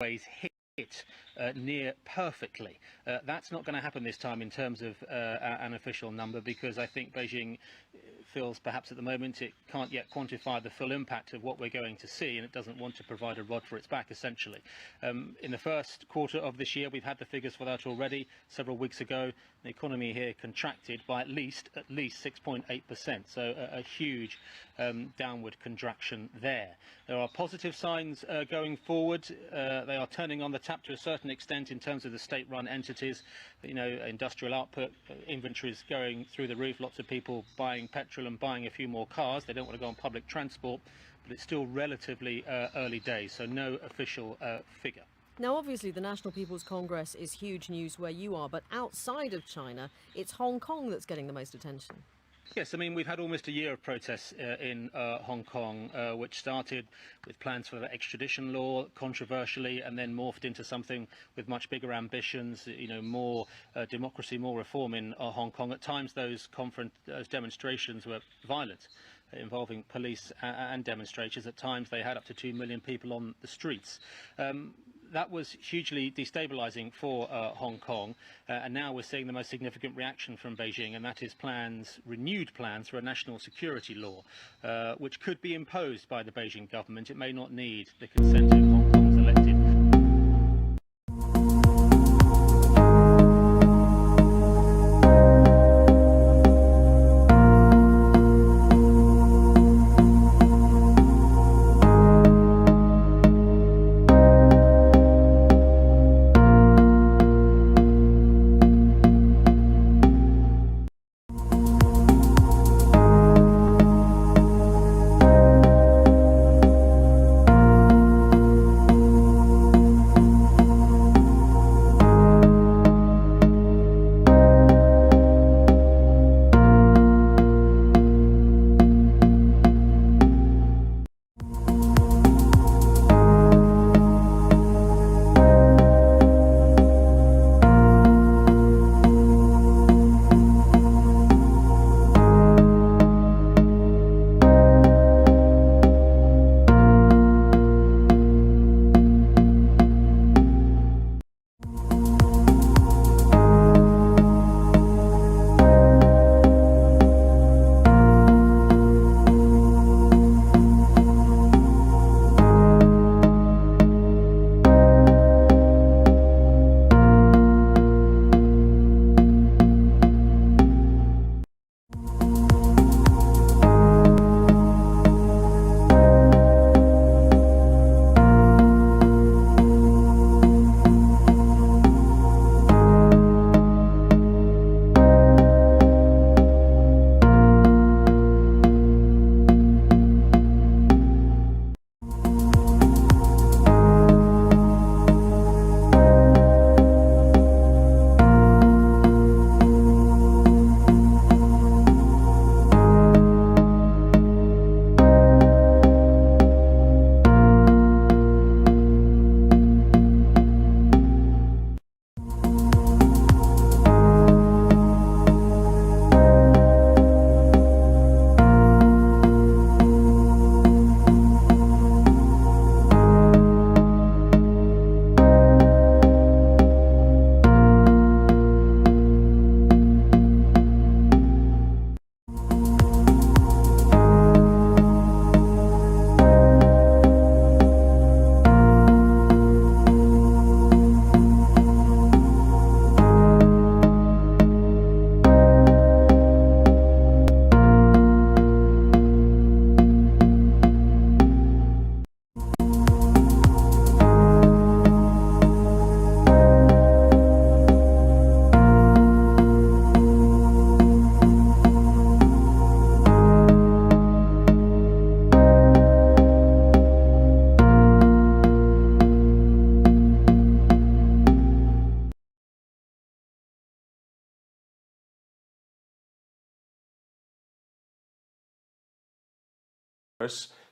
always hit near perfectly. That's not going to happen this time in terms of an official number, because I think Beijing feels perhaps at the moment it can't yet quantify the full impact of what we're going to see, and it doesn't want to provide a rod for its back, essentially. In the first quarter of this year, we've had the figures for that already. Several weeks ago, the economy here contracted by at least 6.8%, so a huge downward contraction there. There are positive signs going forward. They are turning on the tap to a certain extent in terms of the state-run entities. You know, industrial output, inventories going through the roof, lots of people buying petrol and buying a few more cars. They don't want to go on public transport, but it's still relatively early days, so no official figure. Now, obviously, the National People's Congress is huge news where you are, but outside of China, it's Hong Kong that's getting the most attention. Yes, I mean, we've had almost a year of protests in Hong Kong, which started with plans for the extradition law, controversially, and then morphed into something with much bigger ambitions, you know, more democracy, more reform in Hong Kong. At times, those demonstrations were violent, involving police and demonstrators. At times, they had up to 2 million people on the streets. That was hugely destabilising for Hong Kong, and now we're seeing the most significant reaction from Beijing, and that is renewed plans for a national security law, which could be imposed by the Beijing government. It may not need the consent of Hong Kong's elected.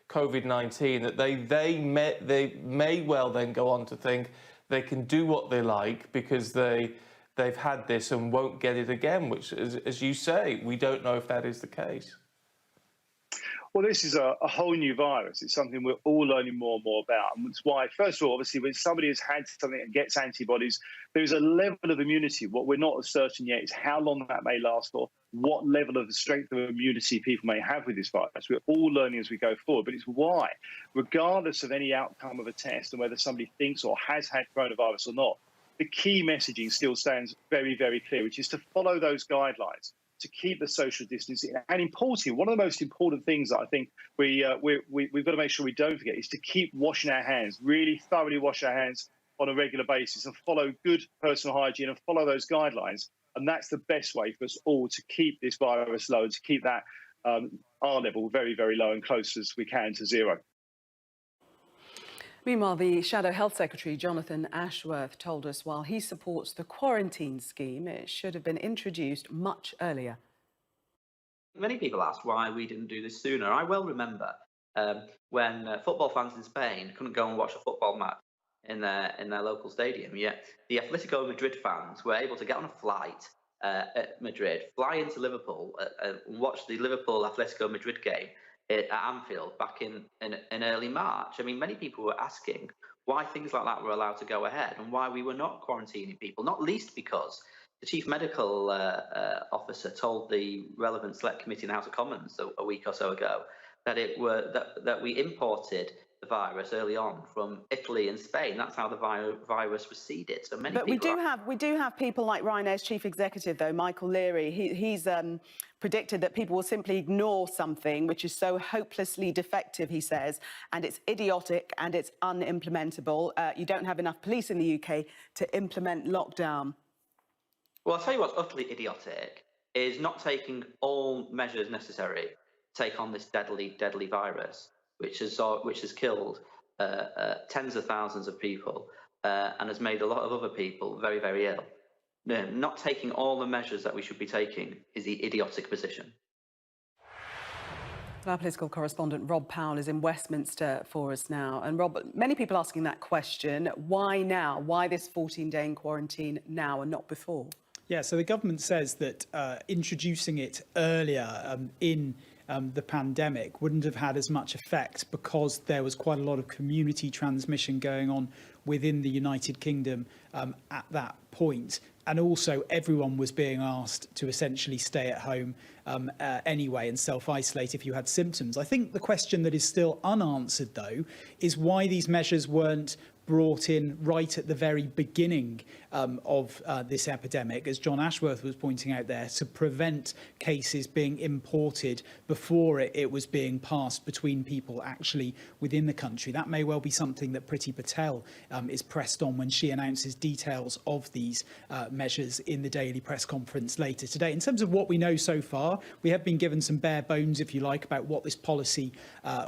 COVID-19, that they may well then go on to think they can do what they like because they've had this and won't get it again, which, as you say, we don't know if that is the case. Well, this is a whole new virus. It's something we're all learning more and more about. And that's why, first of all, obviously, when somebody has had something and gets antibodies, there is a level of immunity. What we're not certain yet is how long that may last for, what level of strength of immunity people may have with this virus. We're all learning as we go forward. But it's why, regardless of any outcome of a test and whether somebody thinks or has had coronavirus or not, the key messaging still stands very, very clear, which is to follow those guidelines, to keep the social distancing. And importantly, one of the most important things that I think we've got to make sure we don't forget is to keep washing our hands, really thoroughly wash our hands on a regular basis and follow good personal hygiene and follow those guidelines. And that's the best way for us all to keep this virus low, to keep that R level very, very low and close as we can to zero. Meanwhile, the Shadow Health Secretary, Jonathan Ashworth, told us while he supports the quarantine scheme, it should have been introduced much earlier. Many people ask why we didn't do this sooner. I well remember when football fans in Spain couldn't go and watch a football match in their local stadium, yet the Atletico Madrid fans were able to get on a flight at Madrid, fly into Liverpool and watch the Liverpool Atletico Madrid game at Anfield back in early March. I mean, many people were asking why things like that were allowed to go ahead and why we were not quarantining people, not least because the Chief Medical Officer told the relevant Select Committee in the House of Commons a week or so ago that that we imported the virus early on from Italy and Spain. That's how the virus was seeded. So many. But we do have people like Ryanair's chief executive, though, Michael Leary. He's predicted that people will simply ignore something which is so hopelessly defective, he says, and it's idiotic and it's unimplementable. You don't have enough police in the UK to implement lockdown. Well, I'll tell you what's utterly idiotic is not taking all measures necessary to take on this deadly virus, which has killed tens of thousands of people and has made a lot of other people very, very ill. No, not taking all the measures that we should be taking is the idiotic position. Our political correspondent Rob Powell is in Westminster for us now. And Rob, many people asking that question, why now? Why this 14-day in quarantine now and not before? Yeah, so the government says that introducing it earlier in the pandemic wouldn't have had as much effect because there was quite a lot of community transmission going on within the United Kingdom at that point. And also everyone was being asked to essentially stay at home anyway and self-isolate if you had symptoms. I think the question that is still unanswered, though, is why these measures weren't brought in right at the very beginning of this epidemic, as John Ashworth was pointing out there, to prevent cases being imported before it was being passed between people actually within the country. That may well be something that Priti Patel is pressed on when she announces details of these measures in the daily press conference later today. In terms of what we know so far, we have been given some bare bones, if you like, about what this policy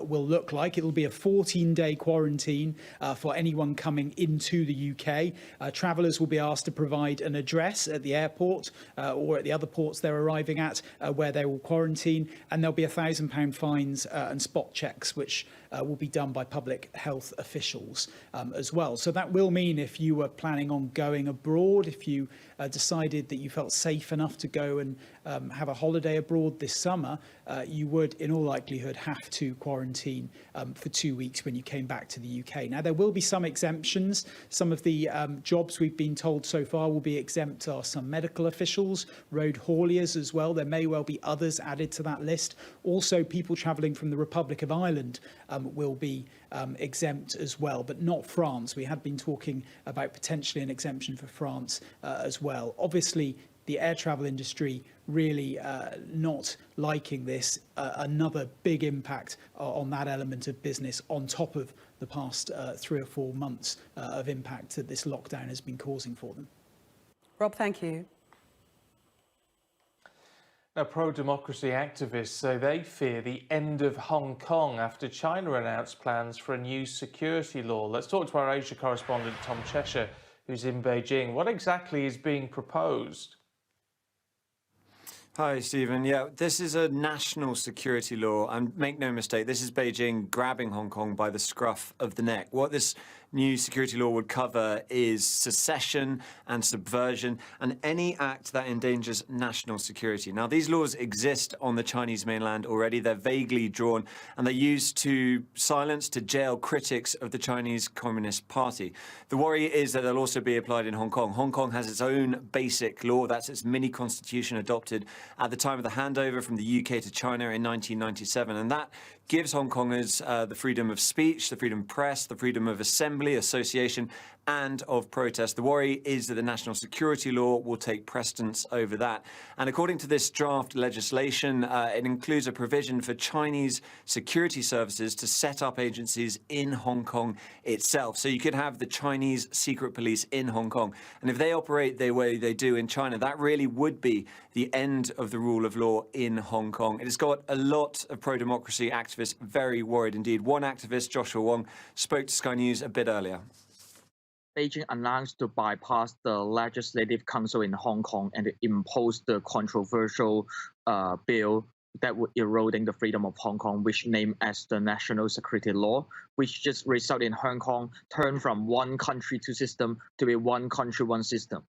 will look like. It will be a 14-day quarantine for anyone coming into the UK. Travellers will be asked to provide an address at the airport or at the other ports they're arriving at where they will quarantine, and there'll be £1,000 fines and spot checks, which will be done by public health officials as well. So that will mean if you were planning on going abroad, if you decided that you felt safe enough to go and have a holiday abroad this summer, you would in all likelihood have to quarantine for 2 weeks when you came back to the UK. Now, there will be some exemptions. Some of the jobs we've been told so far will be exempt are some medical officials, road hauliers as well. There may well be others added to that list. Also, people travelling from the Republic of Ireland will be exempt as well, but not France. We had been talking about potentially an exemption for France as well. Obviously, the air travel industry really not liking this. Another big impact on that element of business on top of the past 3 or 4 months of impact that this lockdown has been causing for them. Rob, thank you. Now, pro-democracy activists say they fear the end of Hong Kong after China announced plans for a new security law. Let's talk to our Asia correspondent, Tom Cheshire, who's in Beijing. What exactly is being proposed? Hi, Stephen. Yeah, this is a national security law. And make no mistake, this is Beijing grabbing Hong Kong by the scruff of the neck. What this new security law would cover is secession and subversion and any act that endangers national security. Now, these laws exist on the Chinese mainland already. They're vaguely drawn and they're used to silence, to jail critics of the Chinese Communist Party. The worry is that they'll also be applied in Hong Kong. Hong Kong has its own basic law. That's its mini-constitution adopted at the time of the handover from the UK to China in 1997. And that gives Hong Kongers the freedom of speech, the freedom of press, the freedom of assembly, association, and of protest. The worry is that the national security law will take precedence over that. And according to this draft legislation, it includes a provision for Chinese security services to set up agencies in Hong Kong itself. So you could have the Chinese secret police in Hong Kong. And if they operate the way they do in China, that really would be the end of the rule of law in Hong Kong. It has got a lot of pro-democracy activists very worried indeed. One activist, Joshua Wong, spoke to Sky News a bit earlier. Beijing announced to bypass the Legislative Council in Hong Kong and impose the controversial bill that would eroding the freedom of Hong Kong, which named as the National Security Law, which just resulted in Hong Kong turn from one country, two system to be one country, one system.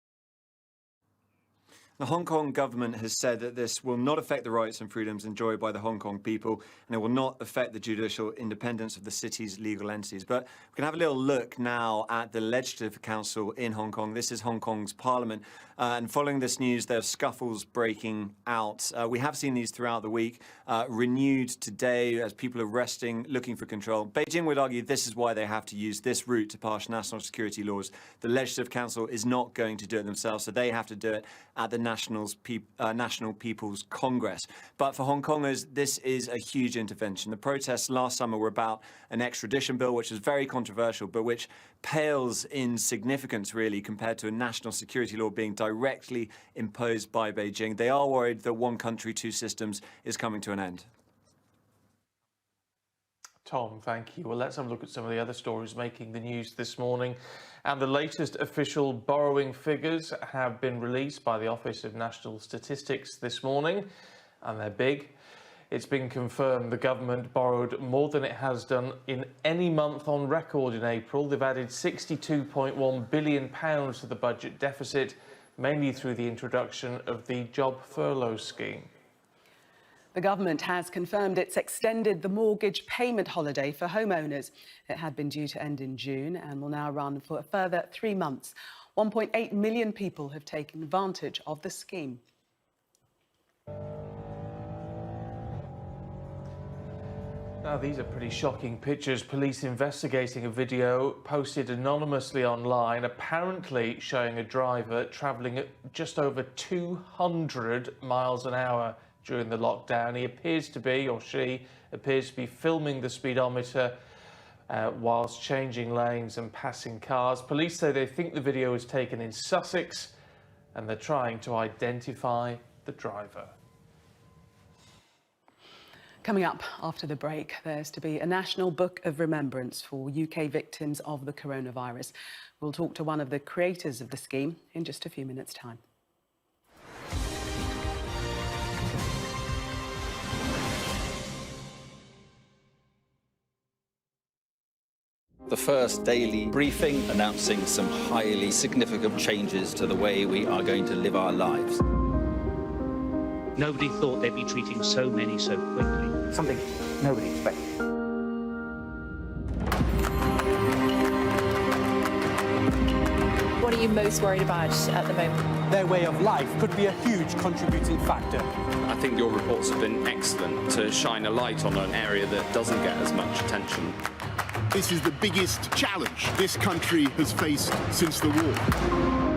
The Hong Kong government has said that this will not affect the rights and freedoms enjoyed by the Hong Kong people, and it will not affect the judicial independence of the city's legal entities. But we can have a little look now at the Legislative Council in Hong Kong. This is Hong Kong's parliament. And following this news, there are scuffles breaking out. We have seen these throughout the week, renewed today as people are resting, looking for control. Beijing would argue this is why they have to use this route to pass national security laws. The Legislative Council is not going to do it themselves, so they have to do it at the National People's Congress. But for Hong Kongers, this is a huge intervention. The protests last summer were about an extradition bill, which was very controversial, but which pales in significance, really, compared to a national security law being directly imposed by Beijing. They are worried that one country, two systems is coming to an end. Tom, thank you. Well, let's have a look at some of the other stories making the news this morning. And the latest official borrowing figures have been released by the Office of National Statistics this morning, and they're big. It's been confirmed the government borrowed more than it has done in any month on record in April. They've added £62.1 billion to the budget deficit, mainly through the introduction of the job furlough scheme. The government has confirmed it's extended the mortgage payment holiday for homeowners. It had been due to end in June and will now run for a further 3 months. 1.8 million people have taken advantage of the scheme. Now, these are pretty shocking pictures. Police investigating a video posted anonymously online, apparently showing a driver travelling at just over 200 miles an hour during the lockdown. He appears to be, or she appears to be, filming the speedometer whilst changing lanes and passing cars. Police say they think the video was taken in Sussex and they're trying to identify the driver. Coming up after the break, there's to be a National Book of Remembrance for UK victims of the coronavirus. We'll talk to one of the creators of the scheme in just a few minutes' time. The first daily briefing announcing some highly significant changes to the way we are going to live our lives. Nobody thought they'd be treating so many so quickly. Something nobody expected. What are you most worried about at the moment? Their way of life could be a huge contributing factor. I think your reports have been excellent to shine a light on an area that doesn't get as much attention. This is the biggest challenge this country has faced since the war.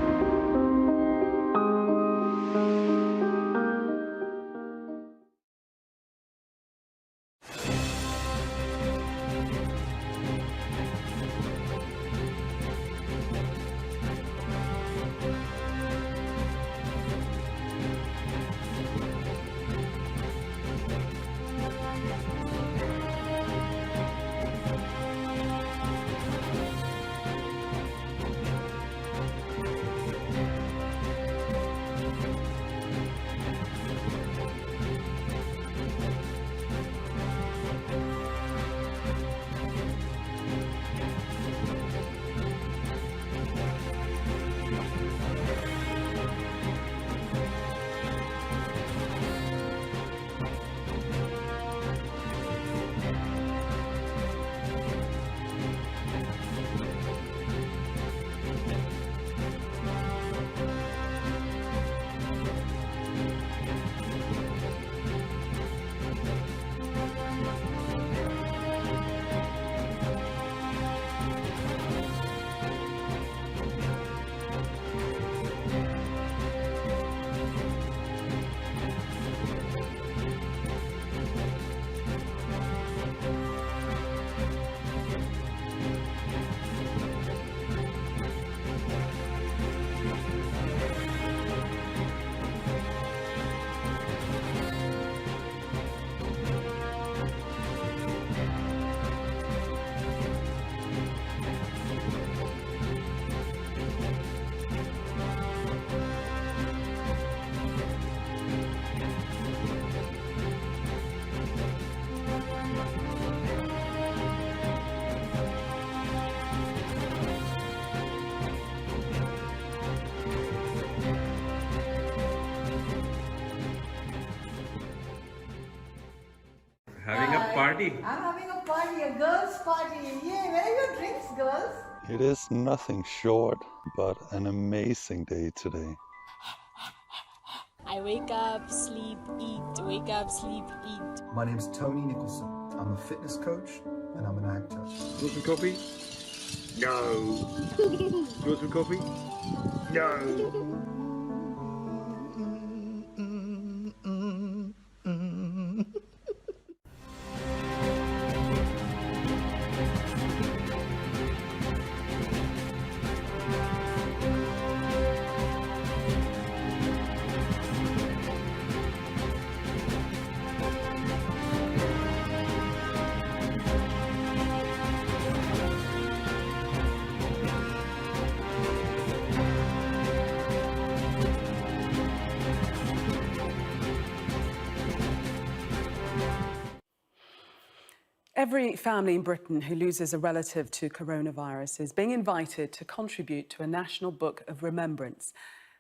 party. I'm having a party, a girls' party. Yay, where are your drinks, girls? It is nothing short but an amazing day today. I wake up, sleep, eat, wake up, sleep, eat. My name's Tony Nicholson. I'm a fitness coach and I'm an actor. You want some coffee? No. You want some coffee? No. Every family in Britain who loses a relative to coronavirus is being invited to contribute to a national book of remembrance.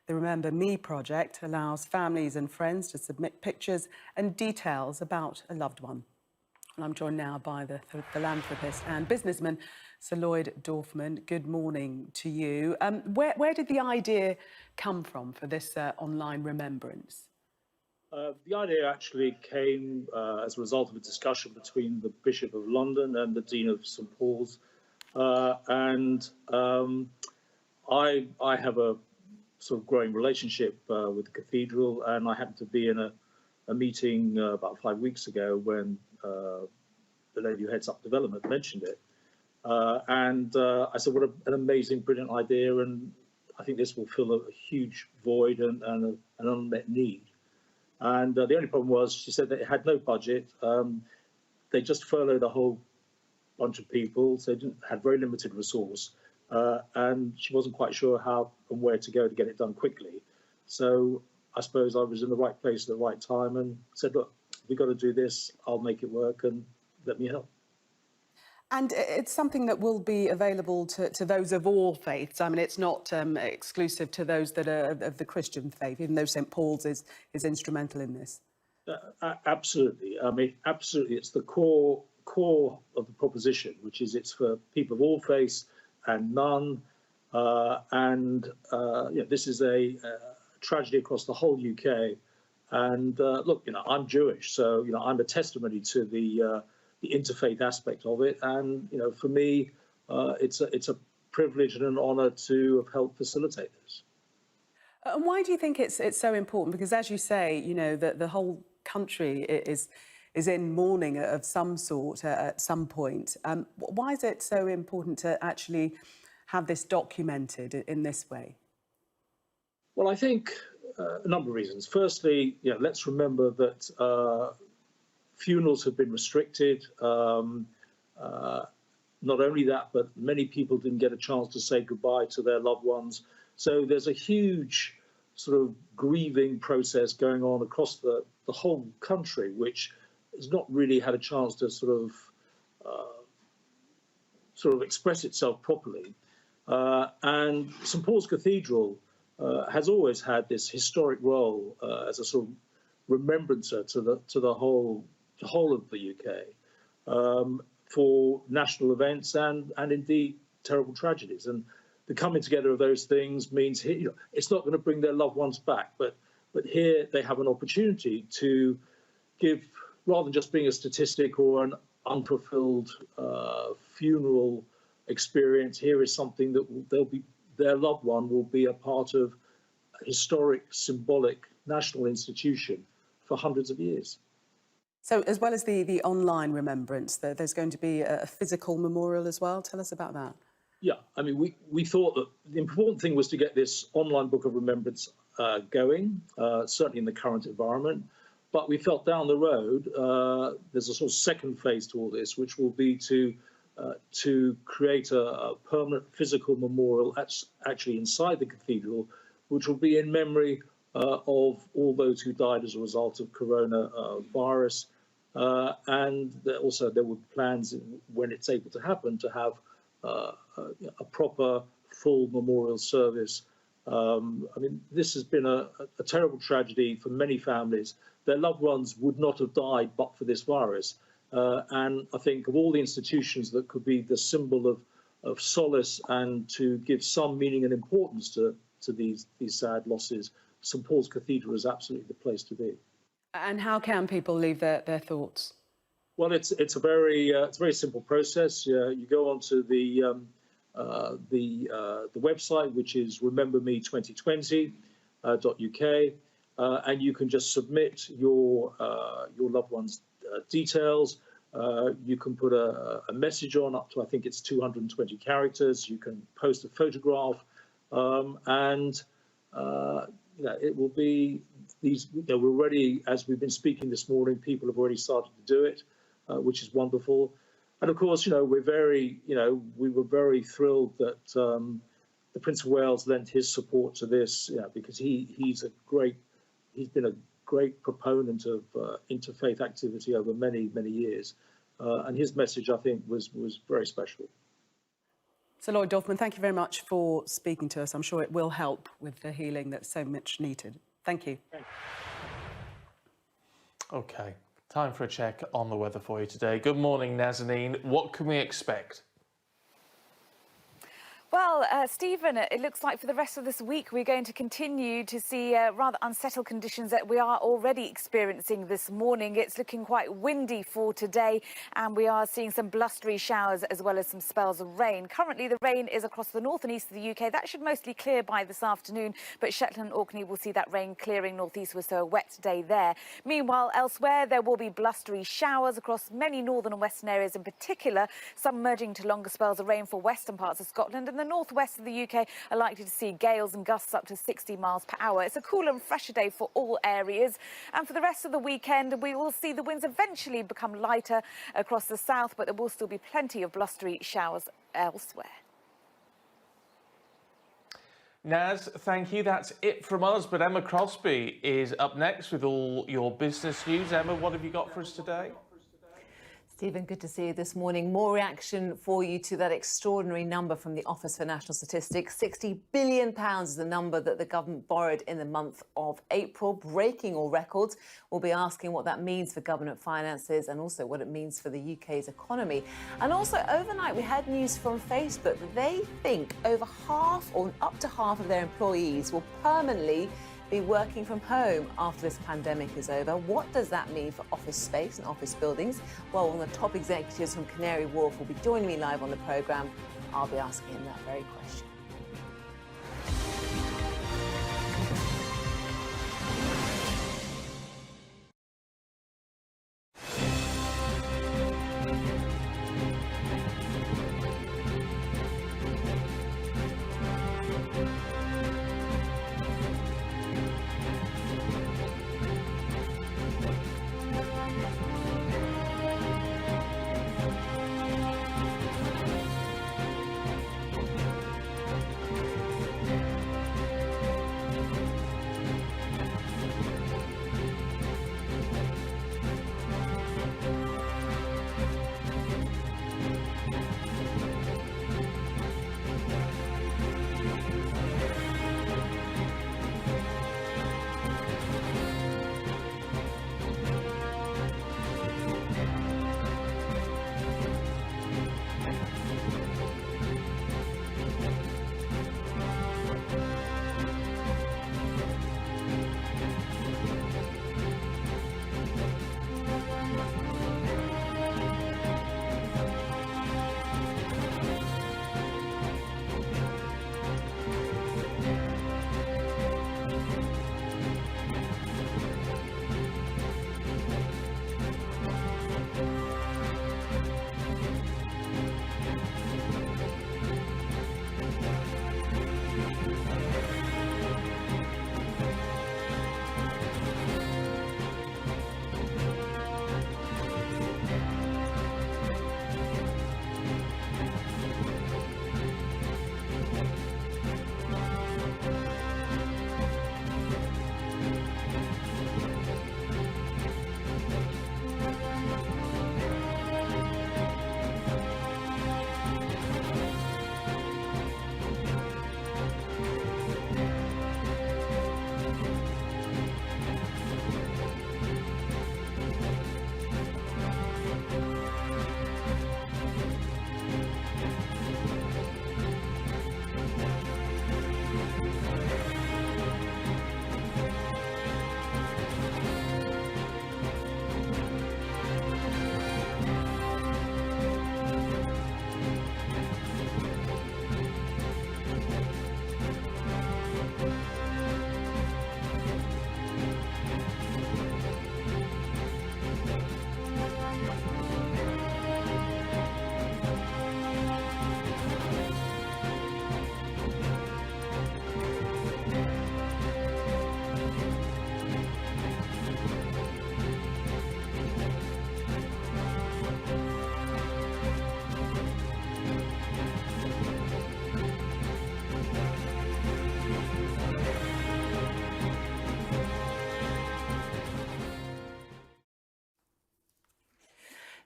The Remember Me project allows families and friends to submit pictures and details about a loved one. And I'm joined now by the philanthropist and businessman, Sir Lloyd Dorfman. Good morning to you. Where did the idea come from for this online remembrance? The idea actually came as a result of a discussion between the Bishop of London and the Dean of St Paul's. I have a sort of growing relationship with the cathedral, and I happened to be in a meeting about 5 weeks ago when the lady who heads up development mentioned it. I said, what an amazing, brilliant idea, and I think this will fill a huge void and an unmet need. And the only problem was, she said that it had no budget. They just furloughed a whole bunch of people, so they had very limited resource. And she wasn't quite sure how and where to go to get it done quickly. So I suppose I was in the right place at the right time and said, look, we've got to do this. I'll make it work and let me help. And it's something that will be available to those of all faiths. I mean, it's not exclusive to those that are of the Christian faith, even though St Paul's is instrumental in this. Absolutely. I mean, absolutely. It's the core of the proposition, which is it's for people of all faiths and none. This is a tragedy across the whole UK. And look, I'm Jewish, so I'm a testimony to the interfaith aspect of it, and for me, it's a privilege and an honour to have helped facilitate this. And why do you think it's so important? Because, as you say, the whole country is in mourning of some sort at some point. Why is it so important to actually have this documented in this way? Well, I think a number of reasons. Firstly, let's remember that funerals have been restricted. Not only that, but many people didn't get a chance to say goodbye to their loved ones. So there's a huge sort of grieving process going on across the whole country, which has not really had a chance to sort of express itself properly. And St Paul's Cathedral has always had this historic role as a sort of remembrancer to the whole of the UK for national events and indeed terrible tragedies. And the coming together of those things means it's not going to bring their loved ones back, but here they have an opportunity to give, rather than just being a statistic or an unfulfilled funeral experience, here is something that their loved one will be a part of a historic, symbolic national institution for hundreds of years. So, as well as the online remembrance, there's going to be a physical memorial as well. Tell us about that. Yeah, I mean, we thought that the important thing was to get this online book of remembrance going, certainly in the current environment. But we felt down the road, there's a sort of second phase to all this, which will be to create a permanent physical memorial actually inside the cathedral, which will be in memory of all those who died as a result of coronavirus. And also there were plans, when it's able to happen, to have a proper full memorial service. I mean, this has been a terrible tragedy for many families. Their loved ones would not have died but for this virus. And I think of all the institutions that could be the symbol of solace and to give some meaning and importance to these sad losses, St Paul's Cathedral is absolutely the place to be. And how can people leave their thoughts? Well, it's a very simple process. You go onto the website, which is rememberme2020.uk, and you can just submit your loved one's details. You can put a message on up to, I think it's 220 characters. You can post a photograph, and it will be these. We're already, as we've been speaking this morning, people have already started to do it, which is wonderful. And of course, we were very thrilled that the Prince of Wales lent his support to this, because he's been a great proponent of interfaith activity over many years, and his message, I think, was very special. So Lloyd Dorfman, thank you very much for speaking to us. I'm sure it will help with the healing that's so much needed. Thank you. OK, time for a check on the weather for you today. Good morning, Nazanin. What can we expect? Well, Stephen, it looks like for the rest of this week we're going to continue to see rather unsettled conditions that we are already experiencing this morning. It's looking quite windy for today, and we are seeing some blustery showers as well as some spells of rain. Currently, the rain is across the north and east of the UK. That should mostly clear by this afternoon, but Shetland and Orkney will see that rain clearing northeastward, so a wet day there. Meanwhile, elsewhere, there will be blustery showers across many northern and western areas in particular, some merging to longer spells of rain for western parts of Scotland, and the northwest of the UK are likely to see gales and gusts up to 60 miles per hour. It's a cooler and fresher day for all areas. And for the rest of the weekend, we will see the winds eventually become lighter across the south, but there will still be plenty of blustery showers elsewhere. Naz, thank you. That's it from us. But Emma Crosby is up next with all your business news. Emma, what have you got for us today? Stephen, good to see you this morning. More reaction for you to that extraordinary number from the Office for National Statistics. £60 billion is the number that the government borrowed in the month of April, breaking all records. We'll be asking what that means for government finances and also what it means for the UK's economy. And also overnight, we had news from Facebook that they think over half or up to half of their employees will permanently be working from home after this pandemic is over. What does that mean for office space and office buildings? Well, one of the top executives from Canary Wharf will be joining me live on the programme. I'll be asking him that very question.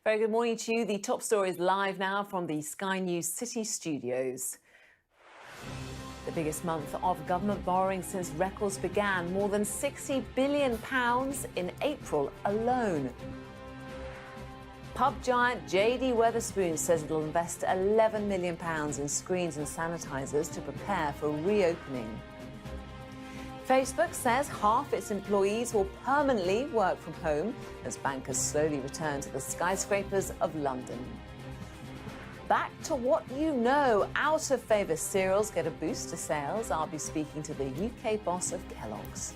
Very good morning to you. The top story is live now from the Sky News City studios. The biggest month of government borrowing since records began, more than £60 billion in April alone. Pub giant JD Wetherspoon says it'll invest £11 million in screens and sanitisers to prepare for reopening. Facebook says half its employees will permanently work from home as bankers slowly return to the skyscrapers of London. Back to what you know, out-of-favour cereals get a boost to sales. I'll be speaking to the UK boss of Kellogg's.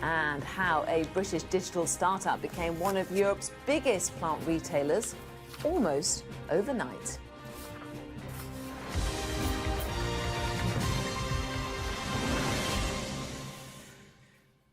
And how a British digital startup became one of Europe's biggest plant retailers almost overnight.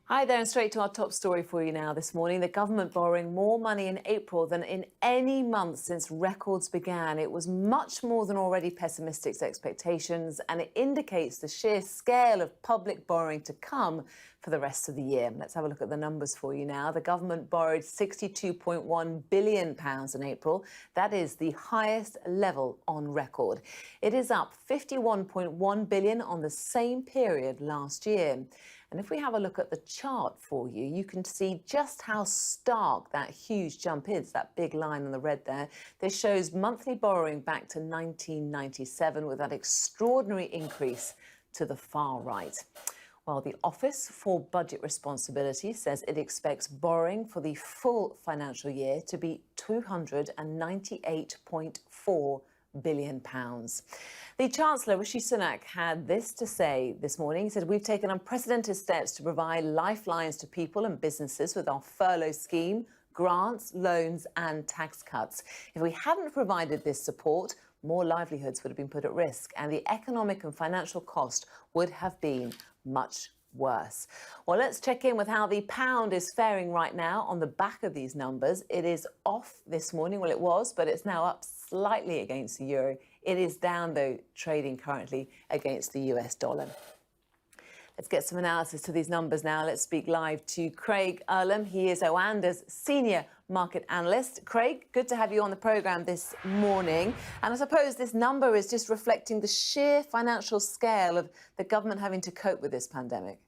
Hi there, and straight to our top story for you now this morning. The government borrowing more money in April than in any month since records began. It was much more than already pessimistic expectations, and it indicates the sheer scale of public borrowing to come for the rest of the year. Let's have a look at the numbers for you now. The government borrowed £62.1 billion in April. That is the highest level on record. It is up £51.1 billion on the same period last year. And if we have a look at the chart for you, you can see just how stark that huge jump is, that big line on the red there. This shows monthly borrowing back to 1997 with that extraordinary increase to the far right. Well, the Office for Budget Responsibility says it expects borrowing for the full financial year to be £298.4 billion. The Chancellor, Rishi Sunak, had this to say this morning. He said, "We've taken unprecedented steps to provide lifelines to people and businesses with our furlough scheme, grants, loans and tax cuts. If we hadn't provided this support, more livelihoods would have been put at risk and the economic and financial cost would have been much worse." Well, let's check in with how the pound is faring right now on the back of these numbers. It is off this morning. Well, it was, but it's now up slightly against the euro. It is down, though, trading currently against the US dollar. Let's get some analysis to these numbers now. Let's speak live to Craig Earlham. He is Oanda's senior market analyst. Craig, good to have you on the programme this morning. And I suppose this number is just reflecting the sheer financial scale of the government having to cope with this pandemic.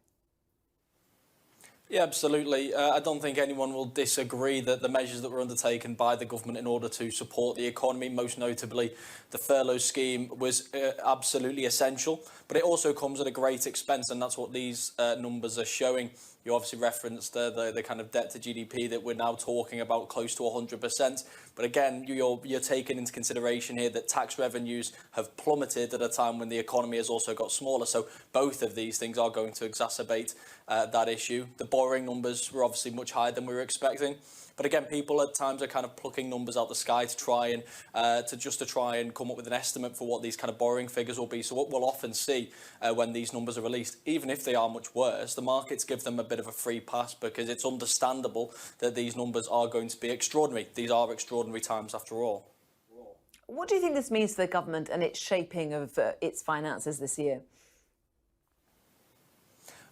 Yeah, absolutely. I don't think anyone will disagree that the measures that were undertaken by the government in order to support the economy, most notably the furlough scheme, was absolutely essential. But it also comes at a great expense, and that's what these numbers are showing. You obviously referenced the kind of debt to GDP that we're now talking about, close to 100%. But again, you're taking into consideration here that tax revenues have plummeted at a time when the economy has also got smaller. So both of these things are going to exacerbate that issue. The borrowing numbers were obviously much higher than we were expecting. But again, people at times are kind of plucking numbers out the sky to try and try and come up with an estimate for what these kind of borrowing figures will be. So what we'll often see when these numbers are released, even if they are much worse, the markets give them a bit of a free pass because it's understandable that these numbers are going to be extraordinary. These are extraordinary times after all. What do you think this means for the government and its shaping of its finances this year?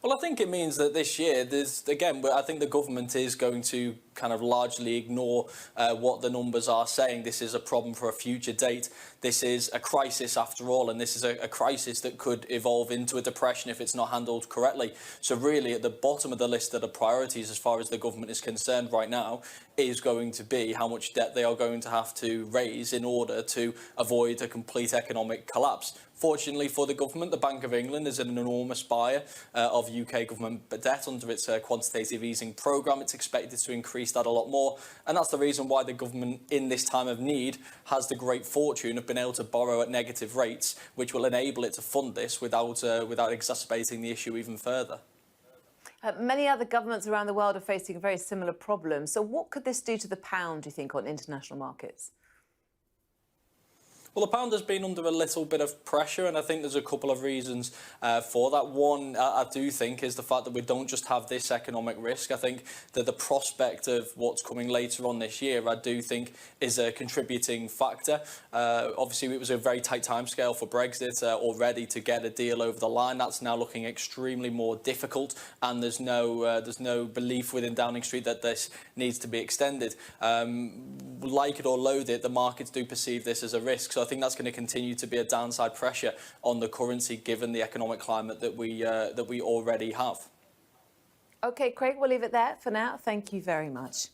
Well, I think it means that this year, I think the government is going to kind of largely ignore what the numbers are saying. This is a problem for a future date. This is a crisis after all, and this is a crisis that could evolve into a depression if it's not handled correctly. So really, at the bottom of the list of the priorities as far as the government is concerned right now is going to be how much debt they are going to have to raise in order to avoid a complete economic collapse. Fortunately for the government, the Bank of England is an enormous buyer of UK government debt under its quantitative easing programme. It's expected to increase that a lot more. And that's the reason why the government, in this time of need, has the great fortune of being able to borrow at negative rates, which will enable it to fund this without exacerbating the issue even further. Many other governments around the world are facing a very similar problem. So what could this do to the pound, do you think, on international markets? Well, the pound has been under a little bit of pressure, and I think there's a couple of reasons for that. One, I do think, is the fact that we don't just have this economic risk. I think that the prospect of what's coming later on this year, I do think, is a contributing factor. Obviously, it was a very tight timescale for Brexit already to get a deal over the line. That's now looking extremely more difficult, and there's no belief within Downing Street that this needs to be extended. Like it or loathe it, the markets do perceive this as a risk. So I think that's going to continue to be a downside pressure on the currency, given the economic climate that we already have. OK, Craig, we'll leave it there for now. Thank you very much.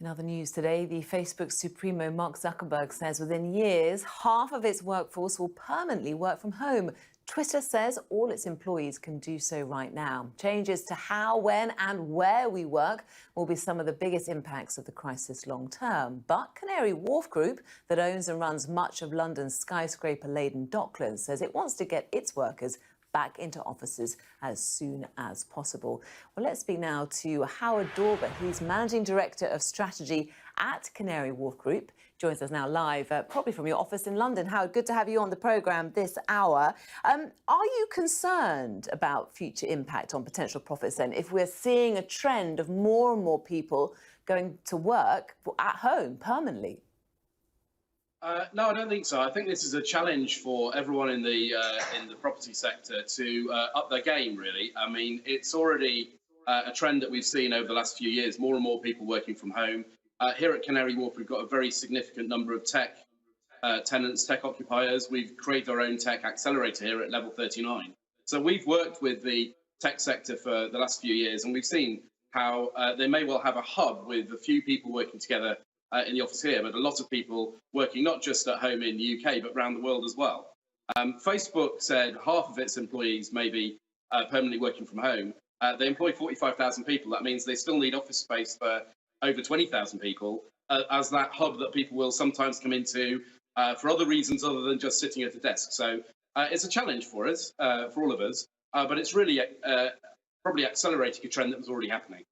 In other news today, the Facebook Supremo Mark Zuckerberg says within years, half of its workforce will permanently work from home. Twitter says all its employees can do so right now. Changes to how, when and where we work will be some of the biggest impacts of the crisis long term. But Canary Wharf Group, that owns and runs much of London's skyscraper-laden Docklands, says it wants to get its workers back into offices as soon as possible. Well, let's speak now to Howard Dorber. He's Managing Director of Strategy at Canary Wharf Group. Joins us now live, probably from your office in London. Howard, good to have you on the programme this hour. Are you concerned about future impact on potential profits then, if we're seeing a trend of more and more people going to work at home permanently? No, I don't think so. I think this is a challenge for everyone in the property sector to up their game, really. I mean, it's already a trend that we've seen over the last few years, more and more people working from home. Here at Canary Wharf, we've got a very significant number of tech tenants, tech occupiers. We've created our own tech accelerator here at Level 39. So we've worked with the tech sector for the last few years, and we've seen how they may well have a hub with a few people working together in the office here, but a lot of people working not just at home in the UK, but around the world as well. Facebook said half of its employees may be permanently working from home. They employ 45,000 people. That means they still need office space for over 20,000 people as that hub that people will sometimes come into for other reasons other than just sitting at a desk. So it's a challenge for us, for all of us, but it's really probably accelerating a trend that was already happening.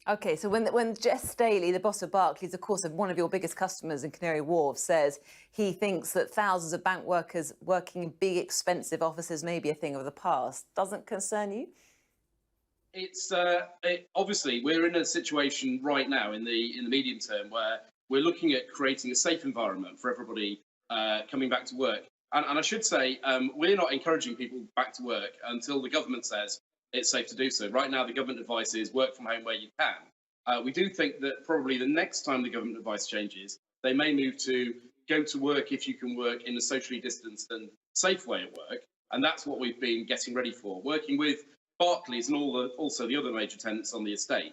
OK, so when Jess Staley, the boss of Barclays, of course, one of your biggest customers in Canary Wharf, says he thinks that thousands of bank workers working in big, expensive offices may be a thing of the past, doesn't concern you? It's obviously we're in a situation right now in the medium term where we're looking at creating a safe environment for everybody coming back to work. And I should say we're not encouraging people back to work until the government says it's safe to do so. Right now, the government advice is work from home where you can. We do think that probably the next time the government advice changes, they may move to go to work if you can work in a socially distanced and safe way of work. And that's what we've been getting ready for, working with Barclays and also the other major tenants on the estate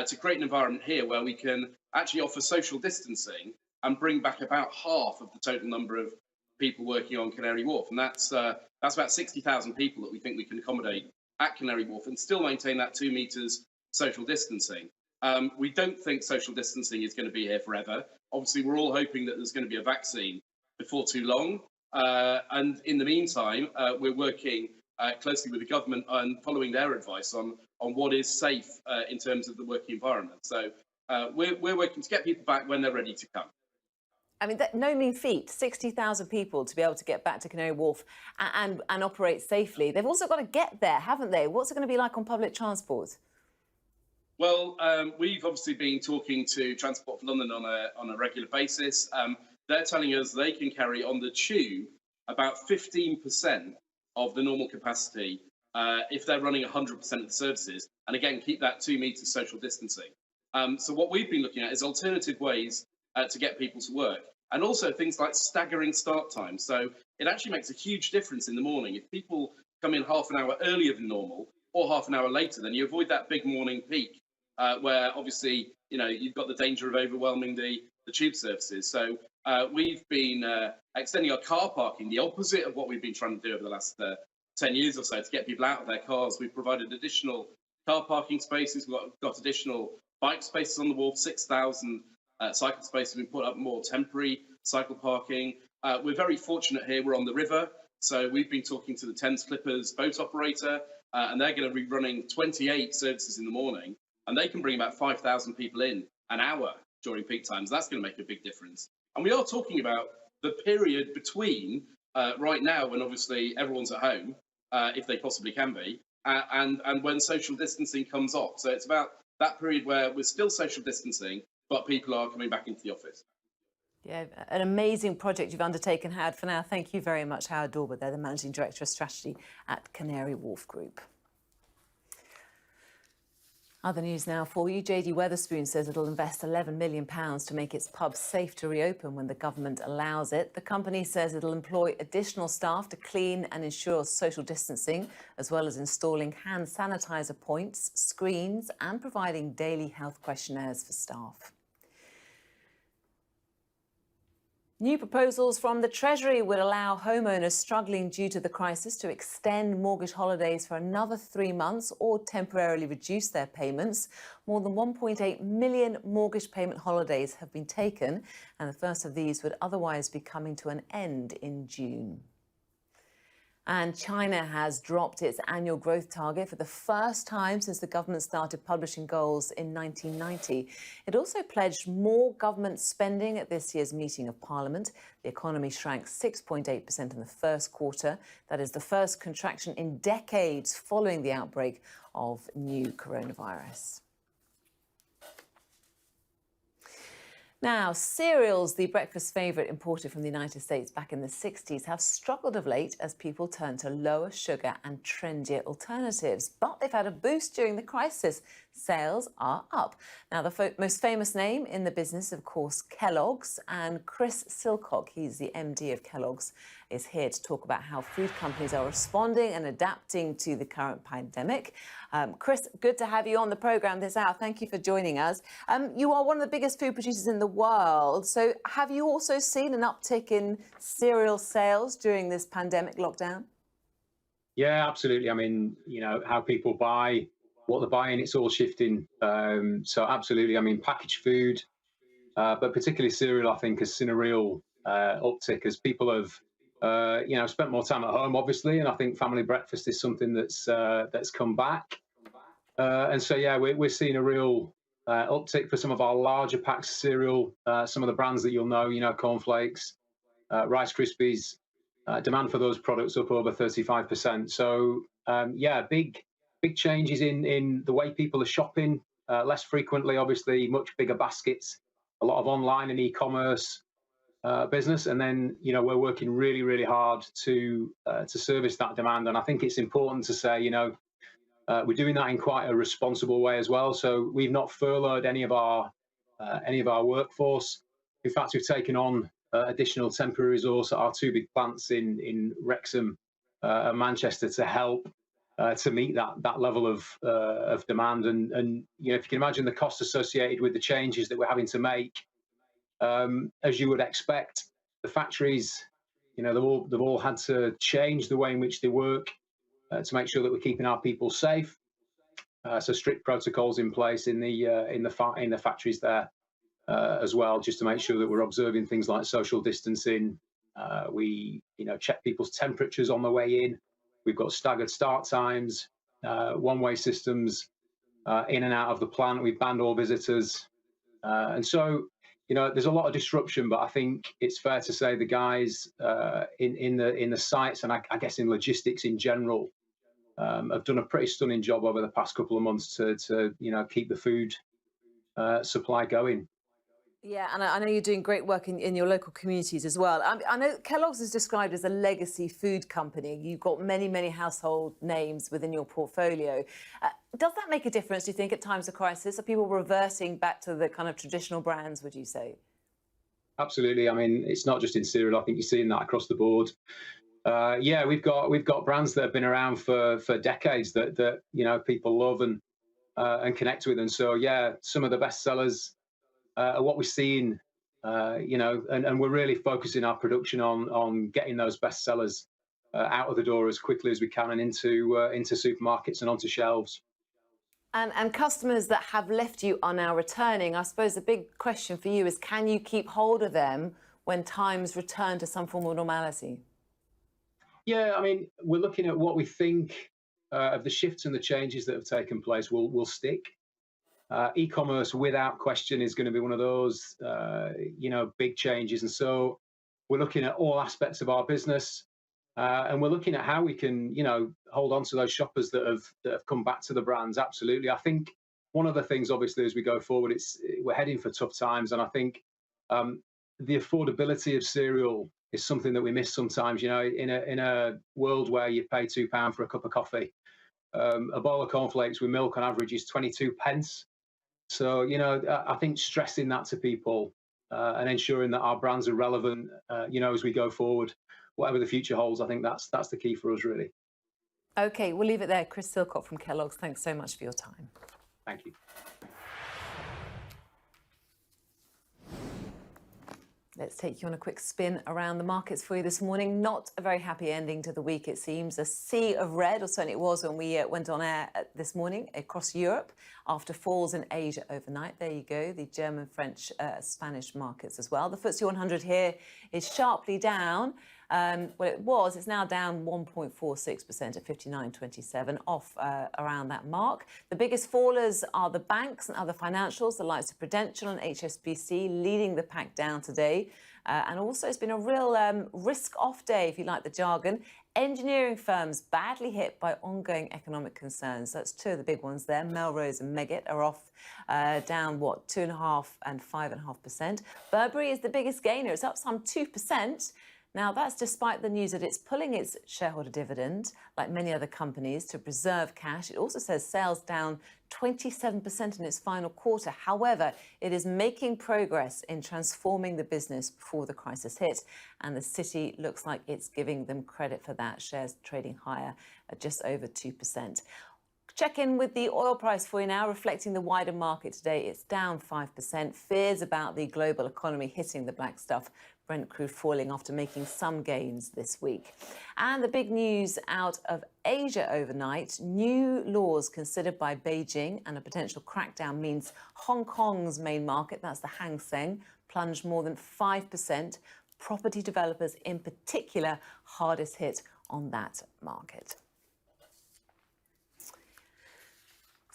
to create an environment here where we can actually offer social distancing and bring back about half of the total number of people working on Canary Wharf. And that's about 60,000 people that we think we can accommodate at Canary Wharf and still maintain that 2 metres social distancing. We don't think social distancing is going to be here forever. Obviously, we're all hoping that there's going to be a vaccine before too long. And in the meantime, we're working closely with the government and following their advice on what is safe in terms of the working environment. So we're working to get people back when they're ready to come. I mean, no mean feat, 60,000 people to be able to get back to Canary Wharf and operate safely. They've also got to get there, haven't they? What's it going to be like on public transport? Well, we've obviously been talking to Transport for London on a regular basis. They're telling us they can carry on the tube about 15% of the normal capacity if they're running 100% of the services, and again, keep that 2 metres social distancing. So what we've been looking at is alternative ways to get people to work, and also things like staggering start times. So it actually makes a huge difference in the morning. If people come in half an hour earlier than normal or half an hour later, then you avoid that big morning peak where obviously you've got the danger of overwhelming the tube services. So we've been extending our car parking, the opposite of what we've been trying to do over the last 10 years or so to get people out of their cars. We've provided additional car parking spaces. We've got additional bike spaces on the wharf, 6,000 cycle spaces. We've put up more temporary cycle parking. We're very fortunate here. We're on the river. So we've been talking to the Thames Clippers boat operator, and they're going to be running 28 services in the morning, and they can bring about 5,000 people in an hour during peak times. That's going to make a big difference. And we are talking about the period between right now, when obviously everyone's at home, if they possibly can be, and when social distancing comes off. So it's about that period where we're still social distancing, but people are coming back into the office. Yeah, an amazing project you've undertaken, Howard. For now, thank you very much, Howard Dorber. They're the Managing Director of Strategy at Canary Wharf Group. Other news now for you. JD Wetherspoon says it'll invest £11 million to make its pubs safe to reopen when the government allows it. The company says it'll employ additional staff to clean and ensure social distancing, as well as installing hand sanitizer points, screens, and providing daily health questionnaires for staff. New proposals from the Treasury would allow homeowners struggling due to the crisis to extend mortgage holidays for another 3 months or temporarily reduce their payments. More than 1.8 million mortgage payment holidays have been taken, and the first of these would otherwise be coming to an end in June. And China has dropped its annual growth target for the first time since the government started publishing goals in 1990. It also pledged more government spending at this year's meeting of Parliament. The economy shrank 6.8% in the first quarter. That is the first contraction in decades following the outbreak of new coronavirus. Now, cereals, the breakfast favourite imported from the United States back in the 60s, have struggled of late as people turn to lower sugar and trendier alternatives. But they've had a boost during the crisis. Sales are up. Now, the most famous name in the business, of course, Kellogg's. And Chris Silcock, he's the MD of Kellogg's, is here to talk about how food companies are responding and adapting to the current pandemic. Chris, good to have you on the programme this hour. Thank you for joining us. You are one of the biggest food producers in the world. So have you also seen an uptick in cereal sales during this pandemic lockdown? Yeah, absolutely. I mean, you know, how people buy, what they're buying, it's all shifting. So absolutely. I mean, packaged food, but particularly cereal, I think, has seen a real uptick as people have, you know, spent more time at home, obviously. And I think family breakfast is something that's come back. And so, yeah, we're seeing a real uptick for some of our larger packs of cereal, some of the brands that you'll know, you know, cornflakes, Rice Krispies, demand for those products up over 35%. So, yeah, big changes in the way people are shopping, less frequently, obviously, much bigger baskets, a lot of online and e-commerce business. And then, you know, we're working really, really hard to service that demand. And I think it's important to say, you know, we're doing that in quite a responsible way as well. So we've not furloughed any of our workforce. In fact, we've taken on additional temporary resource at our two big plants in Wrexham and Manchester to help to meet that level of demand. And you know, if you can imagine the costs associated with the changes that we're having to make, as you would expect, the factories, you know, they've all had to change the way in which they work to make sure that we're keeping our people safe. So strict protocols in place in the factories there as well, just to make sure that we're observing things like social distancing. We, you know, check people's temperatures on the way in. We've got staggered start times, one-way systems in and out of the plant. We've banned all visitors, and so, you know, there's a lot of disruption. But I think it's fair to say the guys in the sites, and I guess in logistics in general, have done a pretty stunning job over the past couple of months to you know, keep the food supply going. Yeah, and I know you're doing great work in your local communities as well. I know Kellogg's is described as a legacy food company. You've got many, many household names within your portfolio. Does that make a difference, do you think, at times of crisis? Are people reverting back to the kind of traditional brands, would you say? Absolutely. I mean, it's not just in cereal. I think you're seeing that across the board. Yeah, we've got brands that have been around for decades that you know, people love and connect with. And so, yeah, some of the best sellers are what we're seeing, you know, and we're really focusing our production on getting those best sellers out of the door as quickly as we can and into supermarkets and onto shelves. And customers that have left you are now returning. I suppose the big question for you is, can you keep hold of them when times return to some form of normality? Yeah, I mean, we're looking at what we think of the shifts and the changes that have taken place will stick. E-commerce, without question, is going to be one of those, big changes. And so we're looking at all aspects of our business, and we're looking at how we can, hold on to those shoppers that have come back to the brands. Absolutely. I think one of the things, obviously, as we go forward, we're heading for tough times, and I think the affordability of cereal is something that we miss sometimes. In a world where you pay £2 for a cup of coffee, a bowl of cornflakes with milk on average is 22 pence. So, I think stressing that to people and ensuring that our brands are relevant, as we go forward, whatever the future holds, I think that's the key for us, really. OK, we'll leave it there. Chris Silcott from Kellogg's, thanks so much for your time. Thank you. Let's take you on a quick spin around the markets for you this morning. Not a very happy ending to the week, it seems. A sea of red, or certainly it was when we went on air this morning across Europe after falls in Asia overnight. There you go, the German, French, Spanish markets as well. The FTSE 100 here is sharply down. It's now down 1.46% at 59.27, off around that mark. The biggest fallers are the banks and other financials, the likes of Prudential and HSBC, leading the pack down today. And also it's been a real risk-off day, if you like the jargon. Engineering firms badly hit by ongoing economic concerns. That's two of the big ones there. Melrose and Meggitt are off down, 2.5% and 5.5%. Burberry is the biggest gainer. It's up some 2%. Now, that's despite the news that it's pulling its shareholder dividend, like many other companies, to preserve cash. It also says sales down 27% in its final quarter. However, it is making progress in transforming the business before the crisis hit, and the city looks like it's giving them credit for that. Shares trading higher at just over 2%. Check in with the oil price for you now, reflecting the wider market today. It's down 5%. Fears about the global economy hitting the black stuff. Brent crude falling after making some gains this week. And the big news out of Asia overnight, new laws considered by Beijing and a potential crackdown means Hong Kong's main market, that's the Hang Seng, plunged more than 5%. Property developers in particular, hardest hit on that market.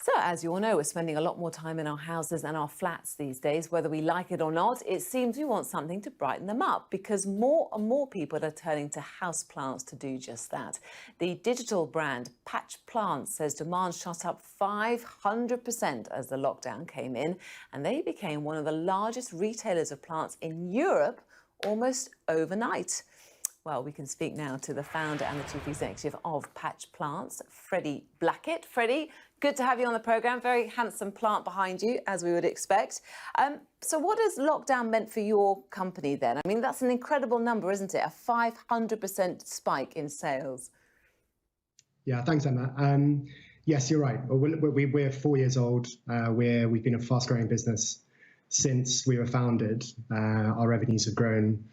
So, as you all know, we're spending a lot more time in our houses and our flats these days. Whether we like it or not, it seems we want something to brighten them up because more and more people are turning to houseplants to do just that. The digital brand Patch Plants says demand shot up 500% as the lockdown came in, and they became one of the largest retailers of plants in Europe almost overnight. Well, we can speak now to the founder and the chief executive of Patch Plants, Freddie Blackett. Freddie, good to have you on the programme. Very handsome plant behind you, as we would expect. So what has lockdown meant for your company then? I mean, that's an incredible number, isn't it? A 500% spike in sales. Yeah, thanks, Emma. Yes, you're right. We're 4 years old. We've been a fast-growing business since we were founded. Our revenues have grown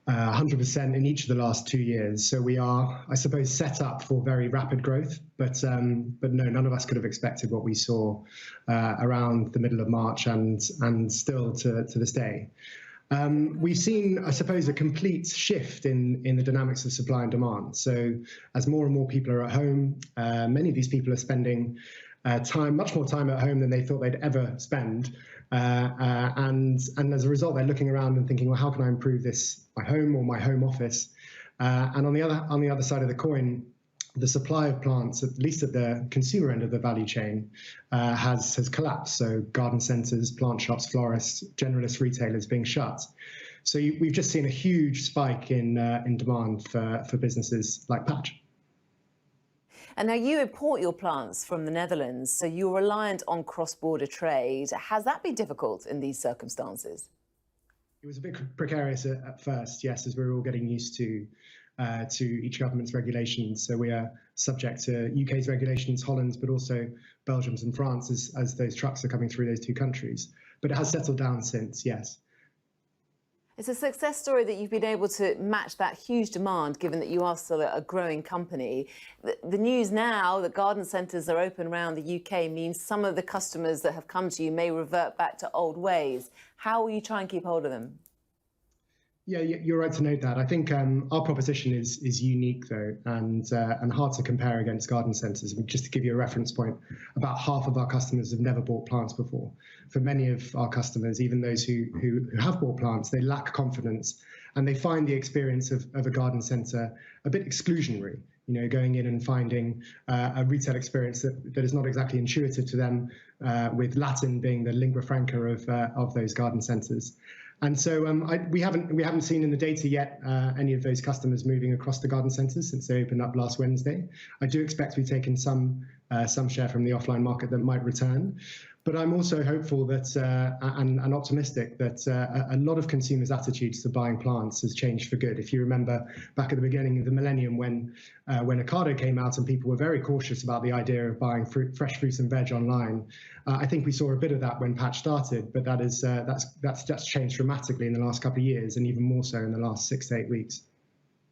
100% in each of the last 2 years. So we are, I suppose, set up for very rapid growth. But no, none of us could have expected what we saw around the middle of March and still to this day. We've seen, I suppose, a complete shift in the dynamics of supply and demand. So as more and more people are at home, many of these people are spending much more time at home than they thought they'd ever spend. And as a result, they're looking around and thinking, well, how can I improve this, my home or my home office? And on the other side of the coin, the supply of plants, at least at the consumer end of the value chain, has collapsed. So garden centres, plant shops, florists, generalist retailers being shut. So we've just seen a huge spike in demand for businesses like Patch. And now you import your plants from the Netherlands, so you're reliant on cross-border trade. Has that been difficult in these circumstances? It was a bit precarious at first, yes, as we were all getting used to each government's regulations. So we are subject to UK's regulations, Holland's, but also Belgium's and France as those trucks are coming through those two countries. But it has settled down since, yes. It's a success story that you've been able to match that huge demand, given that you are still a growing company. The news now that garden centres are open around the UK means some of the customers that have come to you may revert back to old ways. How will you try and keep hold of them? Yeah, you're right to note that. I think our proposition is unique though, and hard to compare against garden centres. Just to give you a reference point, about half of our customers have never bought plants before. For many of our customers, even those who have bought plants, they lack confidence, and they find the experience of a garden centre a bit exclusionary. You know, going in and finding a retail experience that is not exactly intuitive to them, with Latin being the lingua franca of those garden centres. And so we haven't seen in the data yet any of those customers moving across the garden centres since they opened up last Wednesday. I do expect we've taken some share from the offline market that might return. But I'm also hopeful that and optimistic that a lot of consumers' attitudes to buying plants has changed for good. If you remember back at the beginning of the millennium when Ocado came out and people were very cautious about the idea of buying fresh fruits and veg online, I think we saw a bit of that when Patch started, but that's changed dramatically in the last couple of years, and even more so in the last 6 to 8 weeks.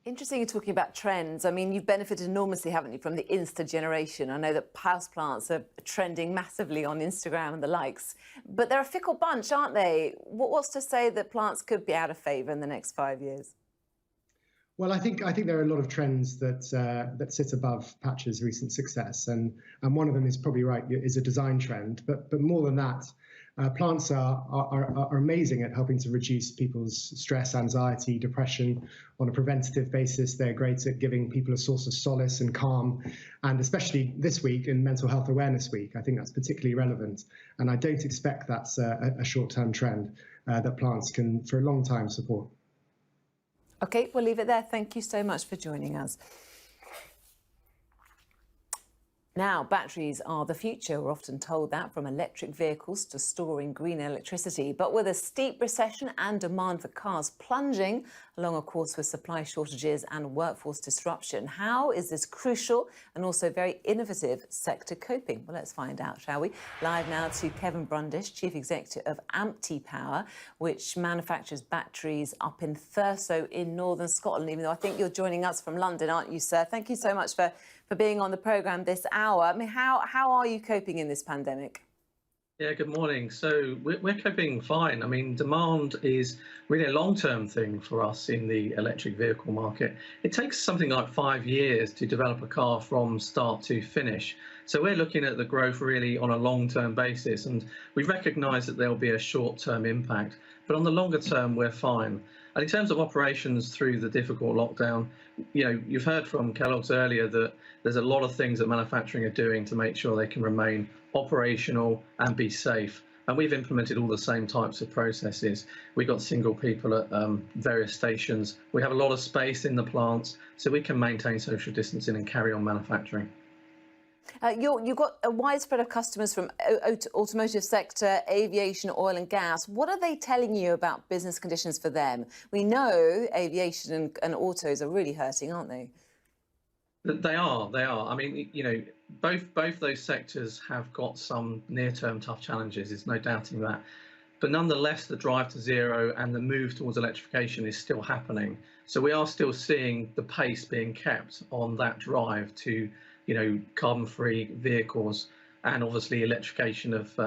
Interesting you're talking about trends. I mean, you've benefited enormously, haven't you, from the Insta generation? I know that houseplants are trending massively on Instagram and the likes, but they're a fickle bunch, aren't they? What's to say that plants could be out of favour in the next 5 years? Well, I think there are a lot of trends that sit above Patch's recent success, and one of them is probably right, is a design trend. But more than that, plants are amazing at helping to reduce people's stress, anxiety, depression on a preventative basis. They're great at giving people a source of solace and calm, and especially this week in Mental Health Awareness Week, I think that's particularly relevant. And I don't expect that's a short-term trend that plants can, for a long time, support. OK, we'll leave it there. Thank you so much for joining us. Now, batteries are the future. We're often told that, from electric vehicles to storing green electricity. But with a steep recession and demand for cars plunging, along of course with supply shortages and workforce disruption, how is this crucial and also very innovative sector coping? Well, let's find out, shall we? Live now to Kevin Brundish, Chief Executive of Ampty Power, which manufactures batteries up in Thurso in northern Scotland, even though I think you're joining us from London, aren't you, sir? Thank you so much for being on the programme this hour. I mean, how are you coping in this pandemic? Yeah, good morning. So we're coping fine. I mean, demand is really a long-term thing for us in the electric vehicle market. It takes something like 5 years to develop a car from start to finish. So we're looking at the growth really on a long-term basis, and we recognise that there'll be a short-term impact. But on the longer term, we're fine. And in terms of operations through the difficult lockdown, you know, you've heard from Kellogg's earlier that there's a lot of things that manufacturing are doing to make sure they can remain operational and be safe. And we've implemented all the same types of processes. We've got single people at various stations. We have a lot of space in the plants, so we can maintain social distancing and carry on manufacturing. You've got a wide spread of customers from automotive sector, aviation, oil and gas. What are they telling you about business conditions for them? We know aviation and autos are really hurting, aren't they? They are. I mean, you know, both those sectors have got some near-term tough challenges. There's no doubting that. But nonetheless, the drive to zero and the move towards electrification is still happening. So we are still seeing the pace being kept on that drive to, you know, carbon-free vehicles and obviously electrification of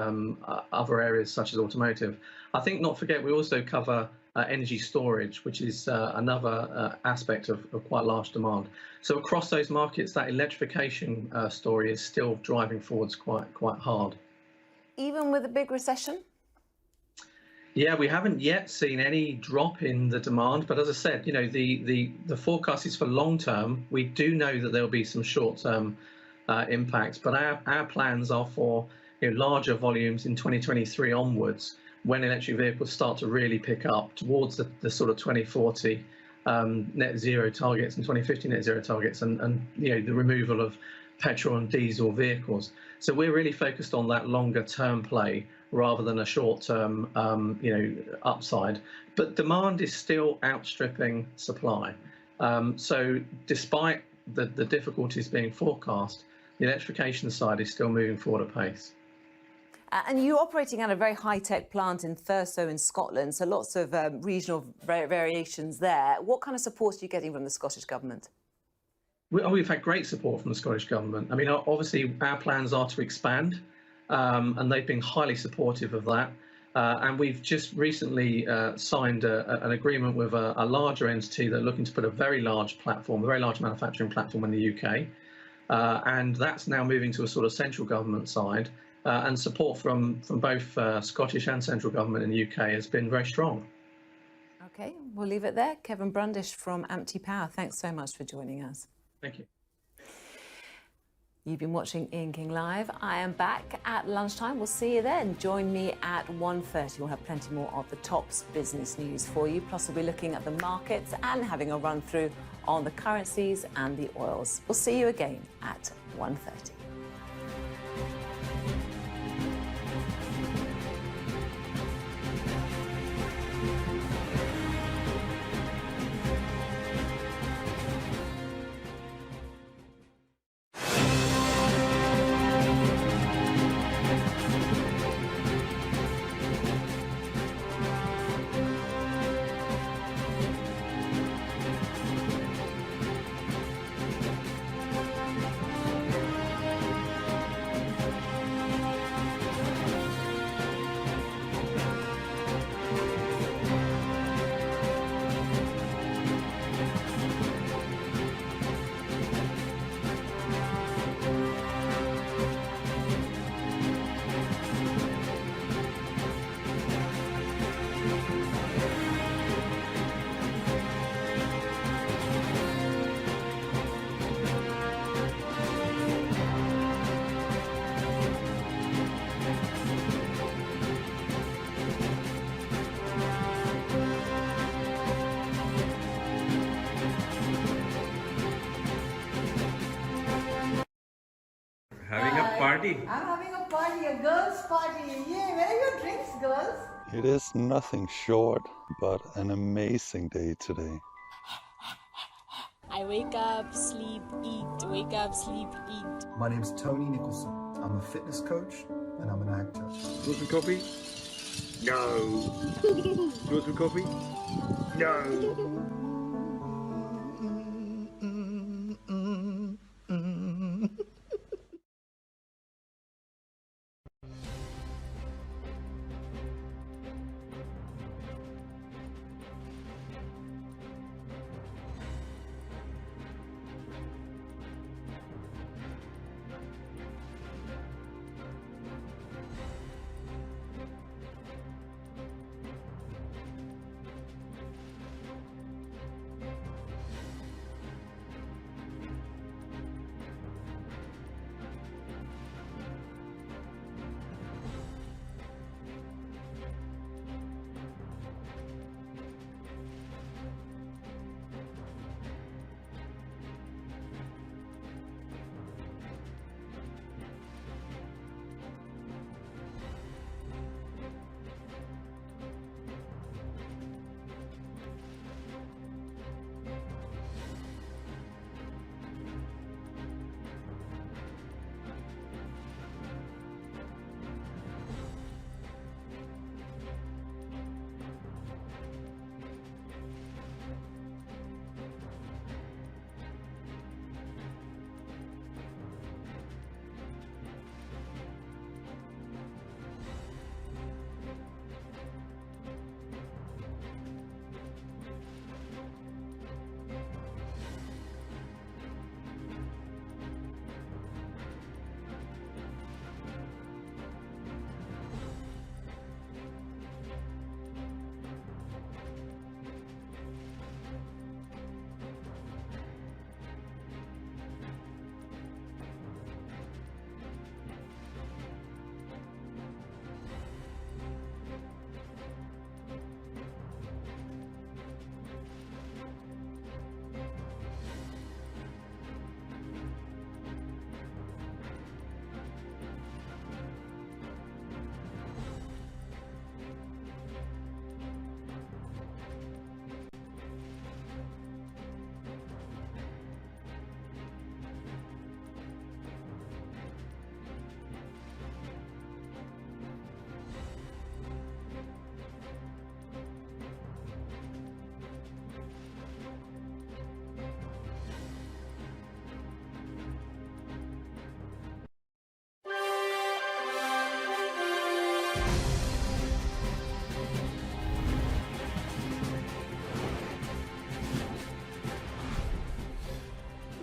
other areas such as automotive. I think not forget we also cover energy storage, which is another aspect of quite large demand. So across those markets, that electrification story is still driving forwards quite hard. Even with a big recession? Yeah, we haven't yet seen any drop in the demand, but as I said, you know, the forecast is for long term. We do know that there will be some short term impacts, but our plans are for, you know, larger volumes in 2023 onwards, when electric vehicles start to really pick up towards the sort of 2040 net zero targets and 2050 net zero targets, and you know, the removal of petrol and diesel vehicles. So we're really focused on that longer term play rather than a short term you know, upside. But demand is still outstripping supply. So despite the difficulties being forecast, the electrification side is still moving forward at pace. And you're operating at a very high-tech plant in Thurso in Scotland, so lots of regional variations there. What kind of support are you getting from the Scottish Government? We've had great support from the Scottish Government. I mean, obviously, our plans are to expand, and they've been highly supportive of that. And we've just recently signed an agreement with a larger entity that are looking to put a very large platform, a very large manufacturing platform in the UK. And that's now moving to a sort of central government side. And support from both Scottish and central government in the UK has been very strong. OK, we'll leave it there. Kevin Brundish from Ampty Power, thanks so much for joining us. Thank you. You've been watching Ian King Live. I am back at lunchtime. We'll see you then. Join me at 1:30. We'll have plenty more of the Tops business news for you. Plus, we'll be looking at the markets and having a run through on the currencies and the oils. We'll see you again at 1:30. Having a party. I'm having a party, a girls' party. Yay, where are your drinks, girls? It is nothing short but an amazing day today. I wake up, sleep, eat, wake up, sleep, eat. My name's Tony Nicholson. I'm a fitness coach and I'm an actor. Want some coffee? No. You want some coffee? No.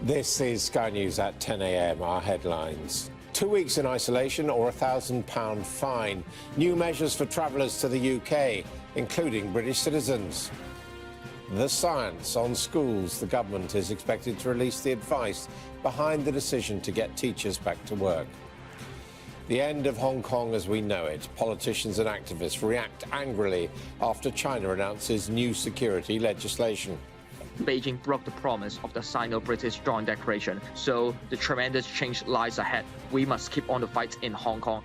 This is Sky News at 10 a.m. Our headlines. 2 weeks in isolation or a £1,000 fine. New measures for travellers to the UK, including British citizens. The science on schools. The government is expected to release the advice behind the decision to get teachers back to work. The end of Hong Kong as we know it. Politicians and activists react angrily after China announces new security legislation. Beijing broke the promise of the Sino-British Joint Declaration, so the tremendous change lies ahead. We must keep on the fight in Hong Kong.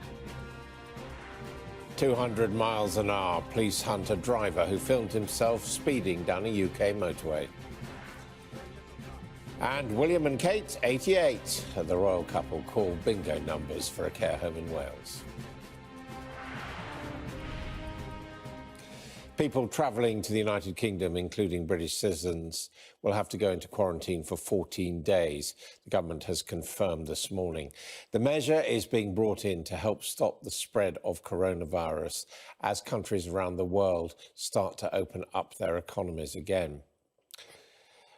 200 miles an hour. Police hunt a driver who filmed himself speeding down a UK motorway. And William and Kate, 88. The royal couple call bingo numbers for a care home in Wales. People travelling to the United Kingdom, including British citizens, will have to go into quarantine for 14 days. The government has confirmed this morning. The measure is being brought in to help stop the spread of coronavirus as countries around the world start to open up their economies again.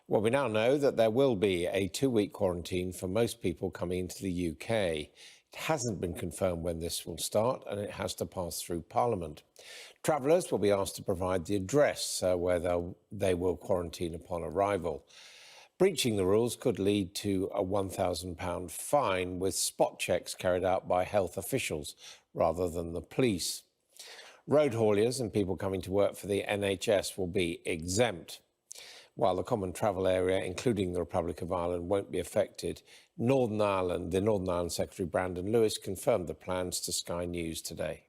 Well, we now know that there will be a 2-week quarantine for most people coming into the UK. It hasn't been confirmed when this will start, and it has to pass through Parliament. Travellers will be asked to provide the address where they will quarantine upon arrival. Breaching the rules could lead to a £1,000 fine, with spot checks carried out by health officials rather than the police. Road hauliers and people coming to work for the NHS will be exempt. While the common travel area, including the Republic of Ireland, won't be affected, the Northern Ireland Secretary Brandon Lewis confirmed the plans to Sky News today.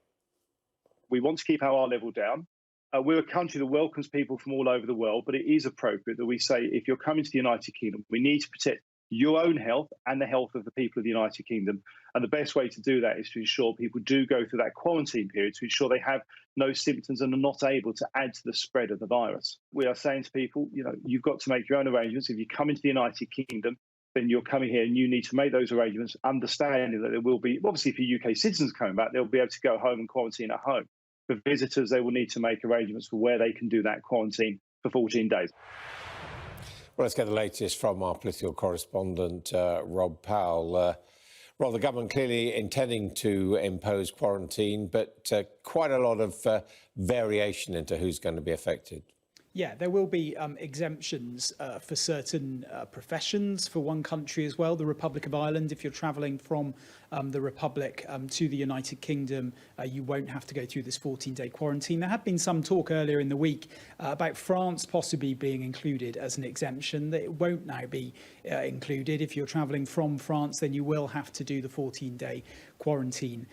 We want to keep our R level down. We're a country that welcomes people from all over the world, but it is appropriate that we say if you're coming to the United Kingdom, we need to protect your own health and the health of the people of the United Kingdom. And the best way to do that is to ensure people do go through that quarantine period to ensure they have no symptoms and are not able to add to the spread of the virus. We are saying to people, you've got to make your own arrangements. If you come into the United Kingdom, then you're coming here and you need to make those arrangements, understanding that there will be, obviously for UK citizens coming back, they'll be able to go home and quarantine at home. For visitors, they will need to make arrangements for where they can do that quarantine for 14 days. Well, let's get the latest from our political correspondent, Rob Powell. Rob, the government clearly intending to impose quarantine, but quite a lot of variation into who's going to be affected. Yeah, there will be exemptions for certain professions for one country as well, the Republic of Ireland. If you're travelling from the Republic to the United Kingdom, you won't have to go through this 14-day quarantine. There had been some talk earlier in the week about France possibly being included as an exemption. That it won't now be included. If you're travelling from France, then you will have to do the 14-day quarantine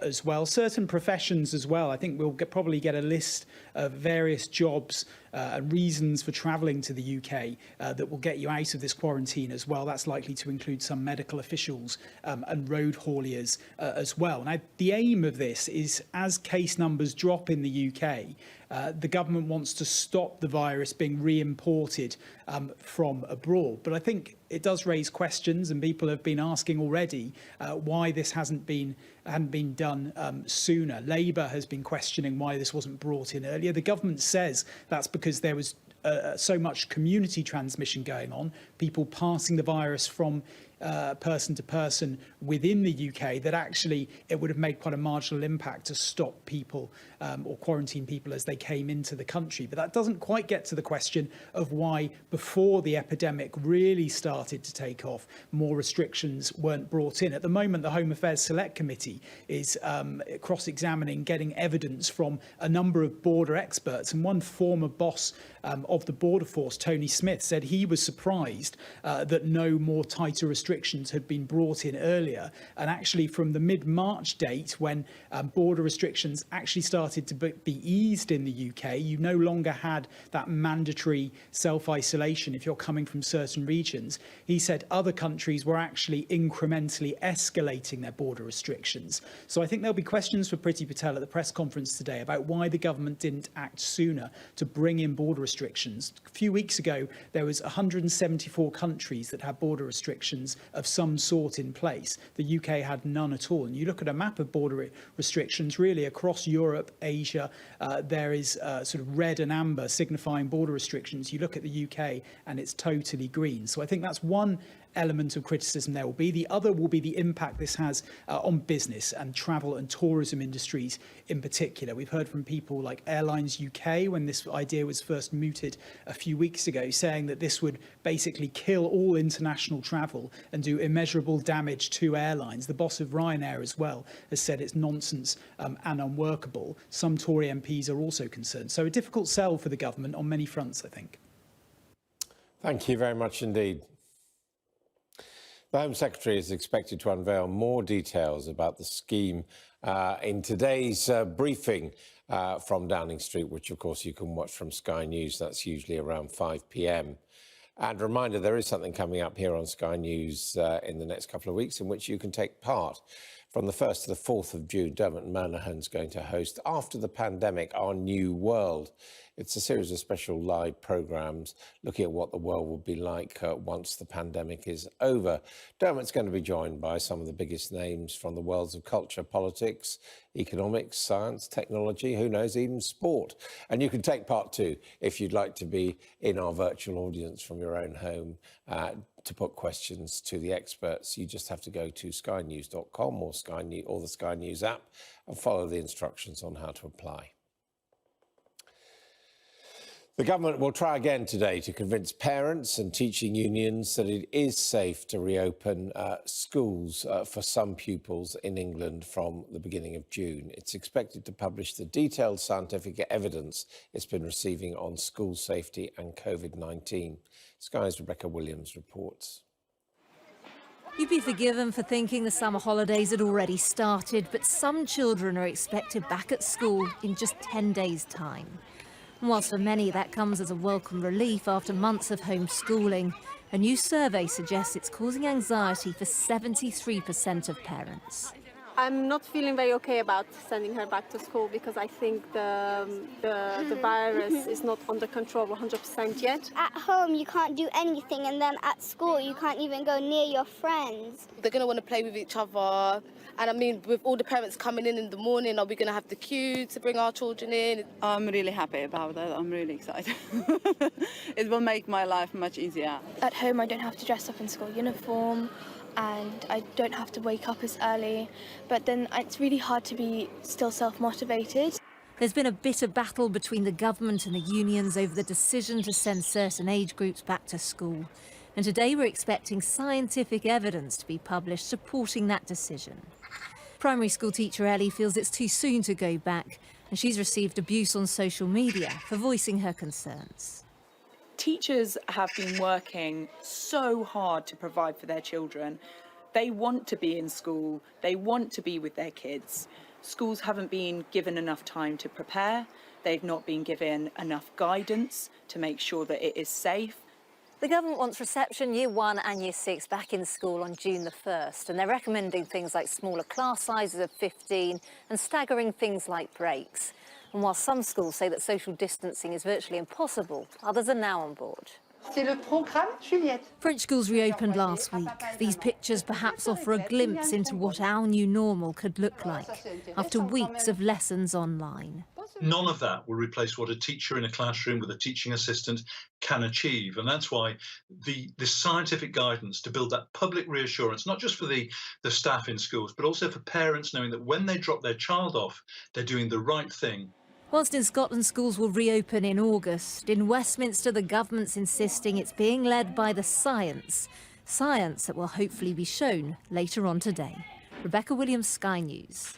as well. Certain professions as well. I think we'll probably get a list of various jobs and reasons for travelling to the UK that will get you out of this quarantine as well. That's likely to include some medical officials and road hauliers as well. Now, the aim of this is, as case numbers drop in the UK, the government wants to stop the virus being re-imported from abroad. But I think it does raise questions, and people have been asking already why this hadn't been done sooner. Labour has been questioning why this wasn't brought in earlier. The government says that's because there was so much community transmission going on, people passing the virus from person to person within the UK, that actually it would have made quite a marginal impact to stop people or quarantine people as they came into the country. But that doesn't quite get to the question of why, before the epidemic really started to take off, more restrictions weren't brought in. At the moment, the Home Affairs Select Committee is cross-examining, getting evidence from a number of border experts. And one former boss of the Border Force, Tony Smith, said he was surprised that no more tighter restrictions had been brought in earlier. And actually, from the mid-March date, when border restrictions actually started to be eased in the UK, you no longer had that mandatory self-isolation if you're coming from certain regions. He said other countries were actually incrementally escalating their border restrictions. So I think there'll be questions for Priti Patel at the press conference today about why the government didn't act sooner to bring in border restrictions. A few weeks ago, there was 174 countries that had border restrictions of some sort in place. The UK had none at all. And you look at a map of border restrictions, really across Europe, Asia, there is sort of red and amber signifying border restrictions. You look at the UK and it's totally green. So I think that's one element of criticism there will be. The other will be the impact this has on business and travel and tourism industries in particular. We've heard from people like Airlines UK when this idea was first mooted a few weeks ago, saying that this would basically kill all international travel and do immeasurable damage to airlines. The boss of Ryanair as well has said it's nonsense and unworkable. Some Tory MPs are also concerned. So a difficult sell for the government on many fronts, I think. Thank you very much indeed. The Home Secretary is expected to unveil more details about the scheme in today's briefing from Downing Street, which of course you can watch from Sky News. That's usually around 5 p.m. And a reminder, there is something coming up here on Sky News in the next couple of weeks in which you can take part. From the 1st to the 4th of June, Dermot Monaghan's going to host After the Pandemic, Our New World. It's a series of special live programmes looking at what the world will be like once the pandemic is over. Dermot's going to be joined by some of the biggest names from the worlds of culture, politics, economics, science, technology, who knows, even sport. And you can take part too if you'd like to be in our virtual audience from your own home to put questions to the experts. You just have to go to skynews.com or the Sky News app and follow the instructions on how to apply. The government will try again today to convince parents and teaching unions that it is safe to reopen schools for some pupils in England from the beginning of June. It's expected to publish the detailed scientific evidence it's been receiving on school safety and COVID-19. Sky's Rebecca Williams reports. You'd be forgiven for thinking the summer holidays had already started, but some children are expected back at school in just 10 days' time. And whilst for many that comes as a welcome relief after months of homeschooling, a new survey suggests it's causing anxiety for 73% of parents. I'm not feeling very okay about sending her back to school because I think the virus is not under control 100% yet. At home you can't do anything, and then at school you can't even go near your friends. They're going to want to play with each other. And I mean, with all the parents coming in the morning, are we going to have the queue to bring our children in? I'm really happy about that. I'm really excited. It will make my life much easier. At home I don't have to dress up in school uniform, and I don't have to wake up as early, but then it's really hard to be still self-motivated. There's been a bitter battle between the government and the unions over the decision to send certain age groups back to school. And today we're expecting scientific evidence to be published supporting that decision. Primary school teacher Ellie feels it's too soon to go back, and she's received abuse on social media for voicing her concerns. Teachers have been working so hard to provide for their children. They want to be in school, they want to be with their kids. Schools haven't been given enough time to prepare, they've not been given enough guidance to make sure that it is safe. The government wants reception Year 1 and Year 6 back in school on June the 1st, and they're recommending things like smaller class sizes of 15 and staggering things like breaks. And while some schools say that social distancing is virtually impossible, others are now on board. French schools reopened last week. These pictures perhaps offer a glimpse into what our new normal could look like after weeks of lessons online. None of that will replace what a teacher in a classroom with a teaching assistant can achieve. And that's why the scientific guidance to build that public reassurance, not just for the staff in schools, but also for parents knowing that when they drop their child off, they're doing the right thing. Whilst in Scotland schools will reopen in August, in Westminster the government's insisting it's being led by the science that will hopefully be shown later on today. Rebecca Williams, Sky News.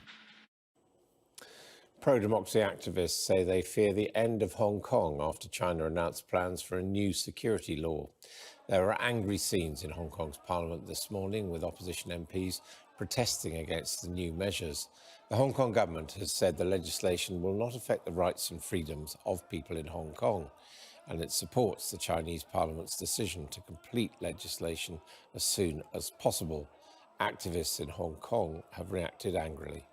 Pro-democracy activists say they fear the end of Hong Kong after China announced plans for a new security law. There were angry scenes in Hong Kong's parliament this morning with opposition MPs protesting against the new measures. The Hong Kong government has said the legislation will not affect the rights and freedoms of people in Hong Kong, and it supports the Chinese parliament's decision to complete legislation as soon as possible. Activists in Hong Kong have reacted angrily.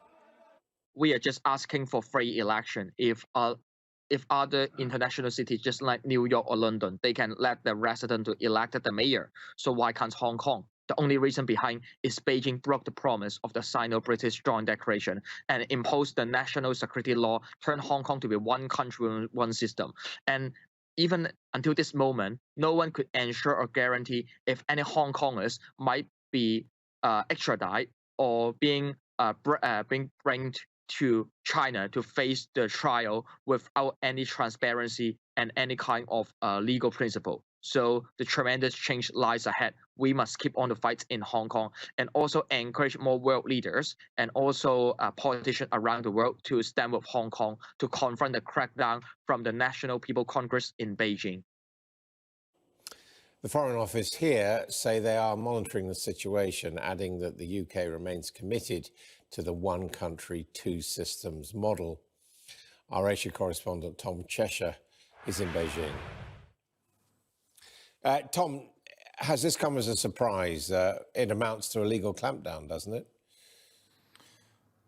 We are just asking for free election. If other international cities, just like New York or London, they can let the resident to elect the mayor, so why can't Hong Kong? The only reason behind is Beijing broke the promise of the Sino-British Joint Declaration and imposed the national security law, turned Hong Kong to be one country, one system. And even until this moment, no one could ensure or guarantee if any Hong Kongers might be extradited or being brought to China to face the trial without any transparency and any kind of legal principle. So the tremendous change lies ahead. We must keep on the fight in Hong Kong and also encourage more world leaders and also politicians around the world to stand with Hong Kong to confront the crackdown from the National People Congress in Beijing. The Foreign Office here say they are monitoring the situation, adding that the UK remains committed to the one country, two systems model. Our Asia correspondent Tom Cheshire is in Beijing. Tom, has this come as a surprise? It amounts to a legal clampdown, doesn't it?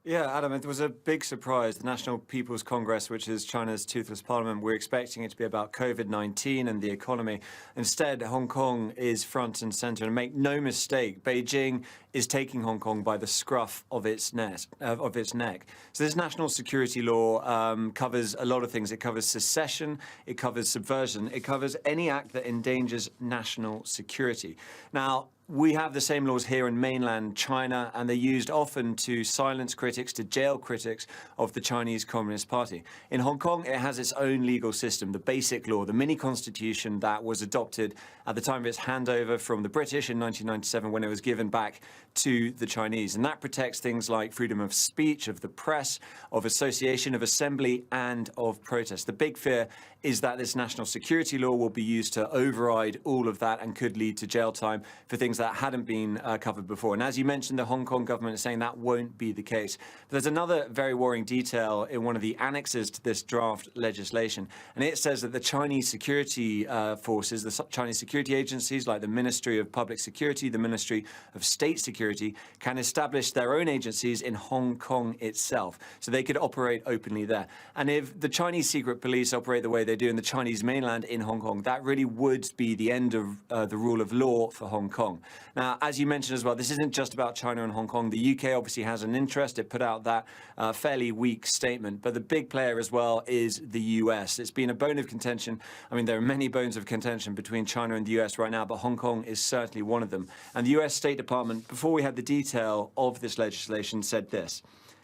Yeah, Adam, it was a big surprise. The National People's Congress, which is China's toothless parliament, we're expecting it to be about COVID-19 and the economy. Instead, Hong Kong is front and centre. And make no mistake, Beijing is taking Hong Kong by the scruff of its neck. So this national security law covers a lot of things. It covers secession, it covers subversion, it covers any act that endangers national security. Now, we have the same laws here in mainland China, and they're used often to silence critics, to jail critics of the Chinese Communist Party. In Hong Kong, it has its own legal system, the Basic Law, the mini-constitution that was adopted at the time of its handover from the British in 1997 when it was given back to the Chinese. And that protects things like freedom of speech, of the press, of association, of assembly, and of protest. The big fear is that this national security law will be used to override all of that and could lead to jail time for things that hadn't been covered before. And as you mentioned, the Hong Kong government is saying that won't be the case. But there's another very worrying detail in one of the annexes to this draft legislation, and it says that the Chinese security forces, the Chinese security agencies like the Ministry of Public Security, the Ministry of State Security, can establish their own agencies in Hong Kong itself. So they could operate openly there. And if the Chinese secret police operate the way they do in the Chinese mainland in Hong Kong, that really would be the end of the rule of law for Hong Kong. Now, as you mentioned as well, this isn't just about China and Hong Kong. The UK obviously has an interest. It put out that fairly weak statement. But the big player as well is the US. It's been a bone of contention. I mean, there are many bones of contention between China and the US right now, but Hong Kong is certainly one of them. And the US State Department, before we had the detail of this legislation, said this: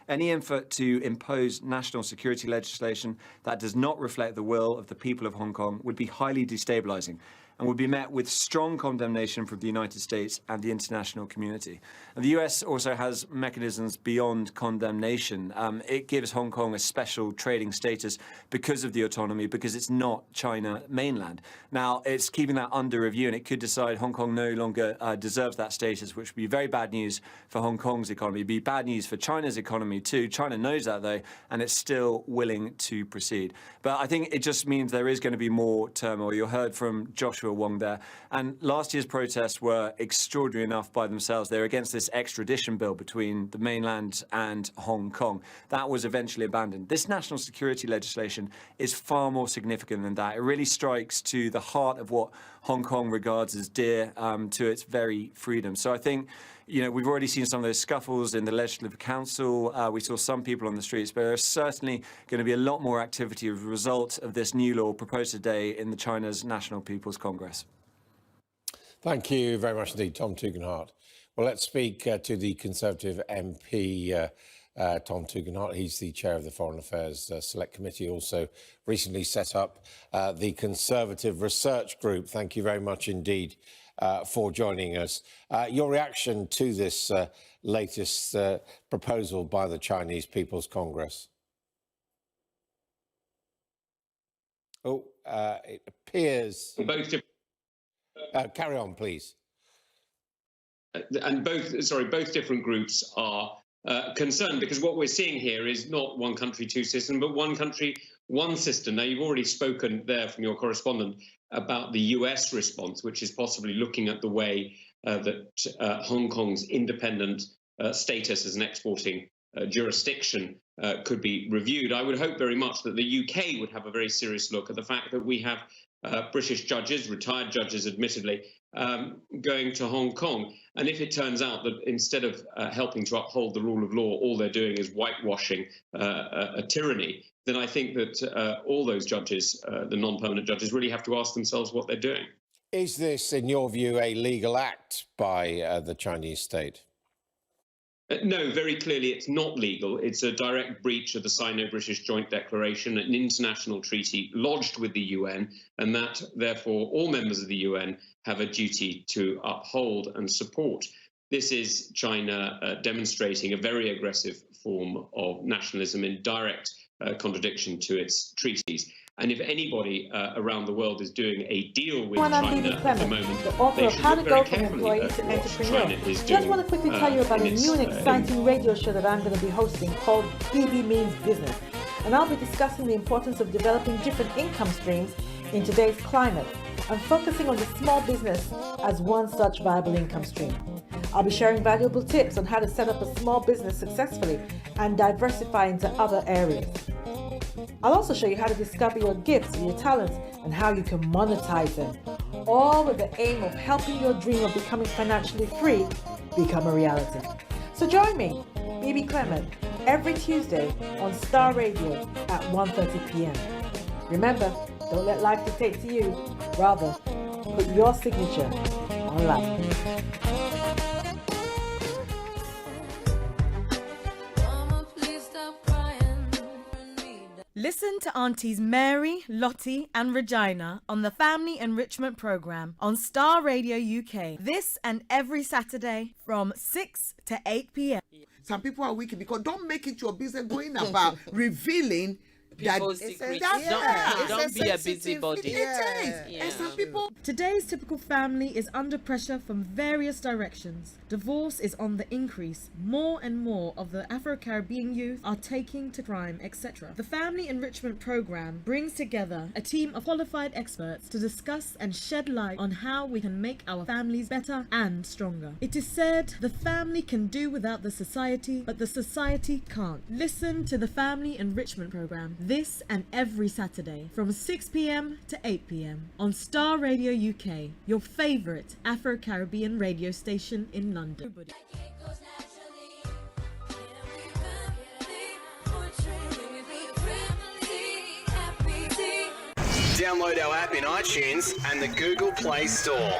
any effort to impose national security legislation that does not reflect the will of the people of Hong Kong would be highly destabilizing and would be met with strong condemnation from the United States and the international community. And the US also has mechanisms beyond condemnation. It gives Hong Kong a special trading status because of the autonomy, because it's not China mainland. Now, it's keeping that under review, and it could decide Hong Kong no longer deserves that status, which would be very bad news for Hong Kong's economy. It'd be bad news for China's economy too. China knows that, though, and it's still willing to proceed. But I think it just means there is going to be more turmoil. You heard from Joshua Wong there. And last year's protests were extraordinary enough by themselves. They're against this extradition bill between the mainland and Hong Kong. That was eventually abandoned. This national security legislation is far more significant than that. It really strikes to the heart of what Hong Kong regards as dear to its very freedom. So I think, you know, we've already seen some of those scuffles in the Legislative Council. We saw some people on the streets, but there's certainly going to be a lot more activity as a result of this new law proposed today in the China's National People's Congress. Thank you very much indeed, Tom Tugendhat. Well, let's speak to the Conservative MP, Tom Tugendhat. He's the chair of the Foreign Affairs Select Committee, also recently set up the Conservative Research Group. Thank you very much indeed for joining us. Your reaction to this latest proposal by the Chinese People's Congress? Oh, it appears... Both carry on, please. And both different groups are concerned, because what we're seeing here is not one country, two systems, but one country, one system. Now, you've already spoken there from your correspondent about the US response, which is possibly looking at the way that Hong Kong's independent status as an exporting jurisdiction could be reviewed. I would hope very much that the UK would have a very serious look at the fact that we have British judges, retired judges admittedly, going to Hong Kong. And if it turns out that instead of helping to uphold the rule of law, all they're doing is whitewashing a tyranny, then I think that all those judges, the non-permanent judges, really have to ask themselves what they're doing. Is this, in your view, a legal act by the Chinese state? No, very clearly it's not legal. It's a direct breach of the Sino-British Joint Declaration, an international treaty lodged with the UN, and that, therefore, all members of the UN have a duty to uphold and support. This is China demonstrating a very aggressive form of nationalism in direct contradiction to its treaties. And if anybody around the world is doing a deal with China at the moment, the author they of should How to look Go very from carefully Employee to at what Entrepreneur. China is Just doing. want to quickly tell you about a new and exciting radio show that I'm going to be hosting called BB Means Business. And I'll be discussing the importance of developing different income streams in today's climate and focusing on the small business as one such viable income stream. I'll be sharing valuable tips on how to set up a small business successfully and diversify into other areas. I'll also show you how to discover your gifts and your talents and how you can monetize them, all with the aim of helping your dream of becoming financially free become a reality. So join me, BB Clement, every Tuesday on Starr Radio at 1:30 p.m. Remember, don't let life dictate to you, rather, put your signature on life. Listen to Aunties Mary, Lottie and Regina on the Family Enrichment Programme on Starr Radio UK. This and every Saturday from 6 to 8 p.m. Some people are wicked because don't make it your business going about revealing people's secrets. Don't be a busybody. And some people. Today's typical family is under pressure from various directions. Divorce is on the increase. More and more of the Afro-Caribbean youth are taking to crime, etc. The Family Enrichment Programme brings together a team of qualified experts to discuss and shed light on how we can make our families better and stronger. It is said the family can do without the society, but the society can't. Listen to the Family Enrichment Programme this and every Saturday from 6 p.m. to 8 p.m. on Starr Radio UK, your favourite Afro-Caribbean radio station in London. Download our app in iTunes and the Google Play Store.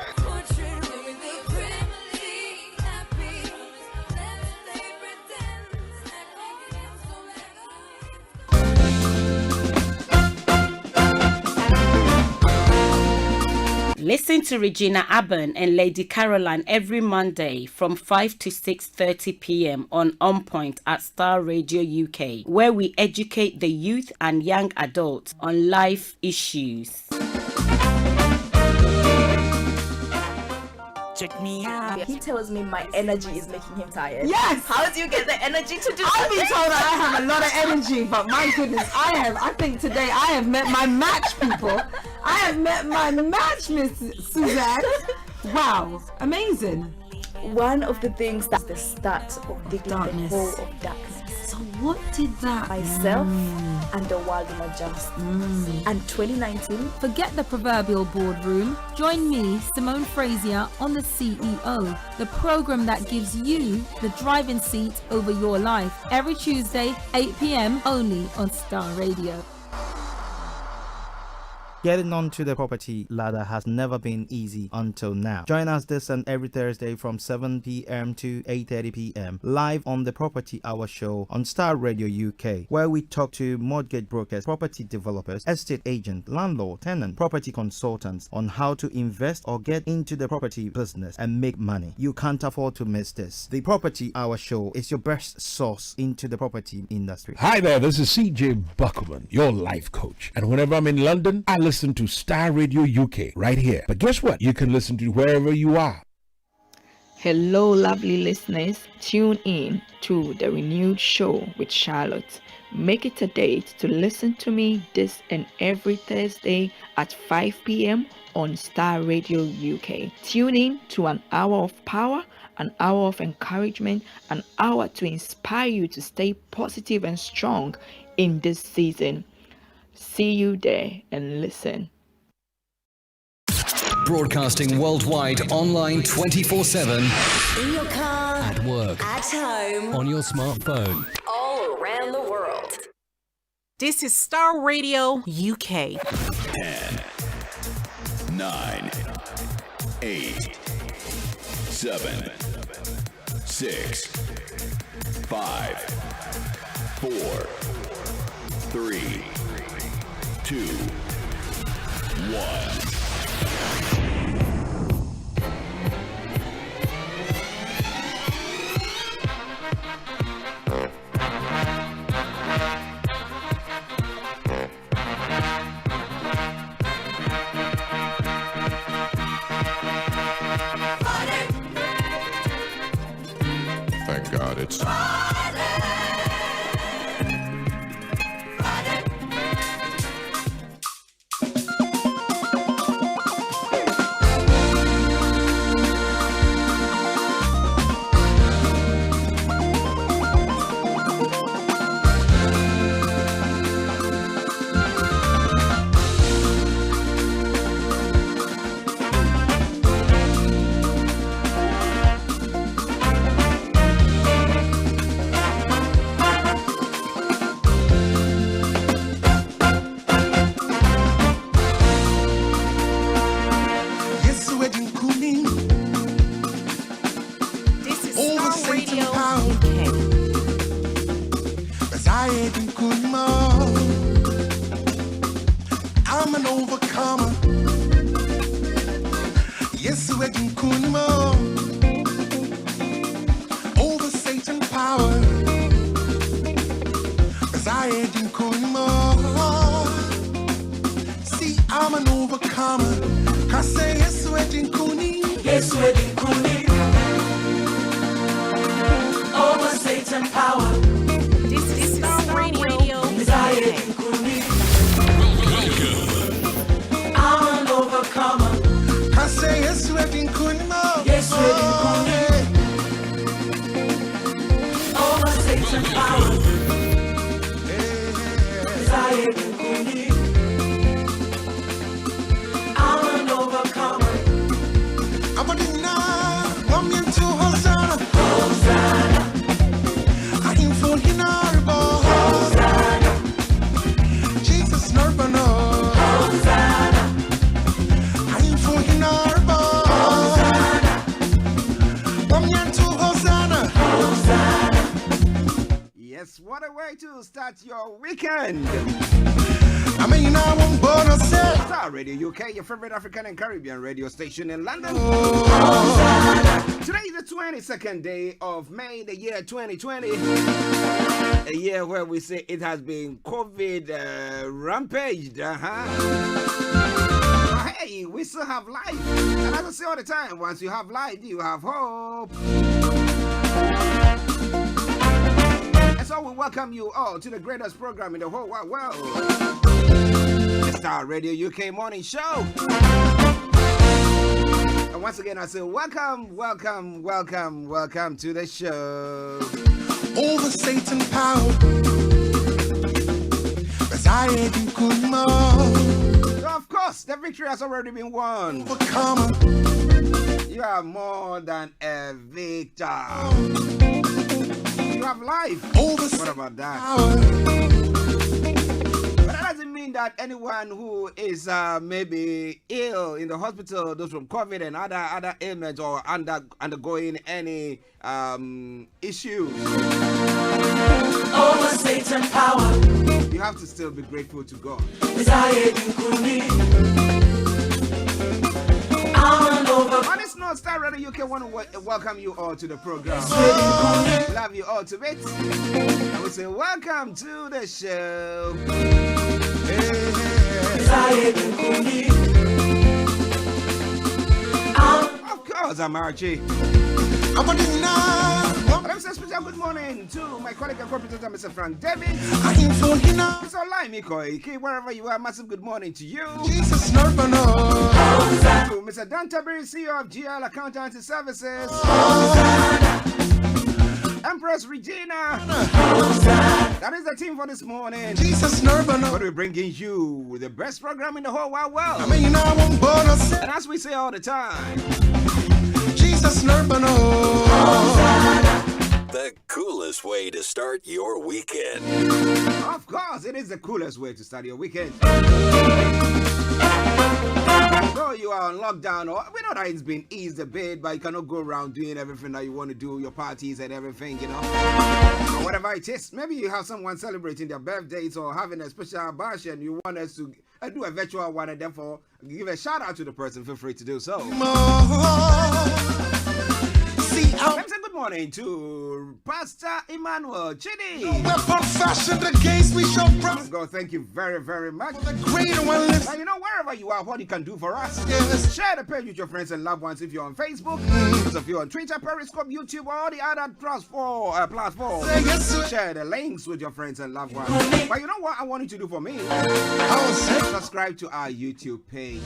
Listen to Regina Abban and Lady Caroline every Monday from 5 to 6:30 p.m. on Point at Starr Radio UK, where we educate the youth and young adults on life issues. Check me out. He tells me my energy is making him tired. Yes! How do you get the energy to do I've been something? told that I have a lot of energy, but my goodness, I think today I have met my match, people. I have met my match, Miss Suzanne. Wow, amazing. One of the things that's the start of digging Darkness. the hole of darkness. So what did that? Myself and the world will adjust. And 2019. Forget the proverbial boardroom. Join me, Simone Frazier, on The CEO, the program that gives you the driving seat over your life. Every Tuesday, 8 p.m. only on Starr Radio. Getting onto the property ladder has never been easy until now. Join us this and every Thursday from 7 p.m. to 8:30 p.m. live on the Property Hour Show on Starr Radio UK, where we talk to mortgage brokers, property developers, estate agents, landlord, tenant, property consultants on how to invest or get into the property business and make money. You can't afford to miss this. The Property Hour Show is your best source into the property industry. Hi there, this is CJ Buckleman, your life coach. And whenever I'm in London, I listen to Starr Radio UK right here. But guess what? You can listen to wherever you are. Hello, lovely listeners. Tune in to the renewed show with Charlotte. Make it a date to listen to me this and every Thursday at 5 p.m. on Starr Radio UK. Tune in to an hour of power, an hour of encouragement, an hour to inspire you to stay positive and strong in this season. See you there and listen. Broadcasting worldwide, online 24/7. In your car, at work, at home, on your smartphone. all around the world. This is Starr Radio UK. 10, 9, 8, 7, 6, 5, 4, 3, 2, 1. Thank God it's I'm an overcomer. Yes, we're in Kunimo. Over Satan power. Cause I ain't in Kunimo. See, I'm an overcomer. Cause say yes, we're in Kuni. Yes, we're in Kuni. Over Satan power. This is Starr Radio. Cause I ain't in Kuni. I'm an overcomer. I say yes, we're in Kunimo. Yes, we're in Kuni. Over Satan power. Cause I ain't in Kuni. I'm an overcomer. I'm a deny. Come into Hosanna. Hosanna. I am for Hinarbo. Hosanna. Jesus Narbano. Hosanna. I am for Hinarbo. Hosanna. Come into Hosanna. Hosanna. Yes, what a way to start your weekend. I mean, I won't born or say. Starr Radio UK, your favorite African and Caribbean radio station in London. Today is the 22nd day of May, the year 2020. A year where we say it has been COVID rampaged. But hey, we still have life. And as I say all the time, once you have life, you have hope. And so we welcome you all to the greatest program in the whole wide world. The Starr Radio UK Morning Show. And once again, I say welcome, welcome, welcome, welcome to the show. Over Satan power. Cause I ain't in Kunmo. So of course, the victory has already been won. Overcomer. You are more than a victor. You have life. Over what about that? Power. But that doesn't mean that anyone who is maybe ill in the hospital, those from COVID and other ailments, or undergoing any issues, over Satan power, you have to still be grateful to God. On this note, Starr Radio UK want to welcome you all to the program. Love you all to bits. And we say welcome to the show. Of course, I'm Archie. I'm a deny. Let me say special good morning to my colleague and co-presenter, Mr. Frank David. I am for Hina. It's online, Miko. Wherever you are, massive good morning to you. Jesus Narbano. To Mr. Dan Tabiri, CEO of GL Accountancy Services. Empress Regina. That is the team for this morning. Jesus, nerve, but we're bringing you the best program in the whole wide world. And as we say all the time, Jesus, nerve, the coolest way to start your weekend. Of course, it is the coolest way to start your weekend. Though you are on lockdown, or we know that it's been eased a bit, but you cannot go around doing everything that you want to do, your parties and everything, you know. Or whatever it is. Maybe you have someone celebrating their birthdays or having a special bash and you want us to do a virtual one and therefore give a shout out to the person. Feel free to do so. Let me say good morning to Pastor Emmanuel Chidi. Go, thank you very, very much. Now, you know, wherever you are, what you can do for us. Yes. Share the page with your friends and loved ones if you're on Facebook, if you're on Twitter, Periscope, YouTube, or all the other platforms. Share the links with your friends and loved ones. But you know what I want you to do for me? Subscribe to our YouTube page,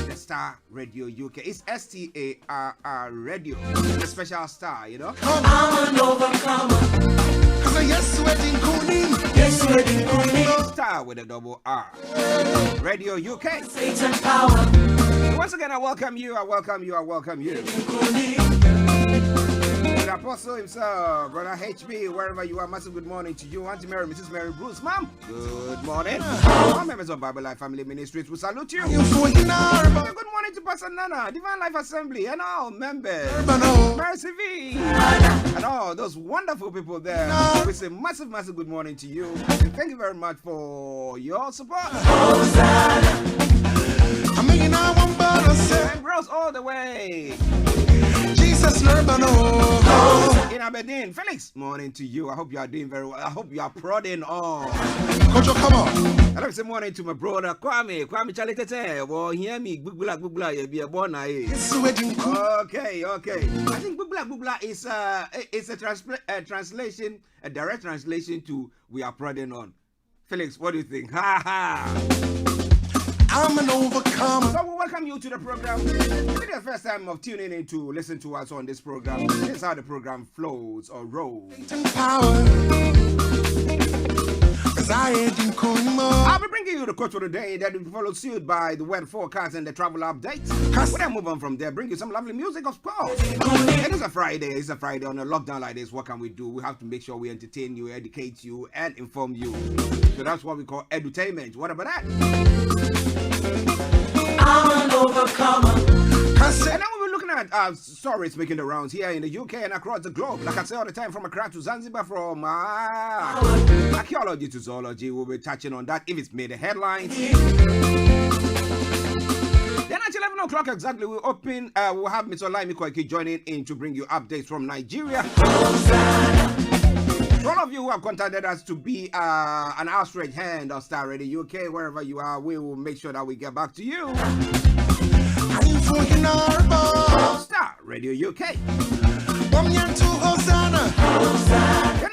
the Starr Radio UK. It's STARR Radio. The special star, you know. I'm an overcomer. Yes, Starr with a double R. Radio UK. Satan power. Once again, I welcome you. I welcome you. I welcome you. The Apostle himself, Brother HB, wherever you are, massive good morning to you. Auntie Mary, Mrs. Mary Bruce, Mom. Good morning. All members of Bible Life Family Ministries, we salute you. Good morning to Pastor Nana, Divine Life Assembly, and all members. Mercy V. And all those wonderful people there. We say massive, massive good morning to you. And thank you very much for your support. And bros all the way. Jesus, in Aberdeen. Felix, morning to you. I hope you are doing very well. I hope you are prodding on. Kojo, come on. I like to say morning to my brother Kwame Chalite. Well, hear me. Bugula, you be a born. Okay. I think Bugula is a translation, a direct translation to we are prodding on. Felix, what do you think? Ha ha. I'm an overcomer. So we welcome you to the program. If it's the first time of tuning in to listen to us on this program, this is how the program flows or rolls. I'll be bringing you the quote for the day that will be followed suit by the weather forecast and the travel updates. We'll then move on from there, bring you some lovely music, of course. It is a Friday. It's a Friday on a lockdown like this. What can we do? We have to make sure we entertain you, educate you, and inform you. So that's what we call edutainment. What about that? I'm an overcomer. And now we're looking at stories making the rounds here in the UK and across the globe. Like I say all the time, from Accra to Zanzibar, from archaeology to zoology, we'll be touching on that if it's made the headlines. Then at 11 o'clock exactly, we'll have Mr. Olayomi Koiki joining in to bring you updates from Nigeria. For all of you who have contacted us to be an outstretched hand of Starr Radio UK, wherever you are, we will make sure that we get back to you. Starr Radio UK. Then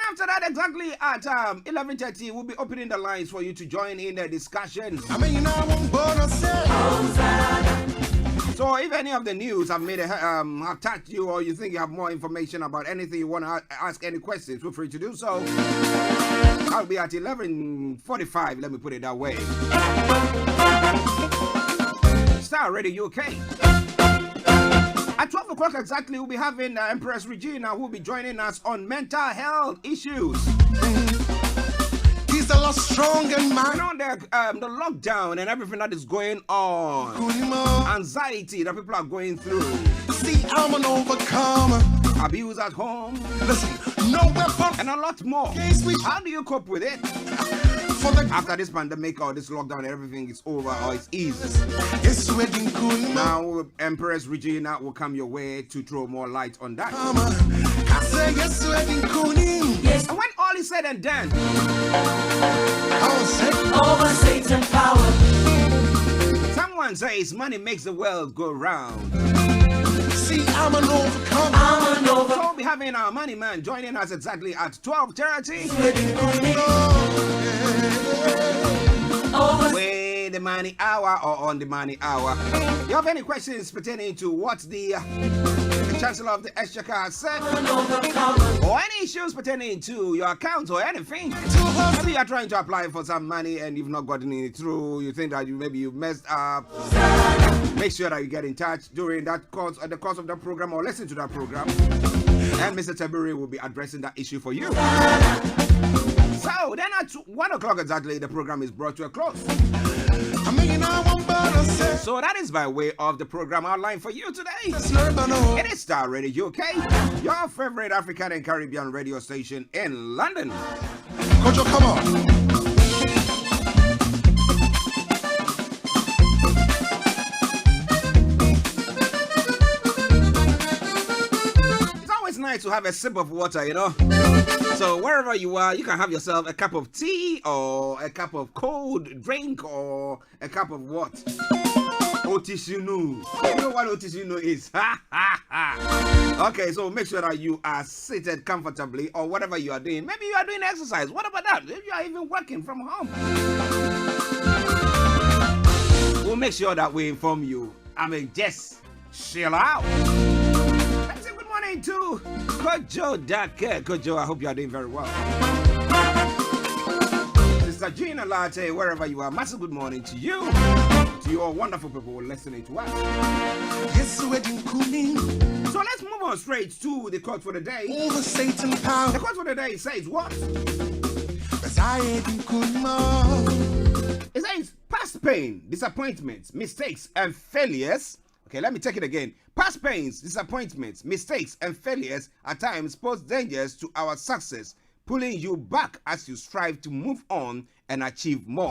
after that, exactly at 11:30, we'll be opening the lines for you to join in the discussion. So if any of the news have made have touched you, or you think you have more information about anything, you want to ask any questions, feel free to do so. I'll be at 11:45, let me put it that way. Starr Radio UK. At 12 o'clock exactly, we'll be having Empress Regina, who will be joining us on mental health issues. He's a lot strong and man. You know, the lockdown and everything that is going on. Anxiety that people are going through. See, I'm an overcomer. Abuse at home. Listen, no weapon. And a lot more. How do you cope with it? After this pandemic or this lockdown, everything is over or it's easy. It's wedding cool. Now, Empress Regina will come your way to throw more light on that. Yes. And when all is said and done, over Satan power. Someone says money makes the world go round. See, I'm an overcomer. So we'll be having our money man joining us exactly at 12:30. With the money hour or on the money hour. You have any questions pertaining to what the the Chancellor of the Exchequer has said, or any issues pertaining to your account or anything. Maybe you are trying to apply for some money and you've not gotten it through. You think that maybe you messed up. Make sure that you get in touch during that course or the course of the program or listen to that program. And Mr. Tabiri will be addressing that issue for you. So then at 1 o'clock exactly, the program is brought to a close. So that is by way of the program outline for you today. It is Starr Radio UK, your favorite African and Caribbean radio station in London. Kojo, come on. It's nice to have a sip of water, you know. So wherever you are, you can have yourself a cup of tea or a cup of cold drink or a cup of what? Otisinu. You know what Otisinu is? Okay, so make sure that you are seated comfortably or whatever you are doing. Maybe you are doing exercise. What about that? If you are even working from home. We'll make sure that we inform you. I mean, just chill out. Good morning to Kojo Dake. Kojo, I hope you are doing very well. Sister Gina Latte, wherever you are, massive good morning to you. To your wonderful people listening to us. So let's move on straight to the quote for the day. Over Satan power. The quote for the day says what? It says past pain, disappointments, mistakes, and failures. Okay, let me take it again. Past pains, disappointments, mistakes, and failures at times pose dangers to our success, pulling you back as you strive to move on and achieve more.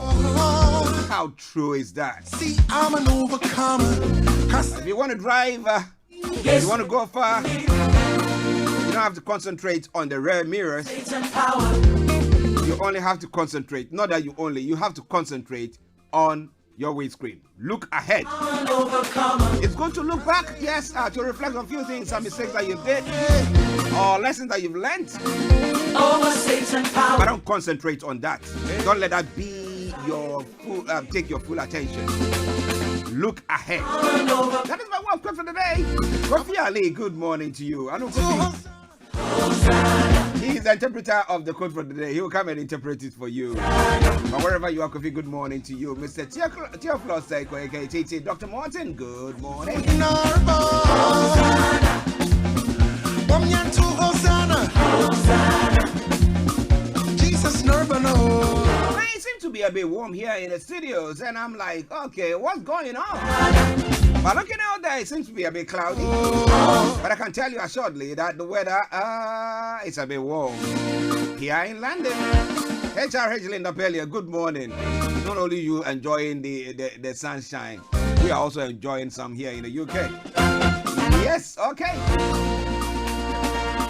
How true is that? See, I'm an overcomer. If you want to drive, if you want to go far, you don't have to concentrate on the rear mirrors. You only have to concentrate, not that you have to concentrate on your windscreen. Look ahead. It's good to look back, yes, to reflect on a few things, some mistakes that you did, or lessons that you've learned. But don't concentrate on that. Don't let that be your full, take your full attention. Look ahead. That is my word for the day. Kofi Ali, good morning to you. I know he's the interpreter of the code for the day. He will come and interpret it for you. But wherever you are, Kofi, good morning to you. Mr. Theophilus Seiko, aka TT. Dr. Martin, good morning. Jesus, it seems to be a bit warm here in the studios, and I'm like, okay, what's going on? But looking out there, it seems to be a bit cloudy. But I can tell you assuredly that the weather is a bit warm here in London. HRH Linda Pellier, good morning. Not only you enjoying the sunshine, we are also enjoying some here in the UK. Yes, okay.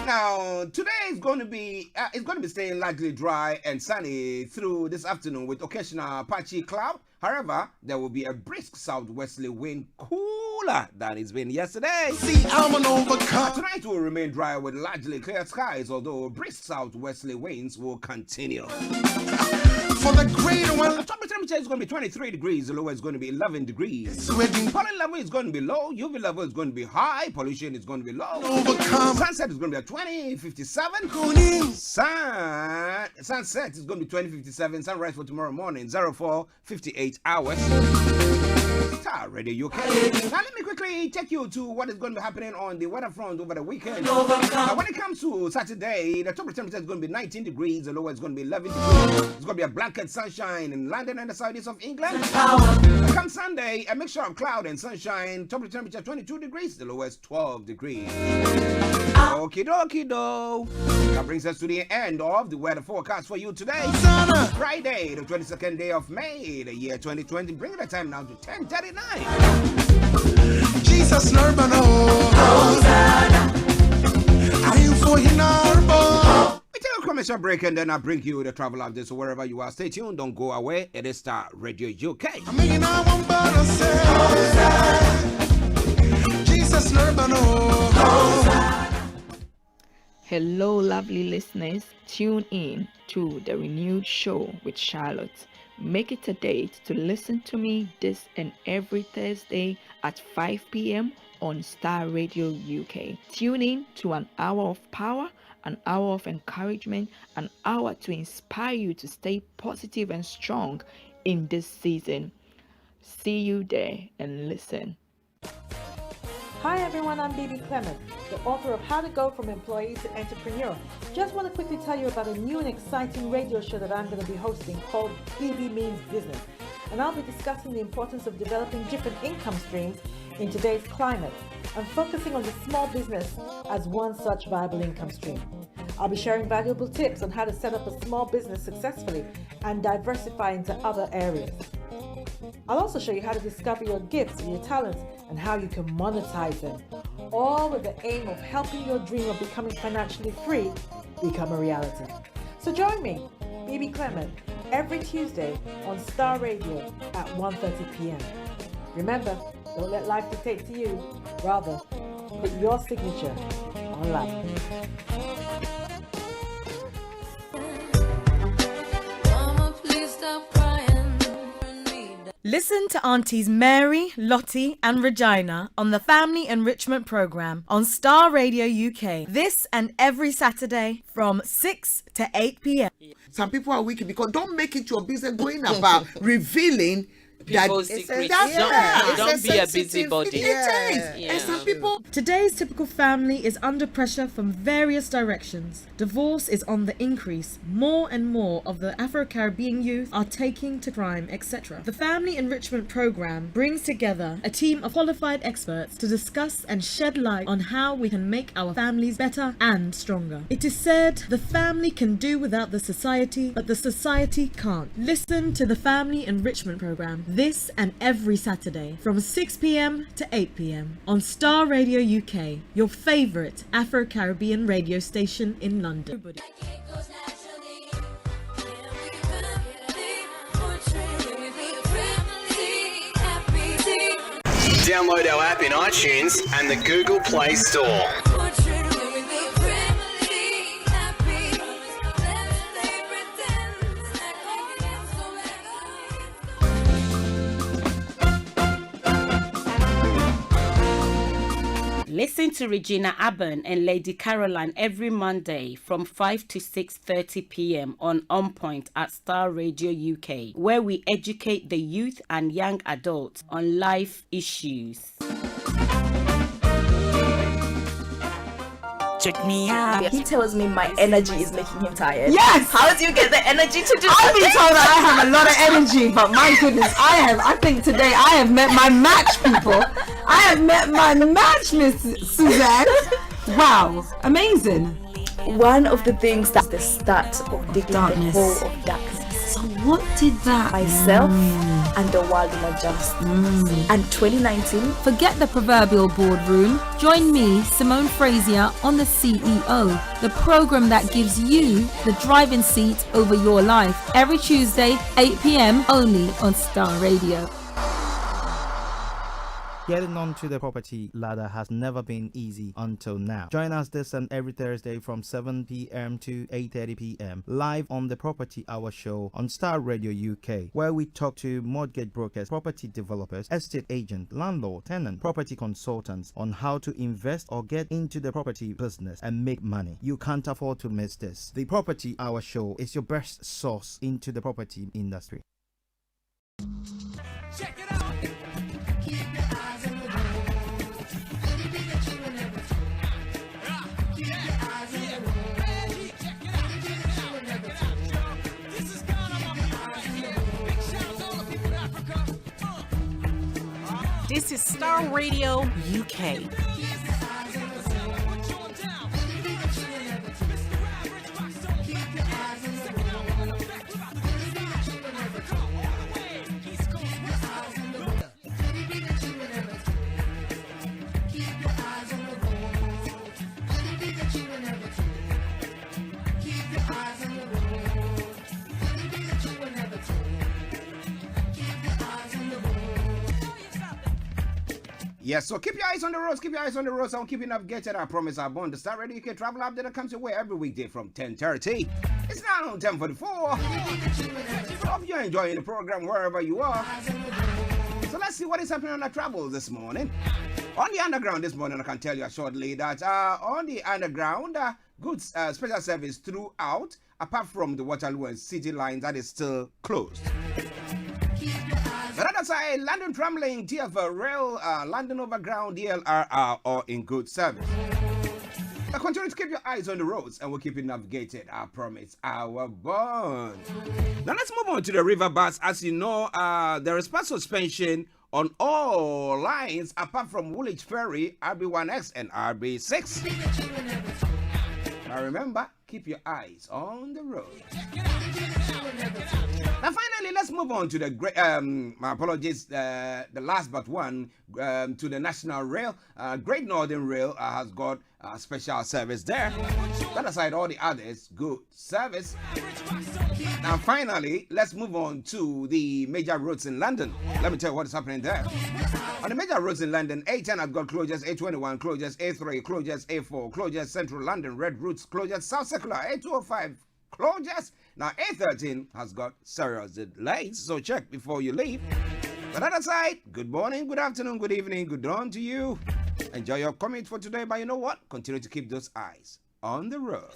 Now, today is going to be staying largely dry and sunny through this afternoon with occasional patchy cloud. However, there will be a brisk southwesterly wind, cooler than it's been yesterday. See, I'm an overcomer. Tonight will remain dry with largely clear skies, although brisk southwesterly winds will continue. For the greater one, the top temperature is going to be 23 degrees. The lower is going to be 11 degrees. Pollen level is going to be low. UV level is going to be high. Pollution is going to be low. Sunset is going to be at 20:57. Sunset is going to be 20:57. Sunrise for tomorrow morning 04:58 hours. Starr Radio UK. Now let me quickly take you to what is going to be happening on the weather front over the weekend. Now when it comes to Saturday, the top temperature is going to be 19 degrees. The lower is going to be 11 degrees. It's going to be a blanket sunshine in London and the southeast of England. Come Sunday, a mixture of cloud and sunshine. Top temperature 22 degrees. The lowest 12 degrees. Okie dokie do. That brings us to the end of the weather forecast for you today. Friday, the 22nd day of May, the year 2020. Bringing the time now to 10:39. Jesus, Nurbano. Are you for Hinarbo? We take a commercial break and then I bring you the travel update. So wherever you are, stay tuned. Don't go away. It is Starr Radio UK. Jesus, Nurbano. Hello, lovely listeners. Tune in to the renewed show with Charlotte. Make it a date to listen to me this and every Thursday at 5 p.m. on Star Radio UK. Tune in to an hour of power, an hour of encouragement, an hour to inspire you to stay positive and strong in this season. See you there and listen. Hi everyone, I'm Bibi Clement, the author of How to Go From Employee to Entrepreneur. Just want to quickly tell you about a new and exciting radio show that I'm going to be hosting called BB Means Business. And I'll be discussing the importance of developing different income streams in today's climate and focusing on the small business as one such viable income stream. I'll be sharing valuable tips on how to set up a small business successfully and diversify into other areas. I'll also show you how to discover your gifts and your talents and how you can monetize them, all with the aim of helping your dream of becoming financially free become a reality. So join me, Bibi Clement, every Tuesday on Star Radio at 1:30 p.m. Remember, don't let life dictate to you. Rather, put your signature on life. Listen to Aunties Mary, Lottie and Regina on the Family Enrichment Programme on Star Radio UK. This and every Saturday from 6 to 8 p.m. Some people are wicked because don't make it your business going about revealing people's secrets. Don't be a busybody. And some people. Today's typical family is under pressure from various directions. Divorce is on the increase. More and more of the Afro-Caribbean youth are taking to crime, etc. The Family Enrichment Programme brings together a team of qualified experts to discuss and shed light on how we can make our families better and stronger. It is said the family can do without the society, but the society can't. Listen to the Family Enrichment Programme this and every Saturday from 6 p.m. to 8 p.m. on Star Radio UK, your favourite Afro-Caribbean radio station in London. Download our app in iTunes and the Google Play Store. Listen to Regina Abban and Lady Caroline every Monday from 5 to 6:30 p.m. on Point at Star Radio UK, where we educate the youth and young adults on life issues. Check me out. He tells me my energy is making him tired. Yes! How do you get the energy to do I've been told that I have a lot of energy, but my goodness, I think today I have met my match, people. I have met my match, Miss Suzanne. Wow, amazing. One of the things that's the start of the darkness. The hole of darkness. So what did that? Myself and the world will adjust. And 2019. Forget the proverbial boardroom. Join me, Simone Frazier, on the CEO, the program that gives you the driving seat over your life. Every Tuesday, 8 p.m. only on Star Radio. Getting onto the property ladder has never been easy until now. Join us this and every Thursday from 7 p.m. to 8:30 p.m. live on the Property Hour show on Star Radio UK, where we talk to mortgage brokers, property developers, estate agents, landlord, tenant, property consultants on how to invest or get into the property business and make money. You can't afford to miss this. The Property Hour show is your best source into the property industry. Check it out. This is Star Radio UK. Yes, so keep your eyes on the roads, keep your eyes on the roads. I'm keeping updated. I promise I'm on the Star Radio UK travel update that comes your way every weekday from 10:30. It's now 10:44. Hope you're enjoying the program wherever you are. So let's see what is happening on the travel this morning. On the underground this morning, I can tell you shortly that on the underground, goods special service throughout, apart from the Waterloo and City lines that is still closed. The other side, London Tramlink, TFL Rail, London Overground, DLR are all in good service. Now continue to keep your eyes on the roads and we'll keep you navigated. I promise, our bond. Now let's move on to the river bus. As you know, there is bus suspension on all lines apart from Woolwich Ferry, RB1X and RB6. Now remember, keep your eyes on the road. Now finally, let's move on to the great, my apologies, the last but one, to the National Rail. Great Northern Rail has got a special service there. That aside, all the others, good service. Now finally, let's move on to the major roads in London. Let me tell you what is happening there. On the major roads in London, A10 has got closures, A21 closures, A3 closures, A4 closures, Central London Red Routes closures, South Circular A205 closures. Now A13 has got serious delays, so check before you leave. But other side, good morning, good afternoon, good evening, good dawn to you. Enjoy your commute for today, but you know what? Continue to keep those eyes on the road.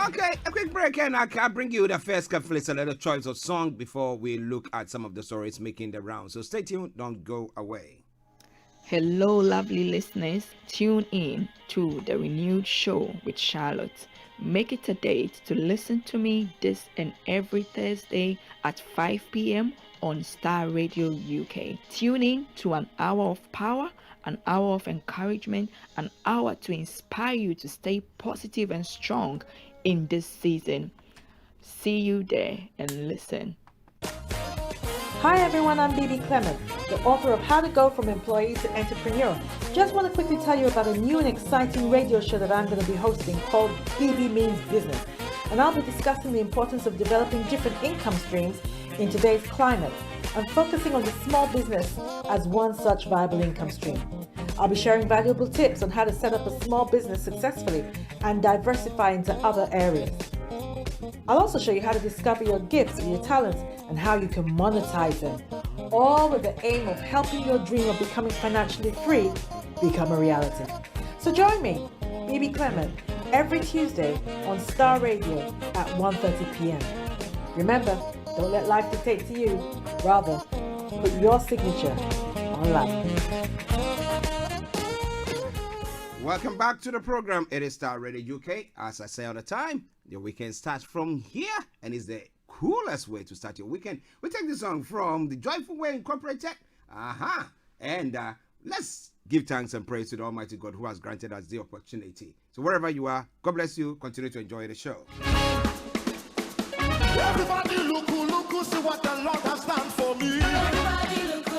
Okay, a quick break and I'll bring you the first couple of little choice of song before we look at some of the stories making the round. So stay tuned, don't go away. Hello, lovely listeners. Tune in to the renewed show with Charlotte. Make it a date to listen to me this and every Thursday at 5 p.m. on Starr Radio UK. Tune in to an hour of power, an hour of encouragement, an hour to inspire you to stay positive and strong in this season. See you there and listen. Hi everyone, I'm Bibi Clement, the author of How to Go From Employee to Entrepreneur. Just want to quickly tell you about a new and exciting radio show that I'm going to be hosting called BB Means Business. And I'll be discussing the importance of developing different income streams in today's climate and focusing on the small business as one such viable income stream. I'll be sharing valuable tips on how to set up a small business successfully and diversify into other areas. I'll also show you how to discover your gifts and your talents and how you can monetize them, all with the aim of helping your dream of becoming financially free become a reality. So join me, Bibi Clement, every Tuesday on Starr Radio at 1:30 p.m. Remember, don't let life dictate to you, rather put your signature on life. Welcome back to the program. It is Starr Radio UK. As I say all the time, your weekend starts from here and is the coolest way to start your weekend. We take this song from the Joyful Way Incorporated. And let's give thanks and praise to the Almighty God who has granted us the opportunity. So wherever you are, God bless you. Continue to enjoy the show. Everybody look, see what the Lord has done for me. Everybody look, see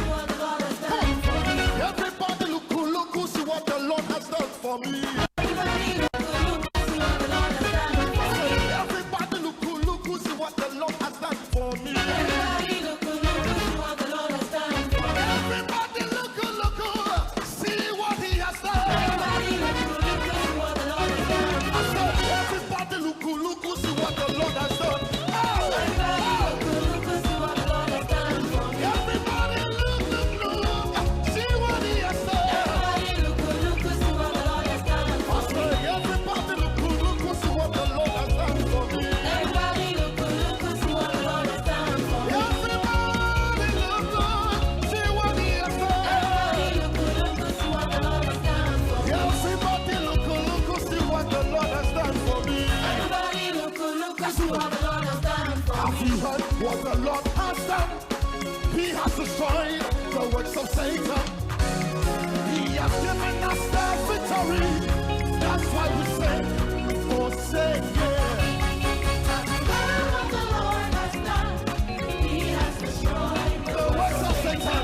what the Lord has done for me. Everybody look, see what the Lord has done for me. Everybody look, see what the Lord has done for me. Everybody look, see what the Lord has done for me. Everybody look, see what He has done. Everybody look, see what the Lord has done. I said, everybody look, see what the Lord has done. What the Lord has done, He has destroyed the works of Satan. He has given us the victory. That's why we say, oh say yeah. What the Lord has done, He has destroyed the works of Satan.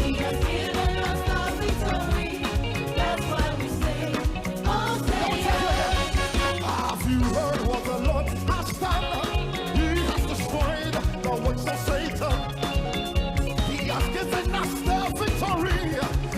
He has given us the victory. That's why we say, oh say yeah. Have you heard what the Lord has done? The works of Satan. He has given us the victory.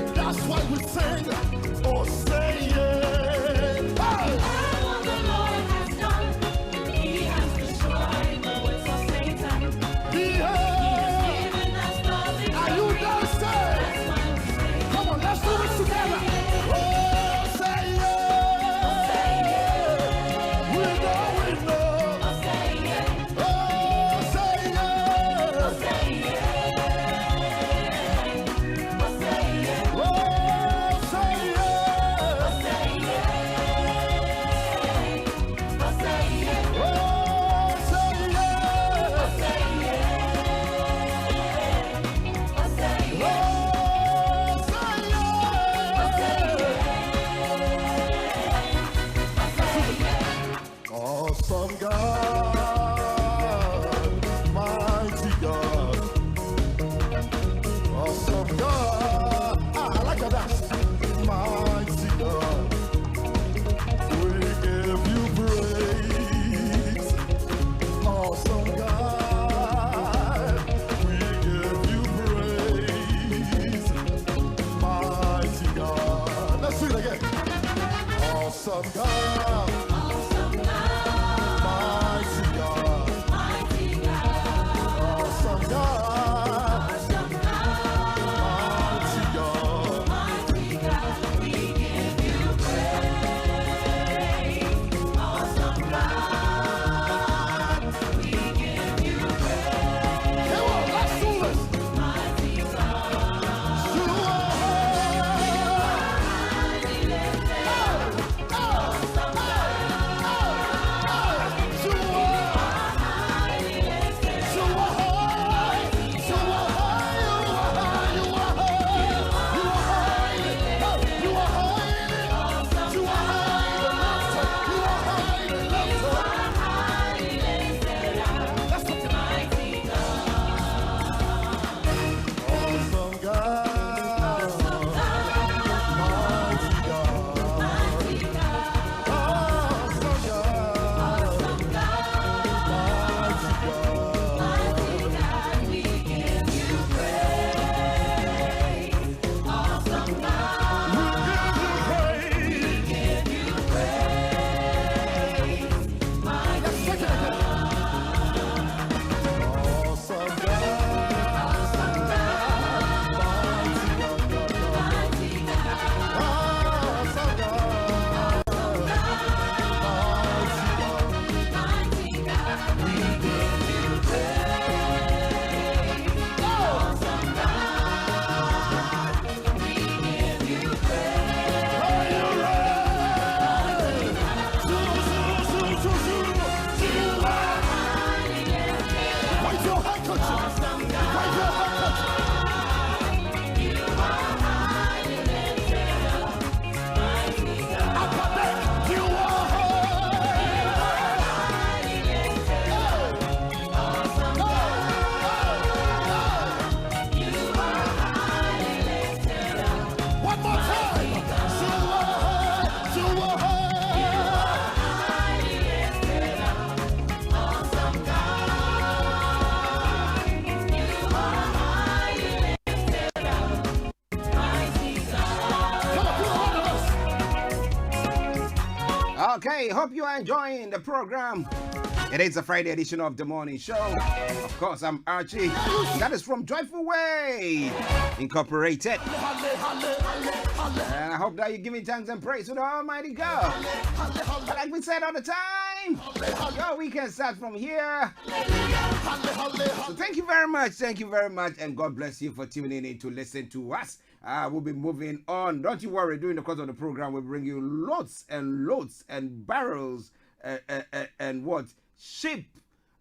Awesome God. Awesome God. Mighty God. Mighty God. Awesome God. Awesome God. Mighty God. Mighty God. We give you praise. Awesome God. We give you praise. Come on, let's do this. Mighty God. You are Okay, hope you are enjoying the program. It is a Friday edition of the morning show. Of course, I'm Archie. That is from Joyful Way Incorporated. And I hope that you're giving thanks and praise to the Almighty God. But like we said all the time, your weekend starts from here. So thank you very much, and God bless you for tuning in to listen to us. We'll be moving on. Don't you worry, during the course of the program, we'll bring you loads and loads and barrels and what? Ship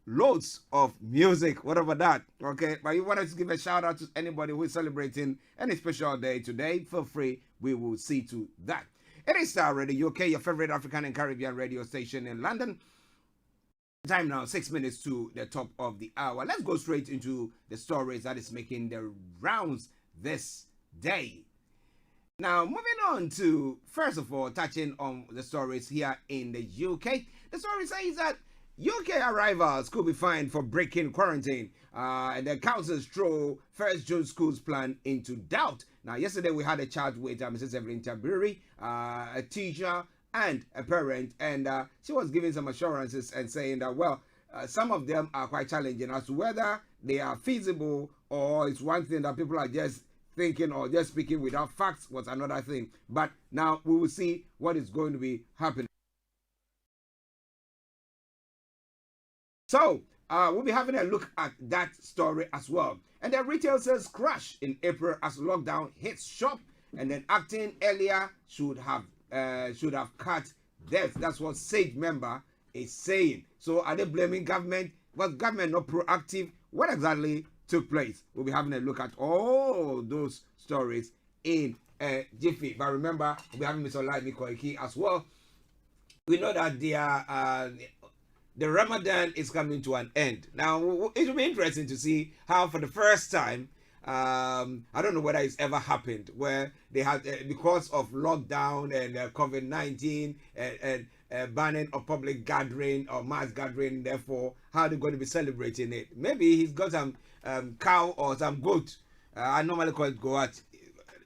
loads of music, whatever that. Okay, but you want us to give a shout out to anybody who is celebrating any special day today, feel free. We will see to that. It is Starr Radio UK, your favorite African and Caribbean radio station in London. Time now, 6 minutes to the top of the hour. Let's go straight into the stories that is making the rounds this day. Now, moving on to, first of all, touching on the stories here in the UK. The story says that UK arrivals could be fined for breaking quarantine. And the councils throw first June schools plan into doubt. Now, yesterday we had a chat with Mrs. Evelyn Tabiri, a teacher and a parent, and she was giving some assurances and saying that, well, some of them are quite challenging as to whether they are feasible or it's one thing that people are just thinking or just speaking without facts was another thing. But now we will see what is going to be happening. So we'll be having a look at that story as well. And the retail sales crash in April as lockdown hits shop, and then acting earlier should have cut deaths. That's what SAGE member is saying. So are they blaming government? Was government not proactive? What exactly took place? We'll be having a look at all those stories in jiffy. But remember, we'll be having Mr. Olayomi Koiki as well. We know that the Ramadan is coming to an end. Now, it will be interesting to see how for the first time, I don't know whether it's ever happened, where they had, because of lockdown and COVID-19 and banning of public gathering or mass gathering, therefore, how they're going to be celebrating it. Maybe he's got some cow or some goat. I normally call it goat.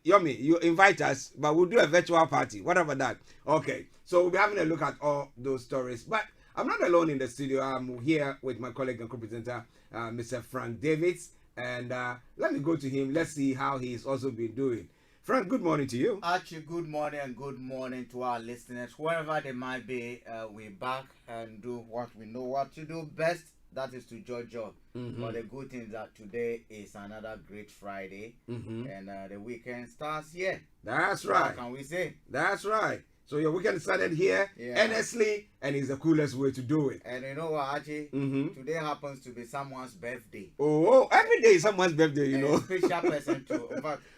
Yomi, you invite us, but we'll do a virtual party, whatever that. Okay, so we'll be having a look at all those stories. But I'm not alone in the studio. I'm here with my colleague and co-presenter, Mr. Frank Davids. And let me go to him. Let's see how he's also been doing. Frank, good morning to you. Archie, good morning, and good morning to our listeners. Wherever they might be, we're back and do what we know what to do best. That is to judge up. But the good thing is that today is another great Friday. And the weekend starts here. That's right. What can we say? That's right. So your weekend started here, honestly, and it's the coolest way to do it. And you know what, Archie? Today happens to be someone's birthday. Oh, every day is someone's birthday, you know. A special person too.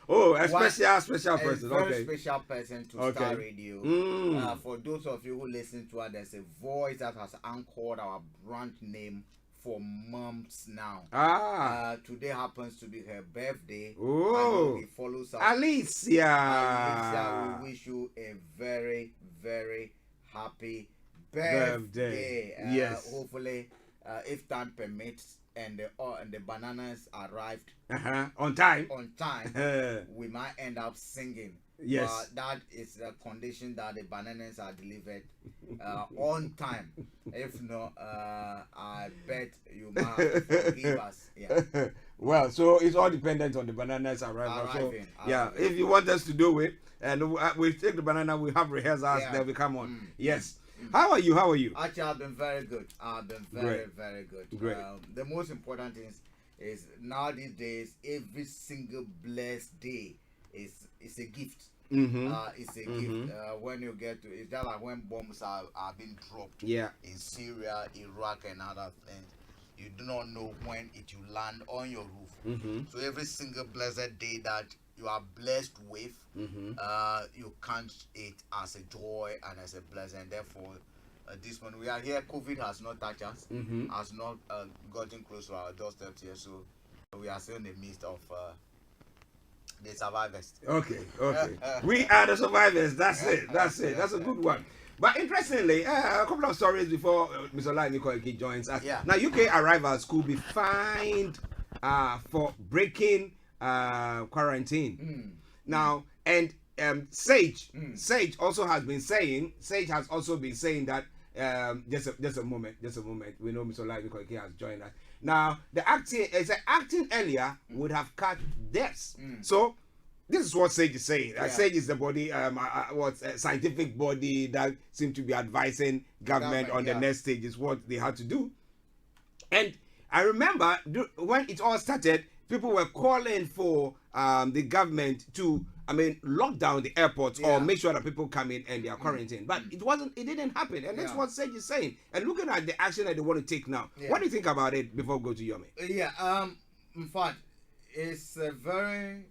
A special person. A very Okay. special person to Star Radio. For those of you who listen to us, there's a voice that has anchored our brand name for months now. Today happens to be her birthday. Oh, it follows up. Alicia, we wish you a very, very happy birthday. Yes. Hopefully, if time permits and the bananas arrived on time, we might end up singing. Yes. But that is the condition that the bananas are delivered on time. If not, I bet you might forgive us. Yeah. Well, so it's all dependent on the bananas arriving. If you want us to do it, and we take the banana, we have rehearsals, then we come on. Yes. How are you? Actually, I've been very good. I've been very good. Great. The most important thing is now these days, every single blessed day is a gift. It's a gift. When you get to it's just like when bombs are being dropped in Syria, Iraq, and other things. You do not know when it will land on your roof. So every single blessed day that you are blessed with, you count it as a joy and as a blessing. Therefore, this one we are here. COVID has not touched us, has not gotten close to our doorsteps here. So we are still in the midst of the survivors. Okay. We are the survivors. That's it. That's a good one. But interestingly, a couple of stories before Mr. Olayomi joins us. Now, UK arrivals could be fined for breaking quarantine. Now, and Sage also has been saying that just a moment. We know Mr. Olayomi has joined us. Now, the acting earlier would have cut deaths. So, this is what Sage is saying. Sage is the body, scientific body that seems to be advising government on the next stage is what they had to do. And I remember when it all started, people were calling for the government to, lock down the airports or make sure that people come in and they are quarantined. But it didn't happen. And that's what Sage is saying. And looking at the action that they want to take now, what do you think about it before we go to Yomi? In fact, it's a very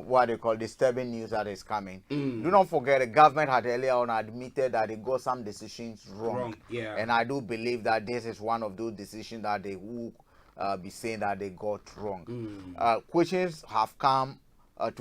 what they call disturbing news that is coming. Do not forget the government had earlier on admitted that they got some decisions wrong. And I do believe that this is one of those decisions that they will be saying that they got wrong. Questions have come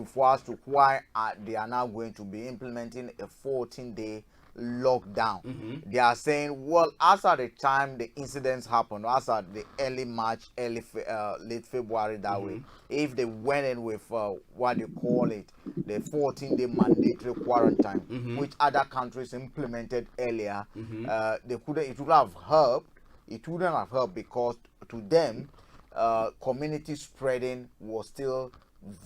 for us to why they are now going to be implementing a 14-day lockdown. They are saying, well, as at the time the incidents happened, as at the early March, late February that way, if they went in with what they call it, the 14-day mandatory quarantine, which other countries implemented earlier, it wouldn't have helped because to them, community spreading was still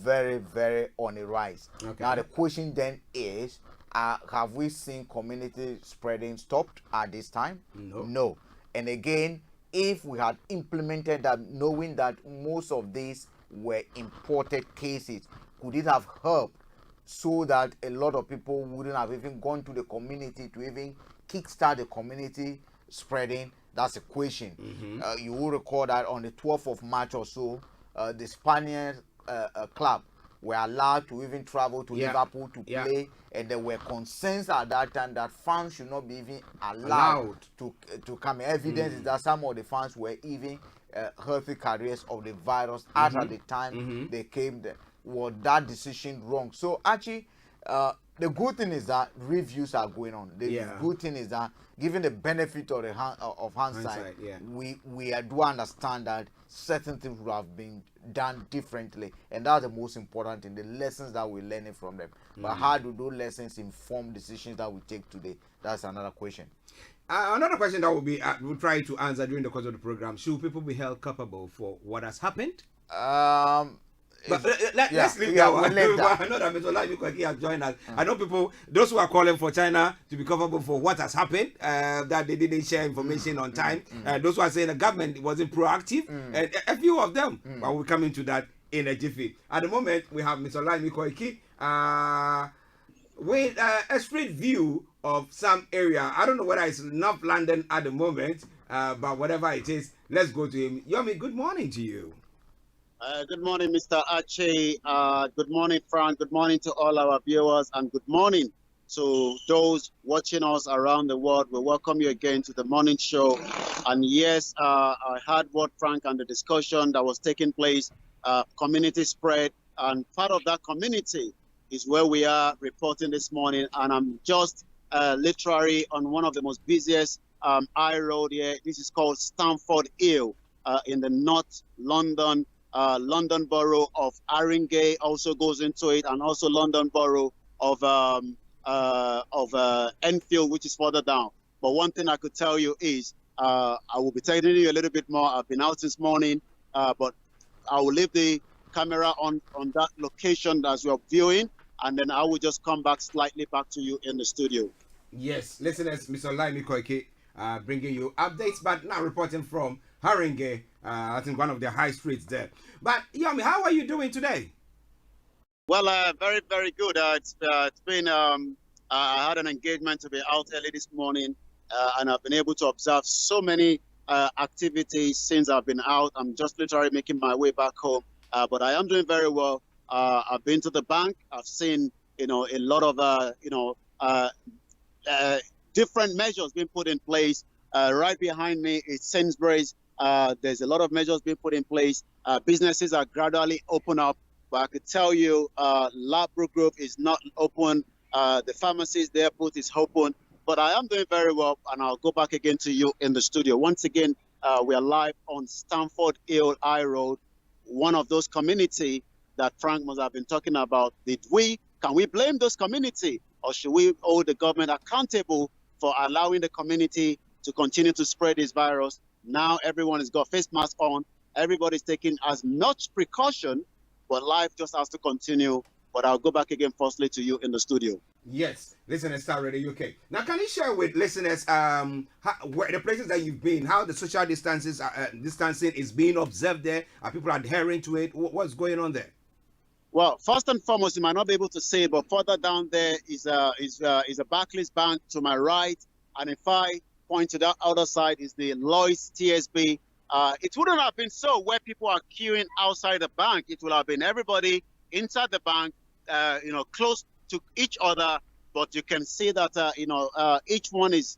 very, very on the rise. Now the question then is, have we seen community spreading stopped at this time? No. And again, if we had implemented that, knowing that most of these were imported cases, could it have helped so that a lot of people wouldn't have even gone to the community to even kickstart the community spreading? That's a question. You will recall that on the 12th of March or so, the Spanish club were allowed to even travel to Liverpool to play, and there were concerns at that time that fans should not be even allowed to come. Evidence is that some of the fans were even healthy carriers of the virus at the time they came there. Was that decision wrong? So actually, the good thing is that reviews are going on. The good thing is that, given the benefit of the hindsight, we do understand that certain things would have been done differently, and that's the most important thing. The lessons that we're learning from them. But how do those lessons inform decisions that we take today? That's another question. Another question that we'll try to answer during the course of the program: should people be held culpable for what has happened? But let's leave that one. I know that Mr. Olayomi has joined us. I know people, those who are calling for China to be culpable for what has happened, that they didn't share information on time. Those who are saying the government wasn't proactive, and a few of them. But we'll come into that in a jiffy. At the moment, we have Mr. Olayomi with a street view of some area. I don't know whether it's North London at the moment, but whatever it is, let's go to him. Yomi, good morning to you. Good morning, Mr. Archie. Good morning, Frank. Good morning to all our viewers, and good morning to those watching us around the world. We welcome you again to the morning show. And yes, I heard what Frank and the discussion that was taking place, community spread, and part of that community is where we are reporting this morning. And I'm just literally on one of the most busiest high road here. This is called Stamford Hill in the North London borough of Haringey also goes into it, and also London borough of Enfield, which is further down. But one thing I could tell you is I will be telling you a little bit more. I've been out this morning, but I will leave the camera on that location as we're viewing, and then I will just come back slightly back to you in the studio. Yes, listeners, Mr. Olayomi bringing you updates, but now reporting from Haringey, I think one of the high streets there. But Yomi, how are you doing today? Well, very, very good. It's been, I had an engagement to be out early this morning, and I've been able to observe so many activities since I've been out. I'm just literally making my way back home, but I am doing very well. I've been to the bank. I've seen, a lot of, different measures being put in place. Right behind me is Sainsbury's. There's a lot of measures being put in place. Businesses are gradually open up, but I could tell you livw Group is not open. The pharmacies, the airport is open, but I am doing very well, and I'll go back again to you in the studio. Once again, we are live on Stamford Hill High Road, one of those community that Frank must have been talking about. Can we blame those community, or should we hold the government accountable for allowing the community to continue to spread this virus? Now everyone has got face masks on. Everybody's taking as much precaution, but life just has to continue. But I'll go back again firstly to you in the studio. Yes, listeners, Starr Radio UK. Now, can you share with listeners where the places that you've been, how the social distancing is being observed there? Are people adhering to it? What's going on there? Well, first and foremost, you might not be able to see it, but further down there is a Barclays Bank to my right, and if I point to that other side is the Lloyds TSB. It wouldn't have been so where people are queuing outside the bank. It would have been everybody inside the bank, close to each other. But you can see that, each one is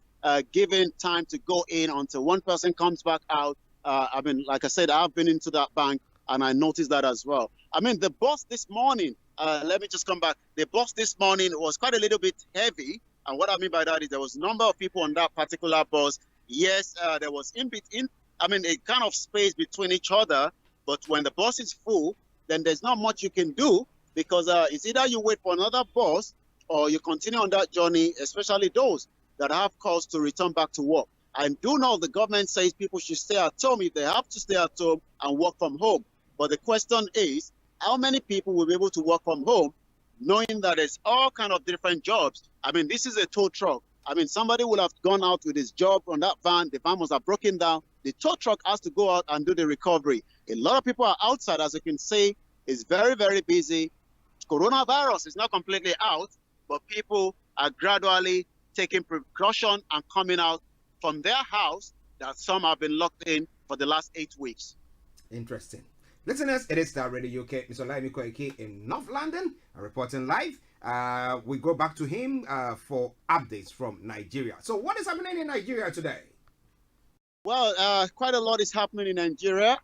given time to go in until one person comes back out. Like I said, I've been into that bank and I noticed that as well. The bus this morning, let me just come back. The bus this morning was quite a little bit heavy. And what I mean by that is there was a number of people on that particular bus. Yes, there was a kind of space between each other. But when the bus is full, then there's not much you can do, because it's either you wait for another bus or you continue on that journey, especially those that have cause to return back to work. I do know the government says people should stay at home if they have to stay at home and work from home. But the question is, how many people will be able to work from home, knowing that there's all kind of different jobs? This is a tow truck. Somebody will have gone out with his job on that van. The van must have broken down. The tow truck has to go out and do the recovery. A lot of people are outside, as you can see. It's very, very busy. Coronavirus is not completely out, but people are gradually taking precaution and coming out from their house, that some have been locked in for the last 8 weeks. Interesting. Listeners, it is Starr Radio UK. Mr. Olayomi in North London, reporting live. We go back to him for updates from Nigeria. So what is happening in Nigeria today? Well, quite a lot is happening in Nigeria.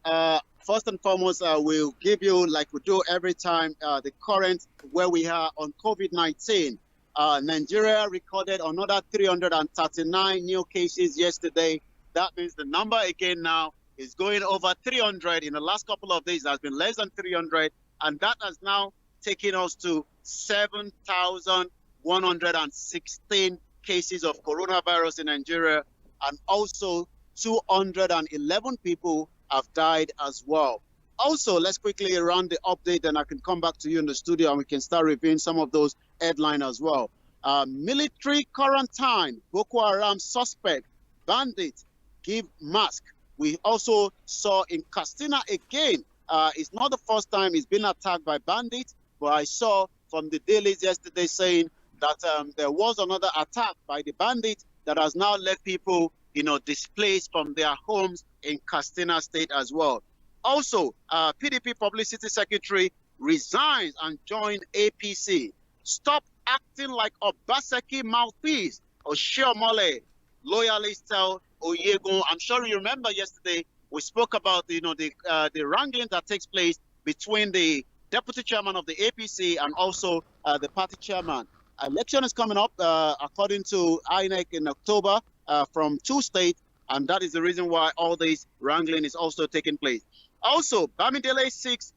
First and foremost, we'll give you, like we do every time, the current where we are on COVID-19. Nigeria recorded another 339 new cases yesterday. That means the number again now is going over 300. In the last couple of days, it has been less than 300. And that has now taken us to 7,116 cases of coronavirus in Nigeria. And also 211 people have died as well. Also, let's quickly run the update, and I can come back to you in the studio and we can start reviewing some of those headlines as well. Military quarantine, Boko Haram suspect, bandit, give mask. We also saw in Katsina again. It's not the first time it's been attacked by bandits, but I saw from the dailies yesterday saying that there was another attack by the bandits that has now left people, displaced from their homes in Katsina State as well. Also, PDP Publicity Secretary resigns and joined APC. Stop acting like Obaseki mouthpiece. Oshiomole, loyalists tell Oyegun. I'm sure you remember yesterday we spoke about the wrangling that takes place between the deputy chairman of the APC and also the party chairman. Election is coming up according to INEC in October from 2 states, and that is the reason why all this wrangling is also taking place. Also, Bamidele seeks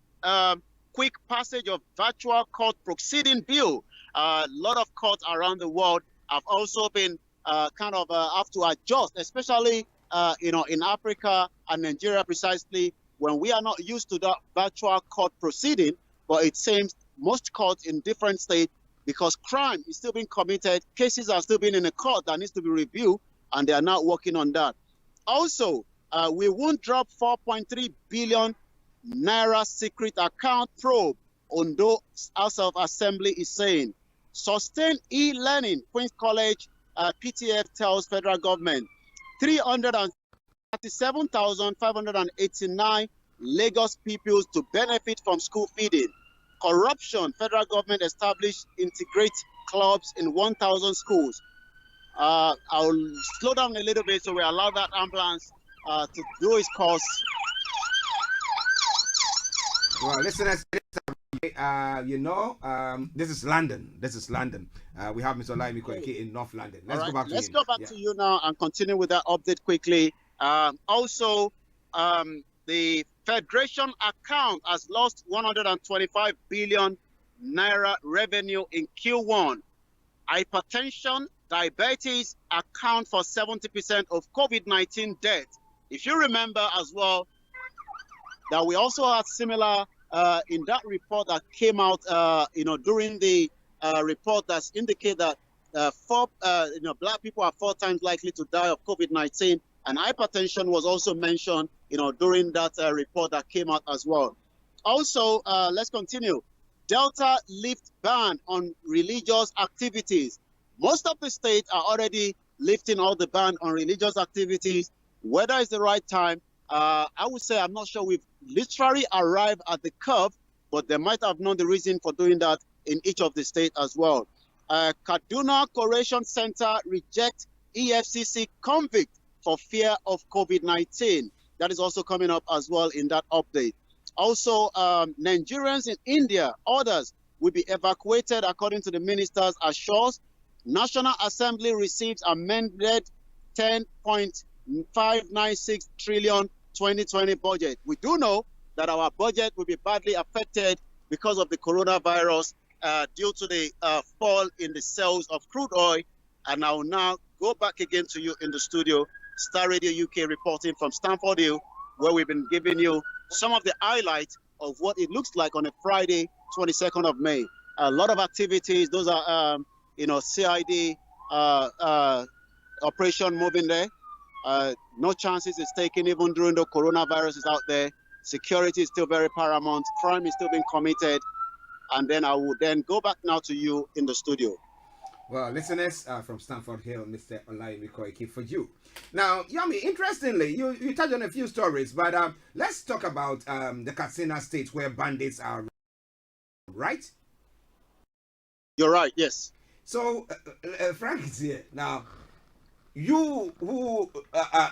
quick passage of virtual court proceeding bill. A lot of courts around the world have also been have to adjust, especially in Africa and Nigeria precisely, when we are not used to that virtual court proceeding. But it seems most courts in different states, because crime is still being committed, cases are still being in a court that needs to be reviewed, and they are now working on that. Also, we won't drop 4.3 billion naira secret account probe. Ondo House of Assembly is saying. Sustain e-learning, Queen's College PTF tells federal government. 337,589 Lagos pupils to benefit from school feeding. Corruption, federal government established integrate clubs in 1,000 schools. I'll slow down a little bit so we allow that ambulance to do its course. Well, listeners, this is London. We have Mr. Olayomi Koiki in North London. Let's go back to to you now and continue with that update quickly. Also, the Federation account has lost 125 billion naira revenue in Q1. Hypertension, diabetes account for 70% of COVID-19 deaths. If you remember as well, that we also had similar in that report that came out, during the report that's indicate that black people are 4 times likely to die of COVID-19, and hypertension was also mentioned, during that report that came out as well. Also, let's continue. Delta lift ban on religious activities. Most of the states are already lifting all the ban on religious activities. Whether it's the right time, I would say I'm not sure we've literally arrived at the curve, but they might have known the reason for doing that in each of the states as well. Kaduna Correction Center reject EFCC convict for fear of COVID-19. That is also coming up as well in that update. Also, Nigerians in India, others will be evacuated according to the minister's assures. National Assembly receives amended 10.596 trillion 2020 budget. We do know that our budget will be badly affected because of the coronavirus due to the fall in the sales of crude oil. And I will now go back again to you in the studio, Star Radio UK reporting from Stamford Hill, where we've been giving you some of the highlights of what it looks like on a Friday, 22nd of May. A lot of activities. Those are, CID operation moving there. No chances is taken even during the coronavirus is out there. Security is still very paramount. Crime is still being committed. And then I will then go back now to you in the studio. Well, listeners from Stamford Hill, Mr. Olayomi Koiki for you. Now, Yomi, interestingly, you touched on a few stories, but let's talk about the Katsina State where bandits are, right? You're right, yes. So, Frank is here. Now, you who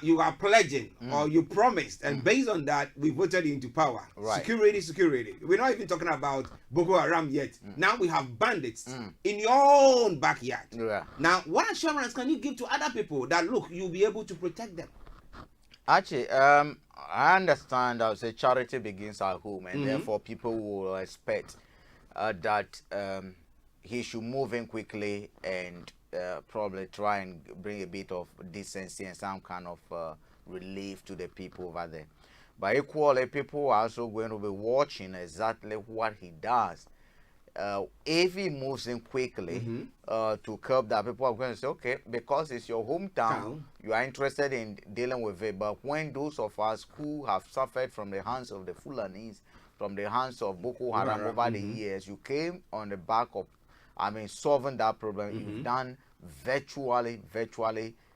you are pledging or you promised, and based on that, we voted you into power. Right. Security. We're not even talking about Boko Haram yet. Now we have bandits in your own backyard. Yeah. Now, what assurance can you give to other people that, look, you'll be able to protect them? Actually, I understand that say charity begins at home, and therefore people will expect that he should move in quickly and probably try and bring a bit of decency and some kind of relief to the people over there. But equally, people are also going to be watching exactly what he does. If he moves in quickly to curb that, people are going to say, okay, because it's your hometown, you are interested in dealing with it. But when those of us who have suffered from the hands of the Fulanis, from the hands of Boko Haram over the years, you came on the back of, solving that problem. You've done virtually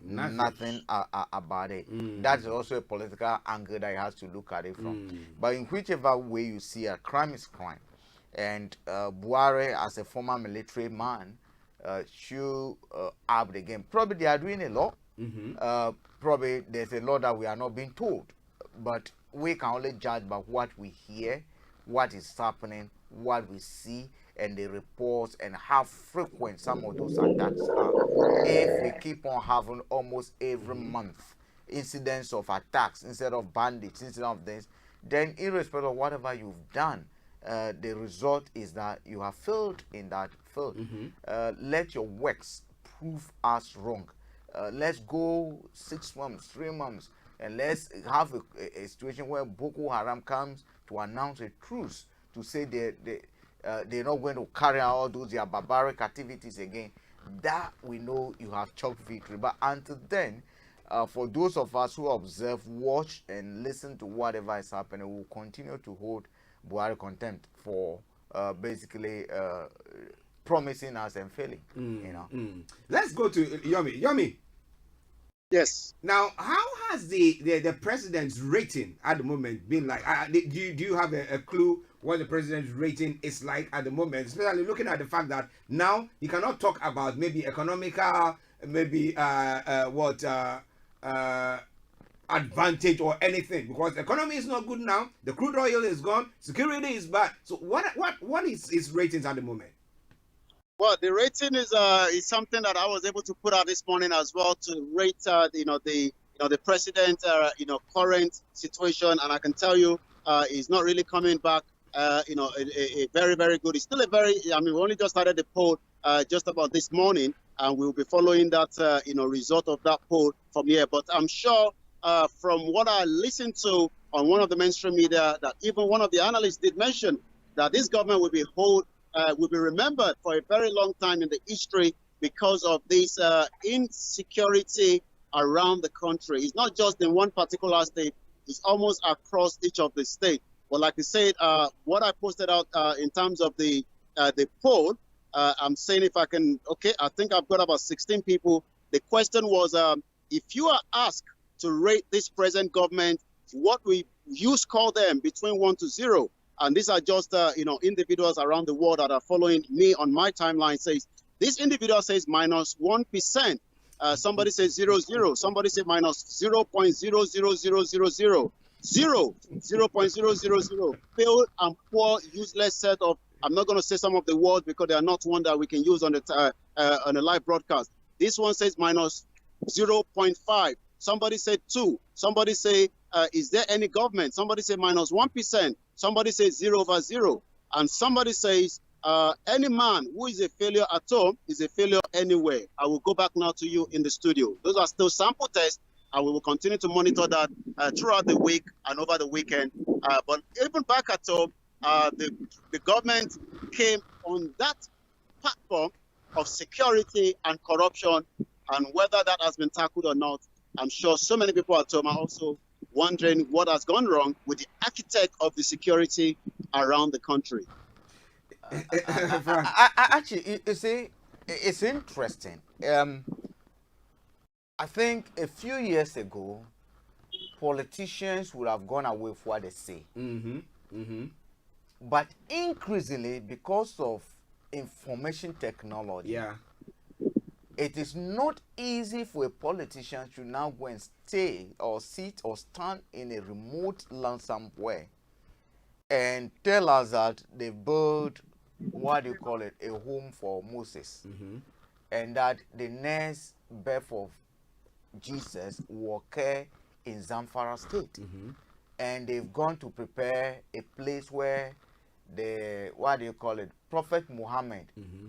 nothing about it. That is also a political angle that he has to look at it from. But in whichever way you see a crime is crime. And Buhari, as a former military man, should up the game. Probably they are doing a lot. Probably there's a lot that we are not being told. But we can only judge by what we hear, what is happening, what we see, and the reports, and how frequent some of those attacks are. If we keep on having almost every month incidents of attacks instead of bandits, instead of this, then irrespective of whatever you've done, the result is that you have failed in that field. Let your works prove us wrong. Let's go 6 months, 3 months, and let's have a situation where Boko Haram comes to announce a truce, to say they're not going to carry out all those their barbaric activities again. That we know you have chalked victory. But until then, for those of us who observe, watch, and listen to whatever is happening, we will continue to hold Buhari contempt for basically promising us and failing. Let's go to Yomi. Yes. Now, how has the president's rating at the moment been like? Do you have a clue what the president's rating is like at the moment? Especially looking at the fact that now he cannot talk about maybe economical, maybe advantage or anything, because the economy is not good now. The crude oil is gone. Security is bad. So what is his ratings at the moment? Well, the rating is something that I was able to put out this morning as well, to rate the president current situation, and I can tell you he's not really coming back a very, very good. It's still a very, we only just started the poll just about this morning, and we'll be following that result of that poll from here. But I'm sure from what I listened to on one of the mainstream media, that even one of the analysts did mention that this government will be remembered for a very long time in the history because of this insecurity around the country. It's not just in one particular state, it's almost across each of the states. But like I said, what I posted out in terms of the poll, I'm saying if I can, I think I've got about 16 people. The question was, if you are asked to rate this present government, what you score them between 1 to 0. And these are just, individuals around the world that are following me on my timeline. Says this individual says minus 1%. Somebody says 0.0. Somebody says minus 0.00000. 0.000. Failed and poor, useless set of. I'm not going to say some of the words because they are not one that we can use on the on a live broadcast. This one says minus 0.5. Somebody said 2. Somebody say, is there any government? Somebody say minus 1%. Somebody says 0/0. And somebody says, any man who is a failure at home is a failure anywhere. I will go back now to you in the studio. Those are still sample tests, and we will continue to monitor that throughout the week and over the weekend. But even back at home, the government came on that platform of security and corruption, and whether that has been tackled or not, I'm sure so many people at home are also wondering what has gone wrong with the architect of the security around the country. Actually, you see, it's interesting. I think a few years ago, politicians would have gone away with what they say. But increasingly, because of information technology, It is not easy for a politician to now go and stay or sit or stand in a remote land somewhere and tell us that they built, what do you call it, a home for Moses, and that the next birth of Jesus will occur in Zamfara State. And they've gone to prepare a place where the, what do you call it, Prophet Muhammad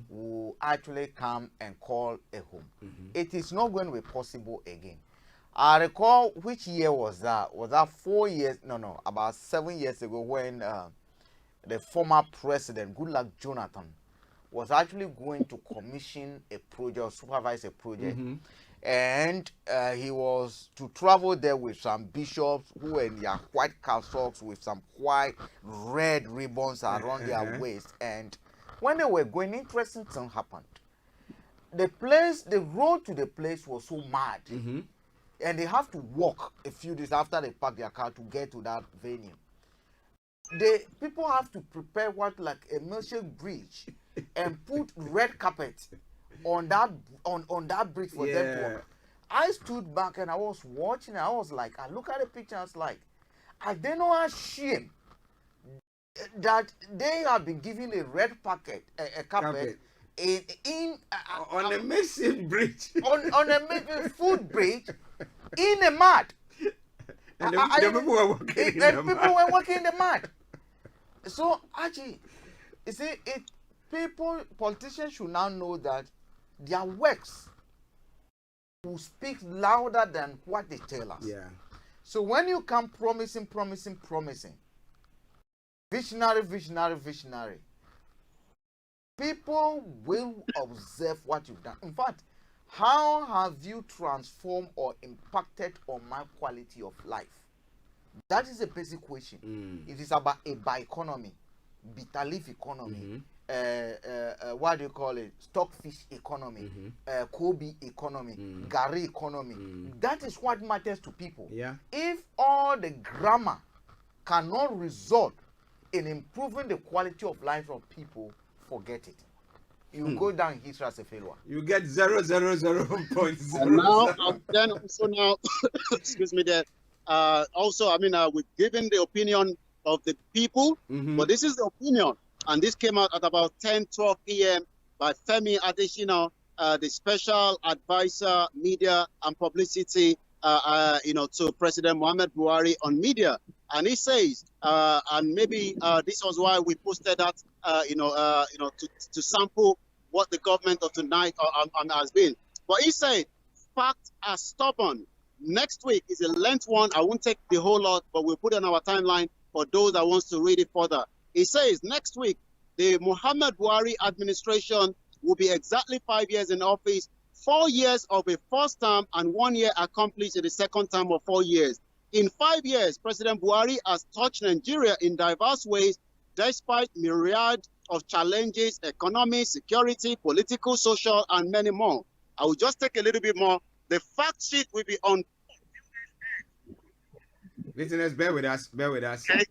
will actually come and call a home. It is not going to be possible again. I recall, which year was that? Was that 4 years? No, about 7 years ago, when the former president, Goodluck Jonathan, was actually going to commission a project or supervise a project. And he was to travel there with some bishops who were in their white cassocks with some white red ribbons around their waist. And when they were going, interesting thing happened. The road to the place was so mad. And they have to walk a few days after they park their car to get to that venue. The people have to prepare what, like a milkshake bridge, and put red carpet on that bridge for them to walk. I stood back and I was watching. I was like, I look at the picture. I was like, are they not ashamed that they have been given a red carpet on a missing bridge, on a food bridge in the mud? And the people were working in the mud. So Archie, you see, politicians should now know that their works will speak louder than what they tell us. So when you come promising, visionary, people will observe what you've done. In fact, how have you transformed or impacted on my quality of life? That is a basic question. It is about a bioeconomy, bitter leaf economy, what do you call it, stockfish economy, Kobe economy, Gary economy. That is what matters to people. If all the grammar cannot result in improving the quality of life of people, forget it. You go down history as a failure. You get 0.0. And now, then also now, excuse me, there. Also, I mean, we've given the opinion of the people, but this is the opinion, and this came out at about 10:12 p.m. by Femi Adesina, the special advisor, media and publicity, to President Muhammad Buhari on media, and he says, and maybe this was why we posted that, to sample what the government of tonight has been. But he said, facts are stubborn. Next week is a length one. I won't take the whole lot, but we'll put it on our timeline for those that wants to read it further. He says next week, the Muhammad Buhari administration will be exactly 5 years in office, 4 years of a first term and 1 year accomplished in the second term of 4 years. In 5 years, President Buhari has touched Nigeria in diverse ways, despite myriad of challenges, economic, security, political, social, and many more. I will just take a little bit more. The fact sheet will be on. Listeners, bear with us. Okay,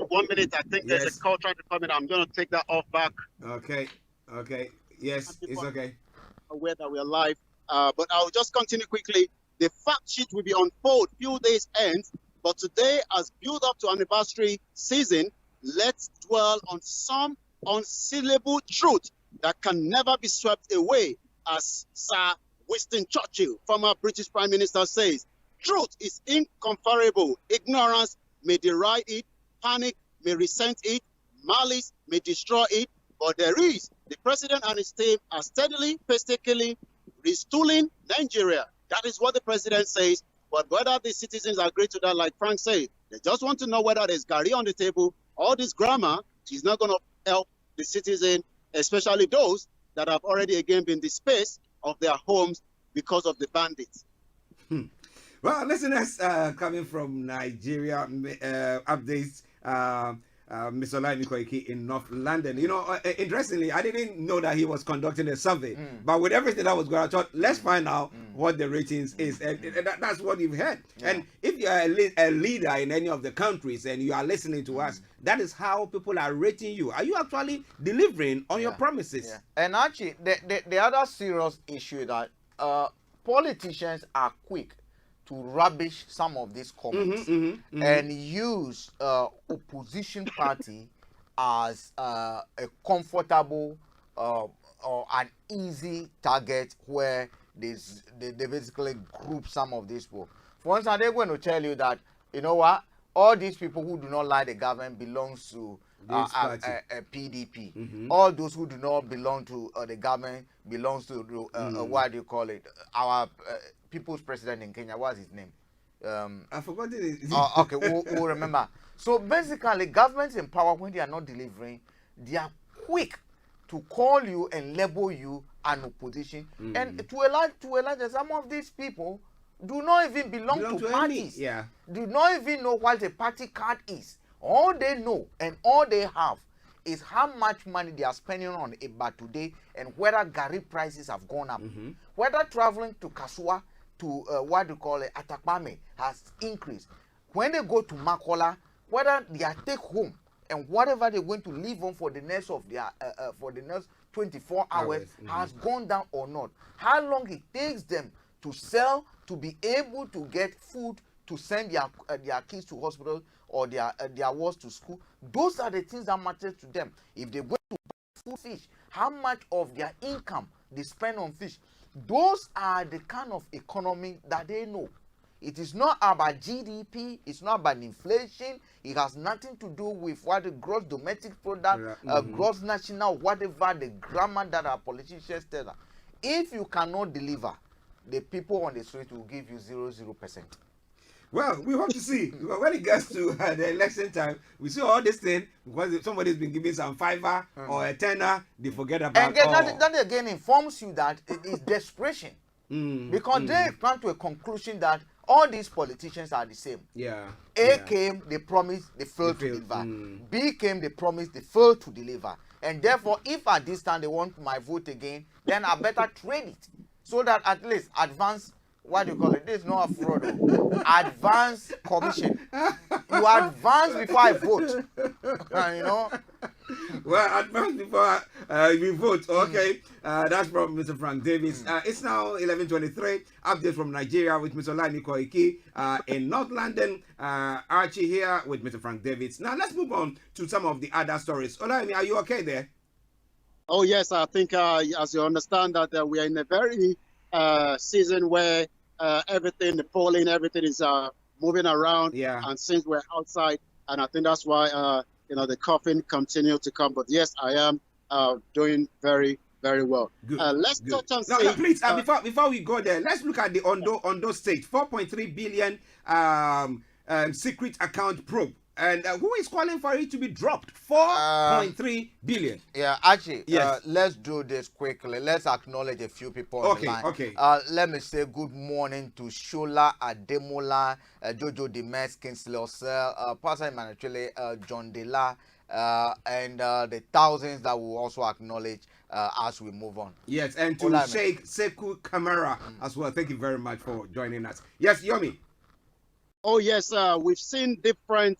1 minute. I think there's a call trying to come in. I'm going to take that off back. Okay. Yes, it's okay. Aware that we're live, but I'll just continue quickly. The fact sheet will be on hold few days ends, but today, as build up to anniversary season, let's dwell on some unsealable truth that can never be swept away, as Sir Winston Churchill, former British Prime Minister, says. Truth is incomparable. Ignorance may deride it, panic may resent it, malice may destroy it, but there is. The president and his team are steadily, painstakingly retooling Nigeria. That is what the president says. But whether the citizens agree to that, like Frank said, they just want to know whether there's Gary on the table. All this grammar is not going to help the citizen, especially those that have already again been displaced of their homes because of the bandits. Well, listeners coming from Nigeria, updates, Mr. Olayomi Koiki in North London. You know, interestingly, I didn't know that he was conducting a survey, but with everything that was going on, I thought, let's find out what the ratings is. And that's what you've heard. And if you are a leader in any of the countries and you are listening to us, that is how people are rating you. Are you actually delivering on your promises? And actually, the other serious issue that politicians are quick to rubbish some of these comments and use opposition party as a comfortable or an easy target where they basically group some of these people. For instance, they're going to tell you that, you know what, all these people who do not like the government belongs to PDP. All those who do not belong to the government belongs to what do you call it? Our people's president in Kenya. What's his name? I forgot it. Okay, we'll remember. So basically, governments in power, when they are not delivering, they are quick to call you and label you an opposition. And to a large, some of these people do not even belong to parties. Do not even know what a party card is. All they know and all they have is how much money they are spending on Eba today and whether Gari prices have gone up. Whether traveling to Kasua to what do you call it, Atakpame has increased. When they go to Makola, whether they are take home and whatever they're going to live on for the next of their for the next 24 hours has gone down or not. How long it takes them to sell to be able to get food to send their kids to hospital or their wards to school. Those are the things that matter to them. If they go to buy food, fish, how much of their income they spend on fish. Those are the kind of economy that they know. It is not about GDP. It's not about inflation. It has nothing to do with what the gross domestic product, gross national, whatever the grammar that our politicians tell us. If you cannot deliver, the people on the street will give you 0%. Well, we hope to see. When it gets to the election time, we see all this thing because somebody's been giving some fiver or a tenner, they forget about and that again informs you that it is desperation. Because they come to a conclusion that all these politicians are the same. A came, they promised, they failed to deliver. B came, they promised, they failed to deliver. And therefore, if at this time they want my vote again, then I better trade it. So that at least advance, what do you call it? This is not a fraud. Advance commission. You advance before I vote. You know? Well, advance before we vote. Okay. That's from Mr. Frank Davis. It's now 11:23. Update from Nigeria with Mr. Olayomi Koiki. In North London, Archie here with Mr. Frank Davis. Now, let's move on to some of the other stories. Olayomi, are you okay there? Oh, yes. I think, as you understand, that we are in a very season where everything, the polling, everything is moving around. And since we're outside, and I think that's why, the coughing continues to come. But yes, I am doing very, very well. Good. Let's touch on please, before we go there, let's look at the Ondo State 4.3 billion secret account probe. And who is calling for it to be dropped? 4.3 billion. Yeah, actually, let's do this quickly. Let's acknowledge a few people on the line. Okay. Let me say good morning to Shola Ademola, Jojo Demes, Kingsley Osel, Pastor Emmanuel, John Dela, and the thousands that we'll also acknowledge as we move on. Yes, and to Sheikh Seku Kamara as well. Thank you very much for joining us. Yes, Yomi. Oh, yes, we've seen different,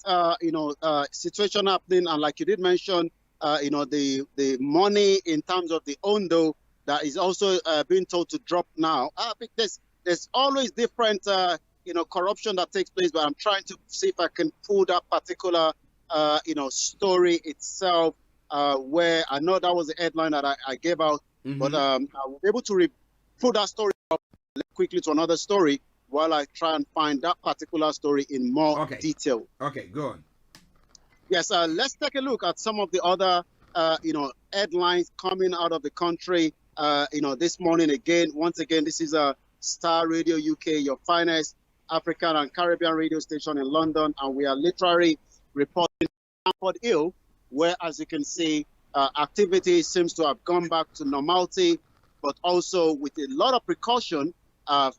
situation happening. And like you did mention, the money in terms of the Ondo that is also being told to drop now. Because there's always different, corruption that takes place. But I'm trying to see if I can pull that particular, story itself, where I know that was the headline that I gave out. But I was able to pull that story up quickly to another story, while I try and find that particular story in more detail. Okay, go on. Yes, let's take a look at some of the other, headlines coming out of the country, this morning again. Once again, this is a Starr Radio UK, your finest African and Caribbean radio station in London. And we are literally reporting Stamford Hill, where, as you can see, activity seems to have gone back to normality, but also with a lot of precaution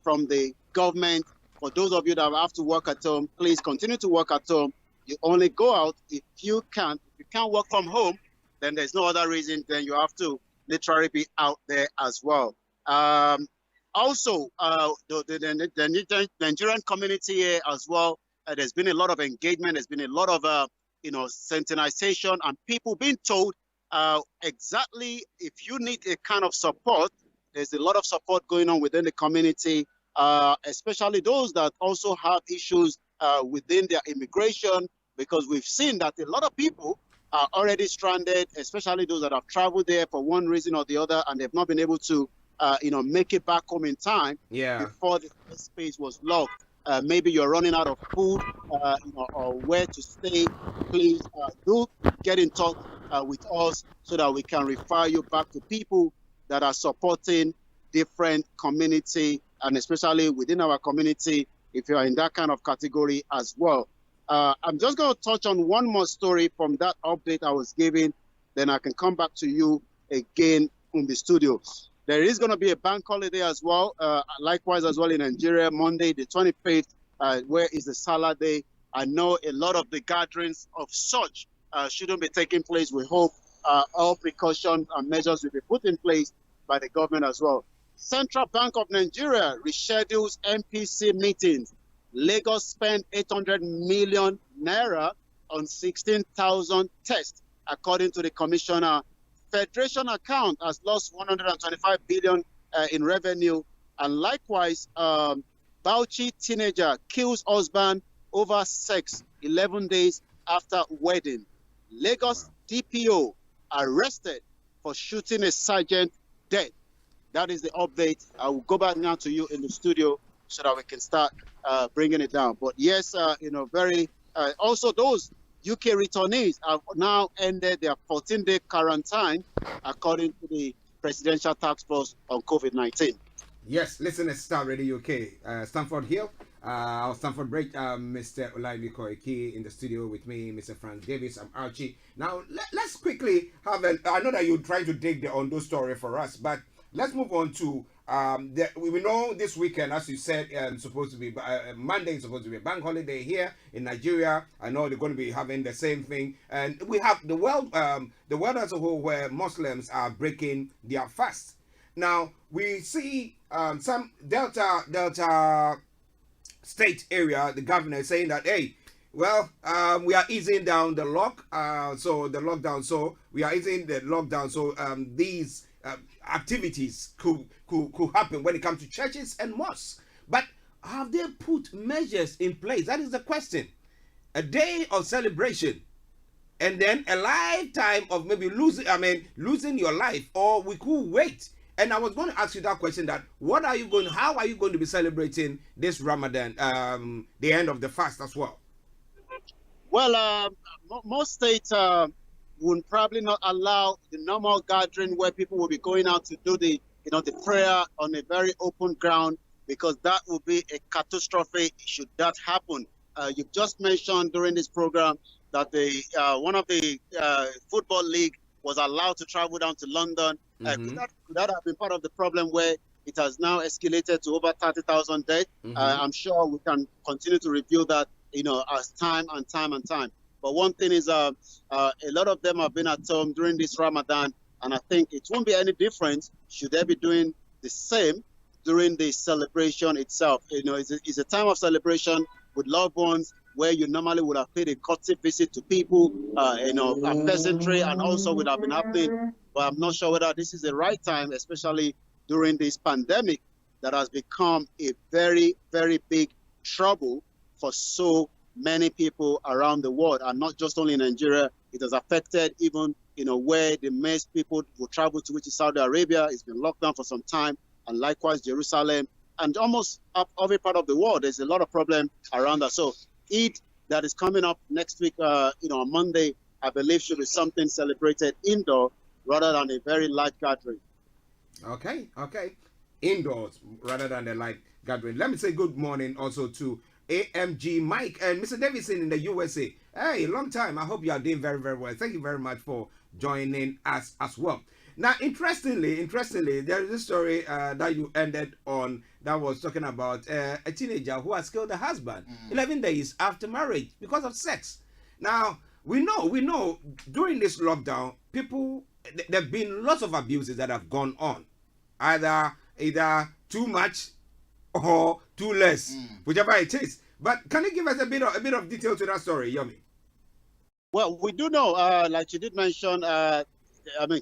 from the government. For those of you that have to work at home, please continue to work at home. You only go out if you can't. If you can't work from home, then there's no other reason. Then you have to literally be out there as well. Also, the Nigerian community here as well. There's been a lot of engagement. There's been a lot of sensitization and people being told exactly if you need a kind of support, There's a lot of support going on within the community, especially those that also have issues within their immigration, because we've seen that a lot of people are already stranded, especially those that have traveled there for one reason or the other, and they've not been able to, make it back home in time before the space was locked. Maybe you're running out of food, or where to stay. Please do get in touch with us so that we can refer you back to people that are supporting different community, and especially within our community, if you are in that kind of category as well. I'm just going to touch on one more story from that update I was giving, then I can come back to you again in the studio. There is going to be a bank holiday as well, likewise as well in Nigeria, Monday the 25th, where is the Salah Day. I know a lot of the gatherings of such shouldn't be taking place. We hope all precautions and measures will be put in place by the government as well. Central Bank of Nigeria reschedules MPC meetings. Lagos spent 800 million naira on 16,000 tests, according to the commissioner. Federation account has lost 125 billion in revenue. And likewise, Bauchi teenager kills husband over sex 11 days after wedding. Lagos DPO arrested for shooting a sergeant dead. That is the update. I will go back now to you in the studio so that we can start bringing it down. But yes, very also those UK returnees have now ended their 14-day quarantine, according to the Presidential Task Force on COVID-19. Yes, listen to Starr Radio UK. Stanford Hill, our Stanford break. Mr. Olayomi in the studio with me, Mr. Frank Davis. I'm Archie. Now, let's quickly have I know that you're trying to dig the Ondo story for us, but let's move on to we know this weekend, as you said, supposed to be Monday is supposed to be a bank holiday here in Nigeria. I know they're going to be having the same thing, and we have the world as a whole where Muslims are breaking their fast. Now we see some Delta state area, the governor is saying that, hey, well, we are easing down the lockdown, so we are easing the lockdown, so these activities could happen when it comes to churches and mosques. But have they put measures in place? That is the question. A day of celebration and then a lifetime of maybe losing your life, or we could wait. And I was going to ask you that question, that how are you going to be celebrating this Ramadan, the end of the fast as well? Well, most states would probably not allow the normal gathering where people will be going out to do the prayer on a very open ground, because that would be a catastrophe should that happen. You've just mentioned during this program that one of the football league was allowed to travel down to London. Could that have been part of the problem where it has now escalated to over 30,000 deaths? I'm sure we can continue to review that, as time. But one thing is, a lot of them have been at home during this Ramadan, and I think it won't be any different should they be doing the same during the celebration itself. It's a time of celebration with loved ones where you normally would have paid a courtesy visit to people, a peasantry, and also would have been happening. But I'm not sure whether this is the right time, especially during this pandemic that has become a very, very big trouble for so many people around the world, and not just only in Nigeria. It has affected even, where the most people will travel to, which is Saudi Arabia. It's been locked down for some time, and likewise Jerusalem, and almost every part of the world. There's a lot of problem around that. So Eid that is coming up next week, on Monday, I believe should be something celebrated indoor rather than a very large gathering. Okay. Indoors rather than a light gathering. Let me say good morning also to AMG Mike and Mr. Davidson in the USA. Hey, long time. I hope you are doing very, very well. Thank you very much for joining us as well. Now, interestingly, there is a story that you ended on that was talking about a teenager who has killed her husband 11 days after marriage because of sex. Now, we know during this lockdown, there have been lots of abuses that have gone on, either too much or too less, whichever it is. But can you give us a bit of detail to that story, Yomi? Well, we do know, like you did mention,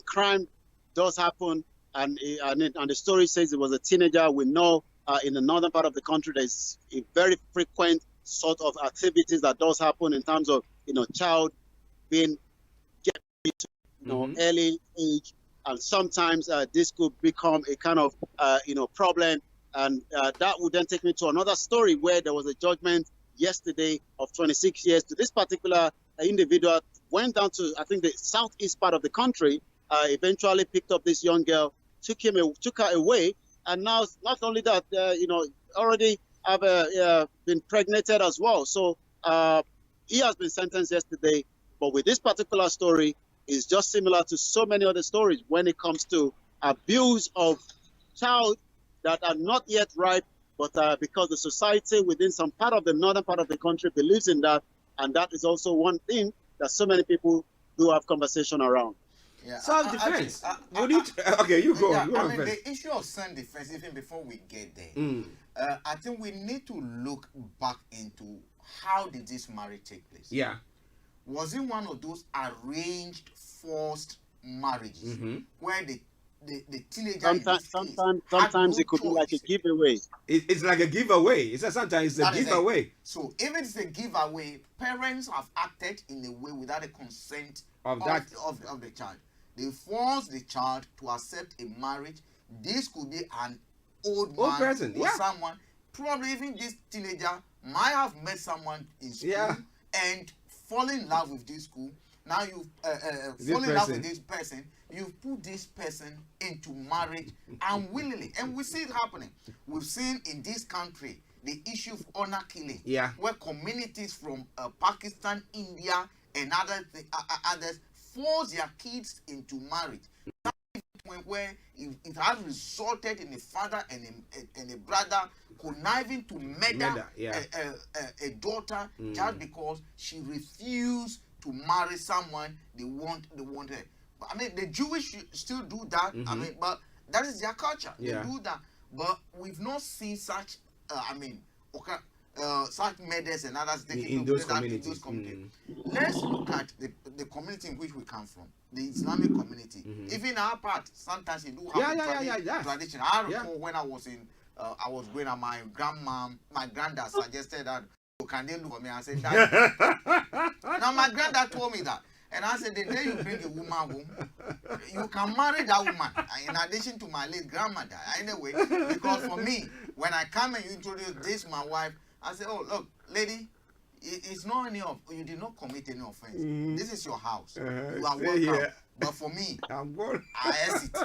crime does happen and the story says it was a teenager. We know in the northern part of the country there's a very frequent sort of activities that does happen in terms of child being early age, and sometimes this could become a kind of problem, and that would then take me to another story where there was a judgment yesterday of 26 years to this particular individual. Went down to, I think, the southeast part of the country, eventually picked up this young girl, took her away, and now not only that, already have been pregnated as well. So he has been sentenced yesterday, but with this particular story, is just similar to so many other stories when it comes to abuse of child that are not yet ripe, but because the society within some part of the northern part of the country believes in that, and that is also one thing that so many people do have conversation around. Yeah, self-defense. Okay, you go. Yeah, you go the issue of self-defense, even before we get there, I think we need to look back into how did this marriage take place. Yeah. Was it one of those arranged, forced marriages where the teenager sometimes it could be like a giveaway. It's like a giveaway. It's sometimes a giveaway. So if it's a giveaway, parents have acted in a way without the consent of the child. They force the child to accept a marriage. This could be an old man person, or someone. Probably even this teenager might have met someone in school and fall in love with this school. Now you fall in love with this person. You put this person into marriage unwillingly, and we see it happening. We've seen in this country the issue of honor killing, where communities from Pakistan, India, and others force their kids into marriage. Where it has resulted in a father and a brother conniving to murder a daughter just because she refused to marry someone they want her. But, I mean, the Jewish still do that. I mean, but that is their culture. They do that. But we've not seen such such murders and others taking in those communities. Let's look at the community in which we come from, the Islamic community. Even our part, sometimes you do have tradition. I recall when I was I was going at my granddad suggested that, can they look at me? I said, now my granddad told me that. And I said, the day you bring a woman home, you can marry that woman, in addition to my late grandmother. Anyway, because for me, when I come and you introduce this, my wife, I say, oh, look, lady, it's not you did not commit any offense. This is your house. You are welcome. But for me, I exit.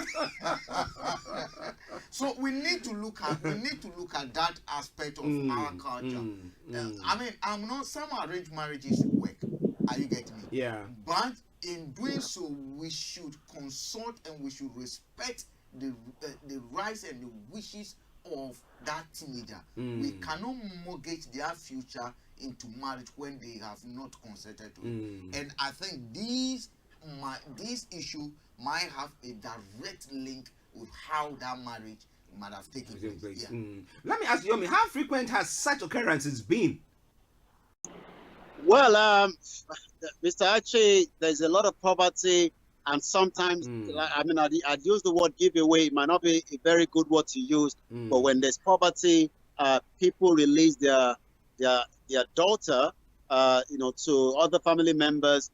So we need to look at that aspect of our culture. I mean, some arranged marriages work. Are you getting me? Yeah. But in doing so, we should consult and we should respect the rights and the wishes of that teenager. We cannot mortgage their future into marriage when they have not consented to it. And I think this issue might have a direct link with how that marriage might have taken place. Yeah. Let me ask you, how frequent has such occurrences been? Well, Mr. Archie, there's a lot of poverty, and sometimes, I mean, I'd use the word giveaway. It might not be a very good word to use, but when there's poverty, people release their daughter, to other family members,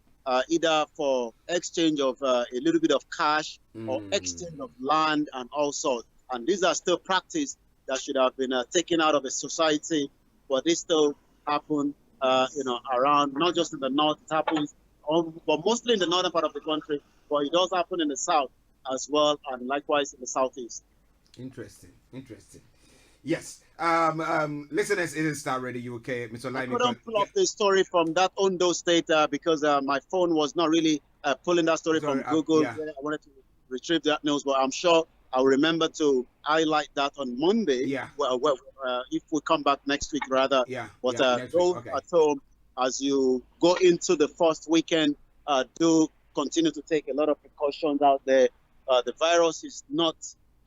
either for exchange of a little bit of cash or exchange of land and all sorts. And these are still practice that should have been taken out of the society, but this still happen. Around, not just in the north, it happens, but mostly in the northern part of the country, but it does happen in the south as well, and likewise in the southeast. Interesting. Yes. Listeners, it is Starr Radio UK. Mr. Olayomi, I couldn't pull up the story from that Ondo state because my phone was not really pulling that story from Google. I wanted to retrieve that news, but I'm sure I'll remember to highlight that on Monday. Yeah. Well, if we come back next week, rather. Yeah. But those at home, as you go into the first weekend, do continue to take a lot of precautions out there. The virus is not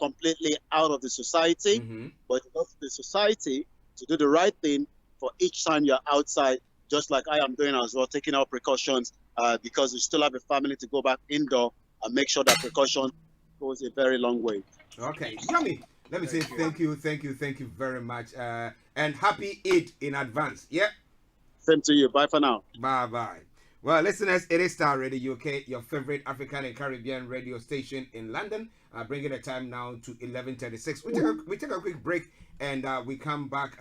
completely out of the society, but it's up to the society to do the right thing for each time you're outside, just like I am doing as well, taking our precautions because we still have a family to go back indoor and make sure that precautions goes a very long way. Okay, Yummy. Let me say thank you very much. And happy Eid in advance. Yeah. Same to you. Bye for now. Bye. Well, listeners, it is Starr Radio UK, your favorite African and Caribbean radio station in London. Bringing the time now to 11:36. We take a quick break and we come back.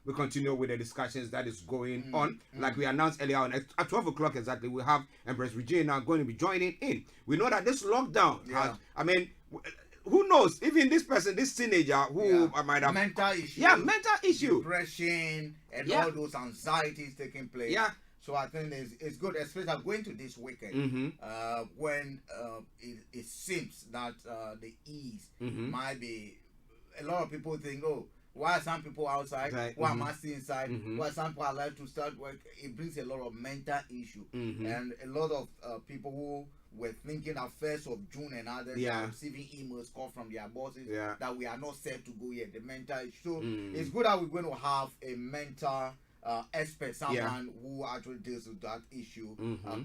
We continue with the discussions that is going on. Like we announced earlier on, at 12 o'clock exactly, we have Empress Regina going to be joining in. We know that this lockdown has, I mean, who knows? Even this person, this teenager who might have mental issue. Yeah, mental issue. Depression and all those anxieties taking place. Yeah. So I think it's good, especially going to this weekend when it seems that the ease might be. A lot of people think, oh, why are some people outside? Why am I still inside? Why some people are allowed to start work? It brings a lot of mental issue, and a lot of people who were thinking at 1st of June and others are receiving emails, call from their bosses that we are not set to go yet. The mental issue. So it's good that we're going to have a mental expert, someone who actually deals with that issue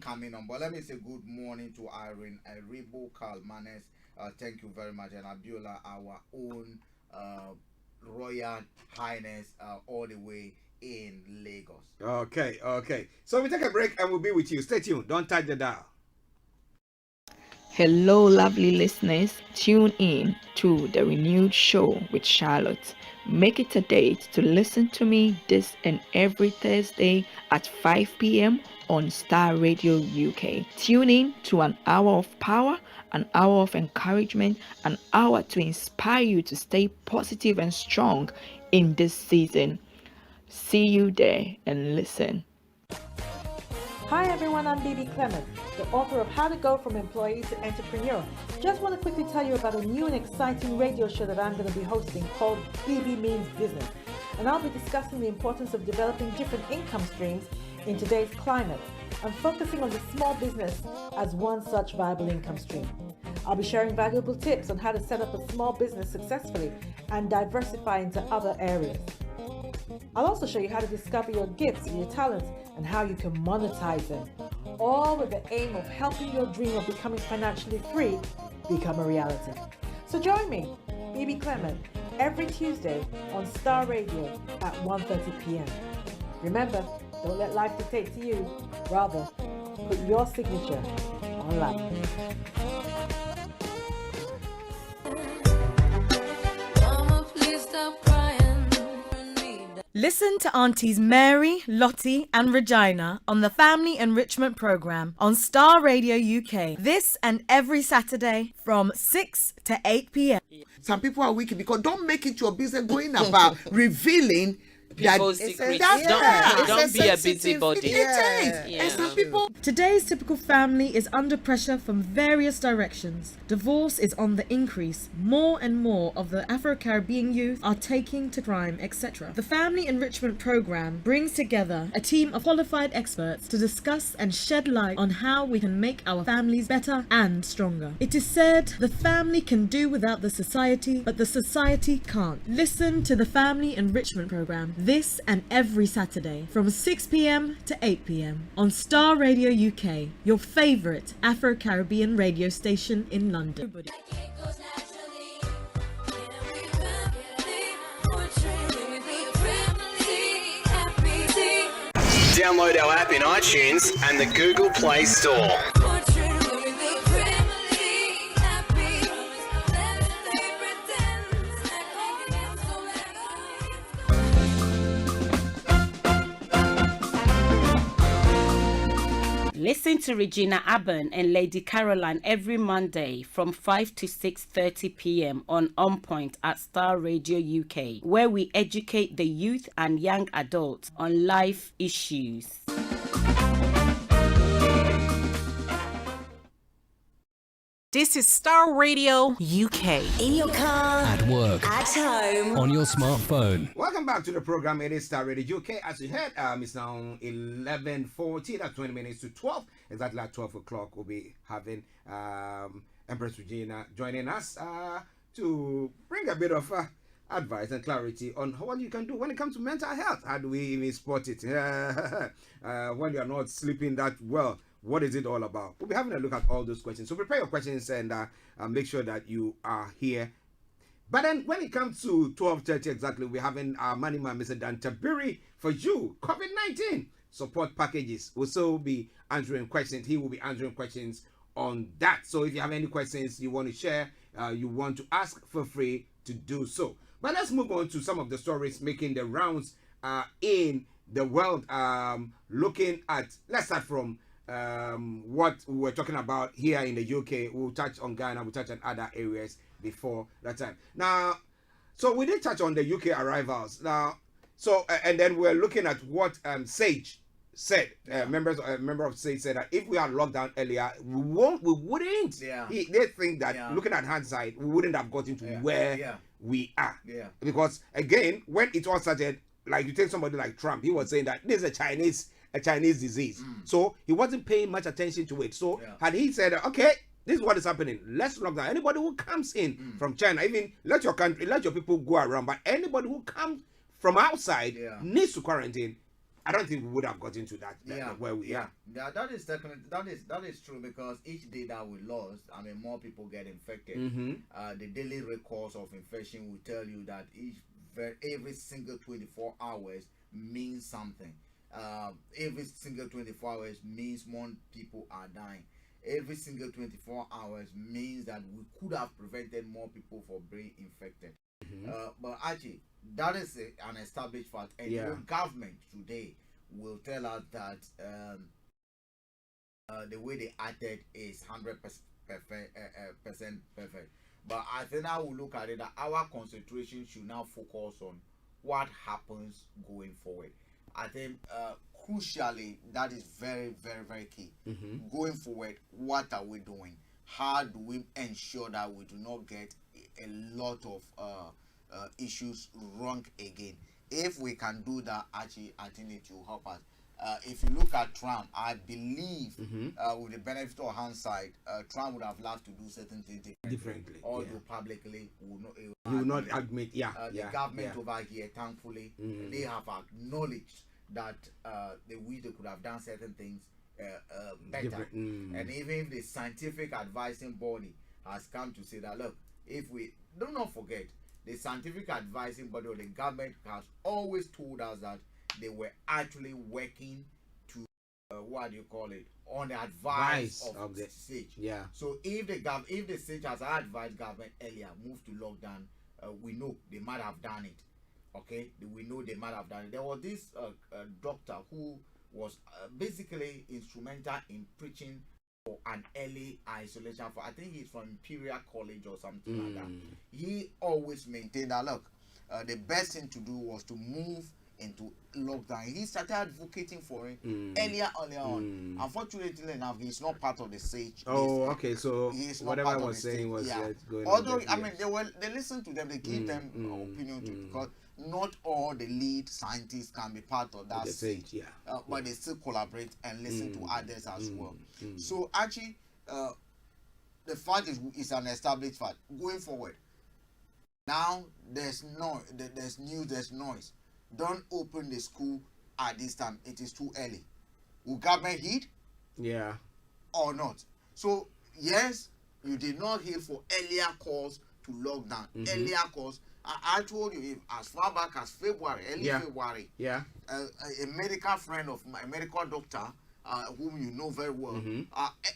coming on. But let me say good morning to Irene Aribo Kalmanes. Thank you very much, and Abiola, our own Royal Highness, all the way in Lagos. Okay. So we take a break and we'll be with you. Stay tuned. Don't touch the dial. Hello, lovely listeners. Tune in to the renewed show with Charlotte. Make it a date to listen to me this and every Thursday at 5 p.m. on Starr Radio UK. Tune in to an hour of power, an hour of encouragement, an hour to inspire you to stay positive and strong in this season. See you there and listen. Hi everyone, I'm Bibi Clement, the author of How to Go From Employee to Entrepreneur. Just want to quickly tell you about a new and exciting radio show that I'm going to be hosting called BB Means Business. And I'll be discussing the importance of developing different income streams in today's climate and focusing on the small business as one such viable income stream. I'll be sharing valuable tips on how to set up a small business successfully and diversify into other areas. I'll also show you how to discover your gifts and your talents and how you can monetize them, all with the aim of helping your dream of becoming financially free become a reality. So join me, Bibi Clement, every Tuesday on Starr Radio at 1:30 p.m. Remember, don't let life dictate to you, rather put your signature on life. Listen to Aunties Mary, Lottie and Regina on the Family Enrichment Programme on Starr Radio UK. This and every Saturday from 6 to 8 p.m. Some people are wicked because don't make it your business going about revealing people's secrets. Don't be a busybody. And some people. Today's typical family is under pressure from various directions. Divorce is on the increase. More and more of the Afro-Caribbean youth are taking to crime, etc. The Family Enrichment Programme brings together a team of qualified experts to discuss and shed light on how we can make our families better and stronger. It is said the family can do without the society, but the society can't. Listen to the Family Enrichment Programme this and every Saturday from 6 p.m. to 8 p.m. on Starr Radio UK, your favourite Afro-Caribbean radio station in London. Download our app in iTunes and the Google Play Store. Listen to Regina Abban and Lady Caroline every Monday from 5 to 6:30 p.m. on Point at Starr Radio UK, where we educate the youth and young adults on life issues. This is Starr Radio UK. In your car, At work, at home, on your smartphone. Welcome back to the program. It is Starr Radio UK. As you heard, it's now 11:40. That's 20 minutes to 12. Exactly at 12 o'clock, we'll be having Empress Regina joining us to bring a bit of advice and clarity on what you can do when it comes to mental health. How do we even spot it when you are not sleeping that well? What is it all about? We'll be having a look at all those questions. So prepare your questions and make sure that you are here. But then when it comes to 12:30 exactly, we're having our money man, Mr. Dan Tabiri, for you. COVID-19 support packages. We'll still be answering questions. He will be answering questions on that. So if you have any questions you want to share, you want to ask, feel free to do so. But let's move on to some of the stories making the rounds in the world. Looking at, let's start from what we were talking about here in the UK. We'll touch on Ghana, we'll touch on other areas before that time. Now, so we did touch on the UK arrivals. Now, so and then we're looking at what Sage said. Member of Sage said that if we had locked down earlier, we wouldn't. Yeah. They think that looking at hindsight, we wouldn't have gotten to where we are. Yeah. Because again, when it all started, like you take somebody like Trump, he was saying that this is a Chinese disease. So he wasn't paying much attention to it. So had he said, okay, this is what is happening, let's lock down anybody who comes in from China, even let your people go around, but anybody who comes from outside needs to quarantine. I don't think we would have got into that where we are. Yeah, that is definitely that is true, because each day that we lost, I mean, more people get infected. The daily records of infection will tell you that every single 24 hours means something. Every single 24 hours means more people are dying. Every single 24 hours means that we could have prevented more people from being infected. But Archie, that is an established fact, and your government today will tell us that the way they acted is 100% perfect. But I think I will look at it that our concentration should now focus on what happens going forward. I think crucially that is very, very, very key. Going forward, what are we doing? How do we ensure that we do not get a lot of issues wrong again? If we can do that, actually, I think it will help us. If you look at Trump, I believe with the benefit of hindsight, Trump would have loved to do certain things differently. Although publicly he will not admit. The government over here, thankfully, they have acknowledged that they wish they could have done certain things better. And even if the scientific advising body has come to say that, look, if we do not forget, the scientific advising body or the government has always told us that they were actually working to what do you call it, on the advice of the stage. So if the stage has advised government earlier move to lockdown, we know they might have done it. Okay, we know they might have done it. There was this doctor who was basically instrumental in preaching for an early isolation. I think he's from Imperial College or something like that. He always maintained that, look, the best thing to do was to move into lockdown. He started advocating for it earlier on. Unfortunately enough, he's not part of the stage. Okay, so whatever I was saying was going although on. I mean, they listen to them, they give them opinion to, because not all the lead scientists can be part of that stage. But they still collaborate and listen to others as well. So actually, the fact is an established fact. Going forward, now there's news, there's noise. Don't open the school at this time. It is too early. Will government heed? Or not? So yes, you did not heed for earlier calls to lockdown. Earlier calls. I told you, if as far back as February, February, a medical friend of my medical doctor, whom you know very well,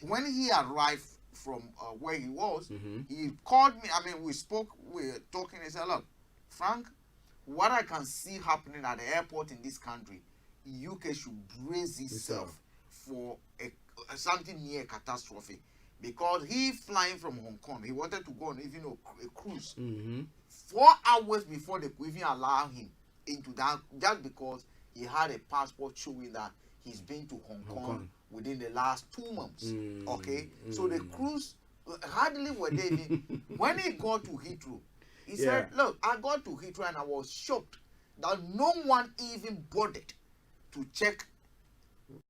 when he arrived from where he was, he called me. I mean, we were talking. He said, look, Frank, what I can see happening at the airport in this country, UK should brace itself for something near catastrophe, because he flying from Hong Kong, he wanted to go on even a cruise. 4 hours before they could even allow him into that, just because he had a passport showing that he's been to Hong Kong within the last 2 months. So the cruise hardly were they. When he got to Heathrow, he said, look, I got to Heathrow and I was shocked that no one even bothered to check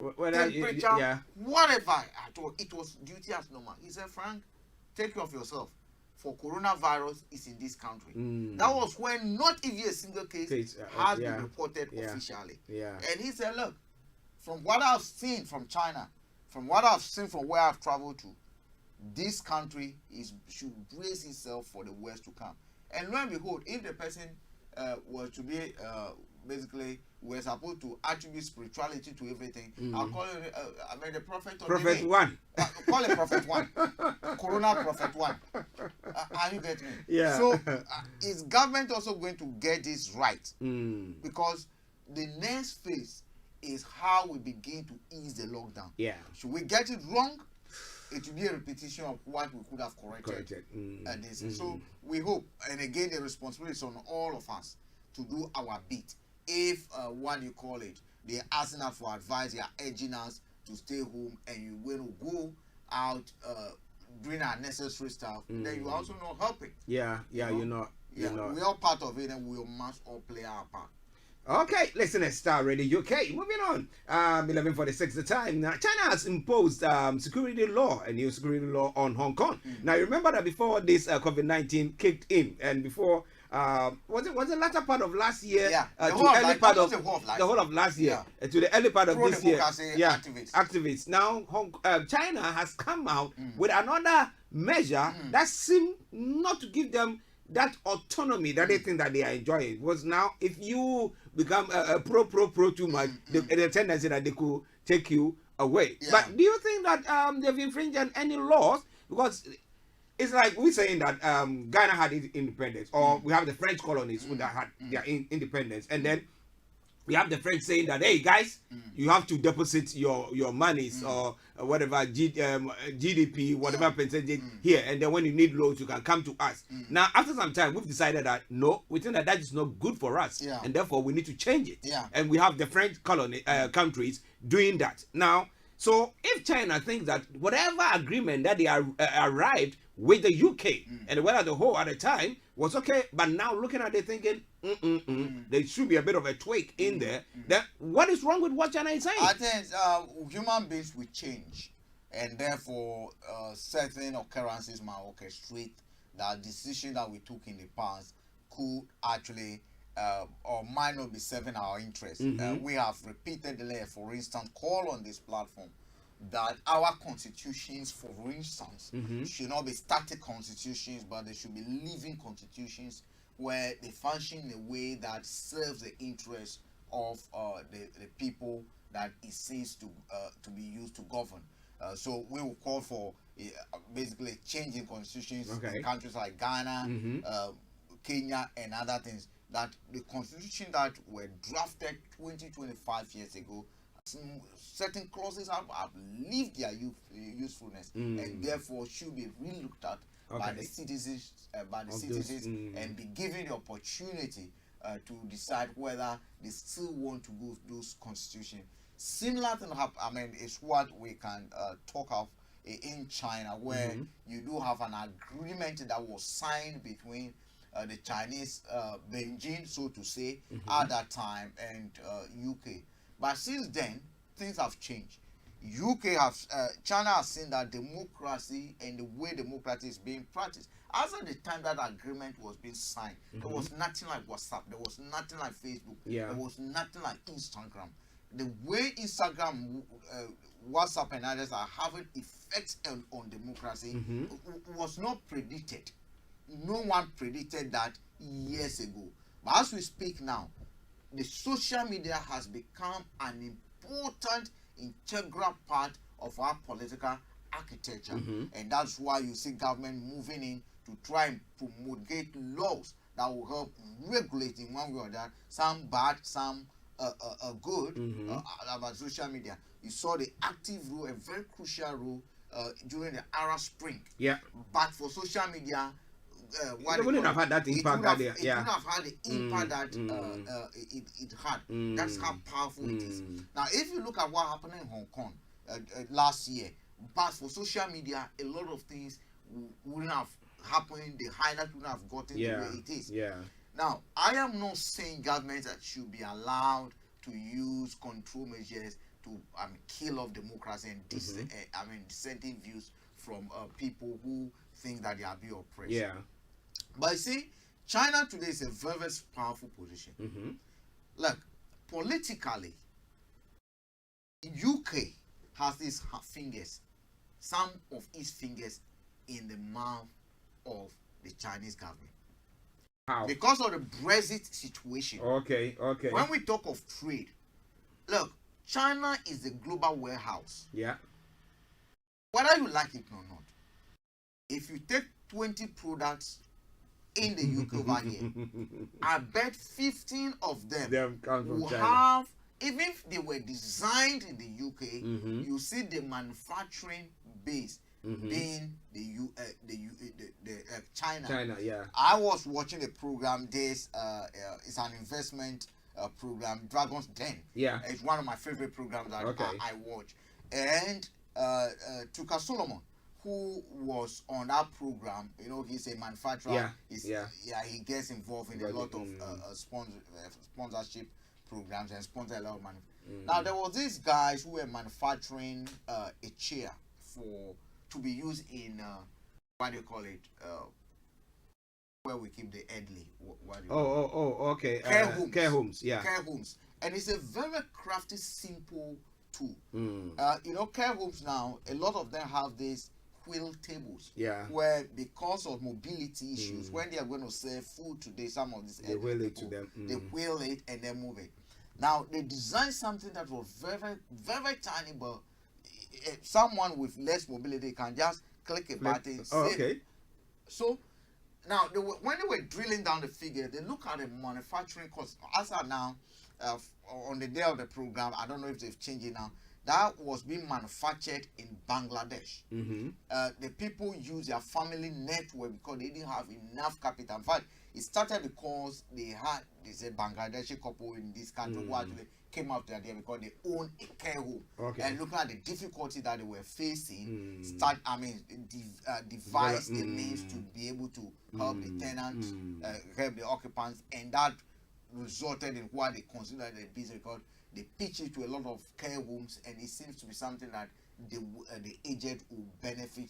temperature, whatever. I thought it was duty as normal. He said, Frank, take care of yourself. For coronavirus is in this country. That was when not even a single case has been reported officially. And he said, look, from what I've seen from China, from what I've seen from where I've traveled to, this country should brace itself for the worst to come. And lo and behold, if the person was to be basically, we're supposed to attribute spirituality to everything. I'll call it, the prophet of Prophet the day. one. Call it Prophet one. Corona Prophet one. Are you getting me? Yeah. So, is government also going to get this right? Because the next phase is how we begin to ease the lockdown. Yeah. Should we get it wrong? It will be a repetition of what we could have corrected. So we hope, and again, the responsibility is on all of us to do our bit. If what you call it, they're asking us for advice, they are urging us to stay home, and you will go out doing our necessary stuff, then you also not helping. Yeah, you know. We're all part of it, and we must all play our part. Okay, listen to Starr Radio UK. Moving on, 11:46 the time. Now, China has imposed security law, a new security law on Hong Kong. Now, remember that before this COVID-19 kicked in, and before was it latter part of last year? Yeah, the whole of last year to the early part of this year. Activists. Now, China has come out with another measure that seems not to give them that autonomy that they think that they are enjoying. Was now, if you become a pro too much, the tendency that they could take you away. But do you think that they've infringed on any laws? Because it's like we're saying that Ghana had independence, or we have the French colonies who that had their independence, and then we have the French saying that, hey guys, you have to deposit your monies or whatever GDP, whatever percentage here, and then when you need loans, you can come to us. Now, after some time, we've decided that no, we think that is not good for us, and therefore we need to change it. And we have the French colony countries doing that now. So if China thinks that whatever agreement that they arrived with the UK and whether the whole at the time was okay, but now looking at it thinking, there should be a bit of a tweak in there. Then what is wrong with what China is saying? I think human beings will change, and therefore certain occurrences might orchestrate that decision that we took in the past could actually or might not be serving our interests. We have repeatedly, for instance, called on this platform that our constitutions, for instance, should not be static constitutions, but they should be living constitutions where they function in a way that serves the interests of the people that it seeks to be used to govern. So we will call for basically changing constitutions in countries like Ghana, Kenya, and other things. That the constitution that were drafted 20-25 years ago, certain clauses have lived their usefulness and therefore should be re-looked at by the citizens, and be given the opportunity to decide whether they still want to go those constitutions. Similar thing is what we can talk of in China, where you do have an agreement that was signed between the Chinese Beijing, so to say, at that time, and UK. But since then, things have changed. China has seen that democracy and the way democracy is being practiced. As at the time that agreement was being signed, there was nothing like WhatsApp, there was nothing like Facebook, there was nothing like Instagram. The way Instagram, WhatsApp, and others are having effects on democracy was not predicted. No one predicted that years ago. But as we speak now, the social media has become an important, integral part of our political architecture. And that's why you see government moving in to try and promulgate laws that will help regulate in one way or that, some bad, some good, about social media. You saw the active role, a very crucial role during the Arab Spring. But for social media, it wouldn't have had that impact that it would have had the impact that it had. That's how powerful it is. Now, if you look at what happened in Hong Kong last year, but for social media, a lot of things wouldn't have happened. The highlight wouldn't have gotten the way it is. Now, I am not saying governments that should be allowed to use control measures to kill off democracy and dissenting views from people who think that they are being oppressed. But you see, China today is a very, very powerful position. Look, politically, UK has his fingers, some of his fingers in the mouth of the Chinese government. How? Because of the Brexit situation. Okay. When we talk of trade, look, China is the global warehouse. Yeah. Whether you like it or not, if you take 20 products in the UK over here, I bet 15 of them will have, even if they were designed in the UK, you see the manufacturing base being the China. China, yeah. I was watching a program. This it's an investment program, Dragon's Den. Yeah, it's one of my favorite programs that I watch. And Tuka Solomon, who was on that program, you know, he's a manufacturer. He gets involved in a lot of sponsorship programs and sponsor a lot of money. Now there was these guys who were manufacturing a chair to be used in what do you call it? Where we keep the elderly. Okay. Care homes. Yeah. Care homes, and it's a very crafty, simple tool. You know, care homes now, a lot of them have these wheel tables. Yeah. Where because of mobility issues, when they are going to serve food today, some of these they wheel it to them. They wheel it and then move it. Now they designed something that was very, very tiny, but someone with less mobility can just click a button. Okay. So now when they were drilling down the figure, they look at the manufacturing cost. As of now, on the day of the program, I don't know if they've changed it now. That was being manufactured in Bangladesh. The people use their family network because they didn't have enough capital. In fact, it started because there's a Bangladeshi couple in this country who actually came out there because they own a care home. And looking at the difficulty that they were facing, devise the means to be able to help the tenants, help the occupants, and that resulted in what they considered a business because they pitch it to a lot of care homes, and it seems to be something that the aged will benefit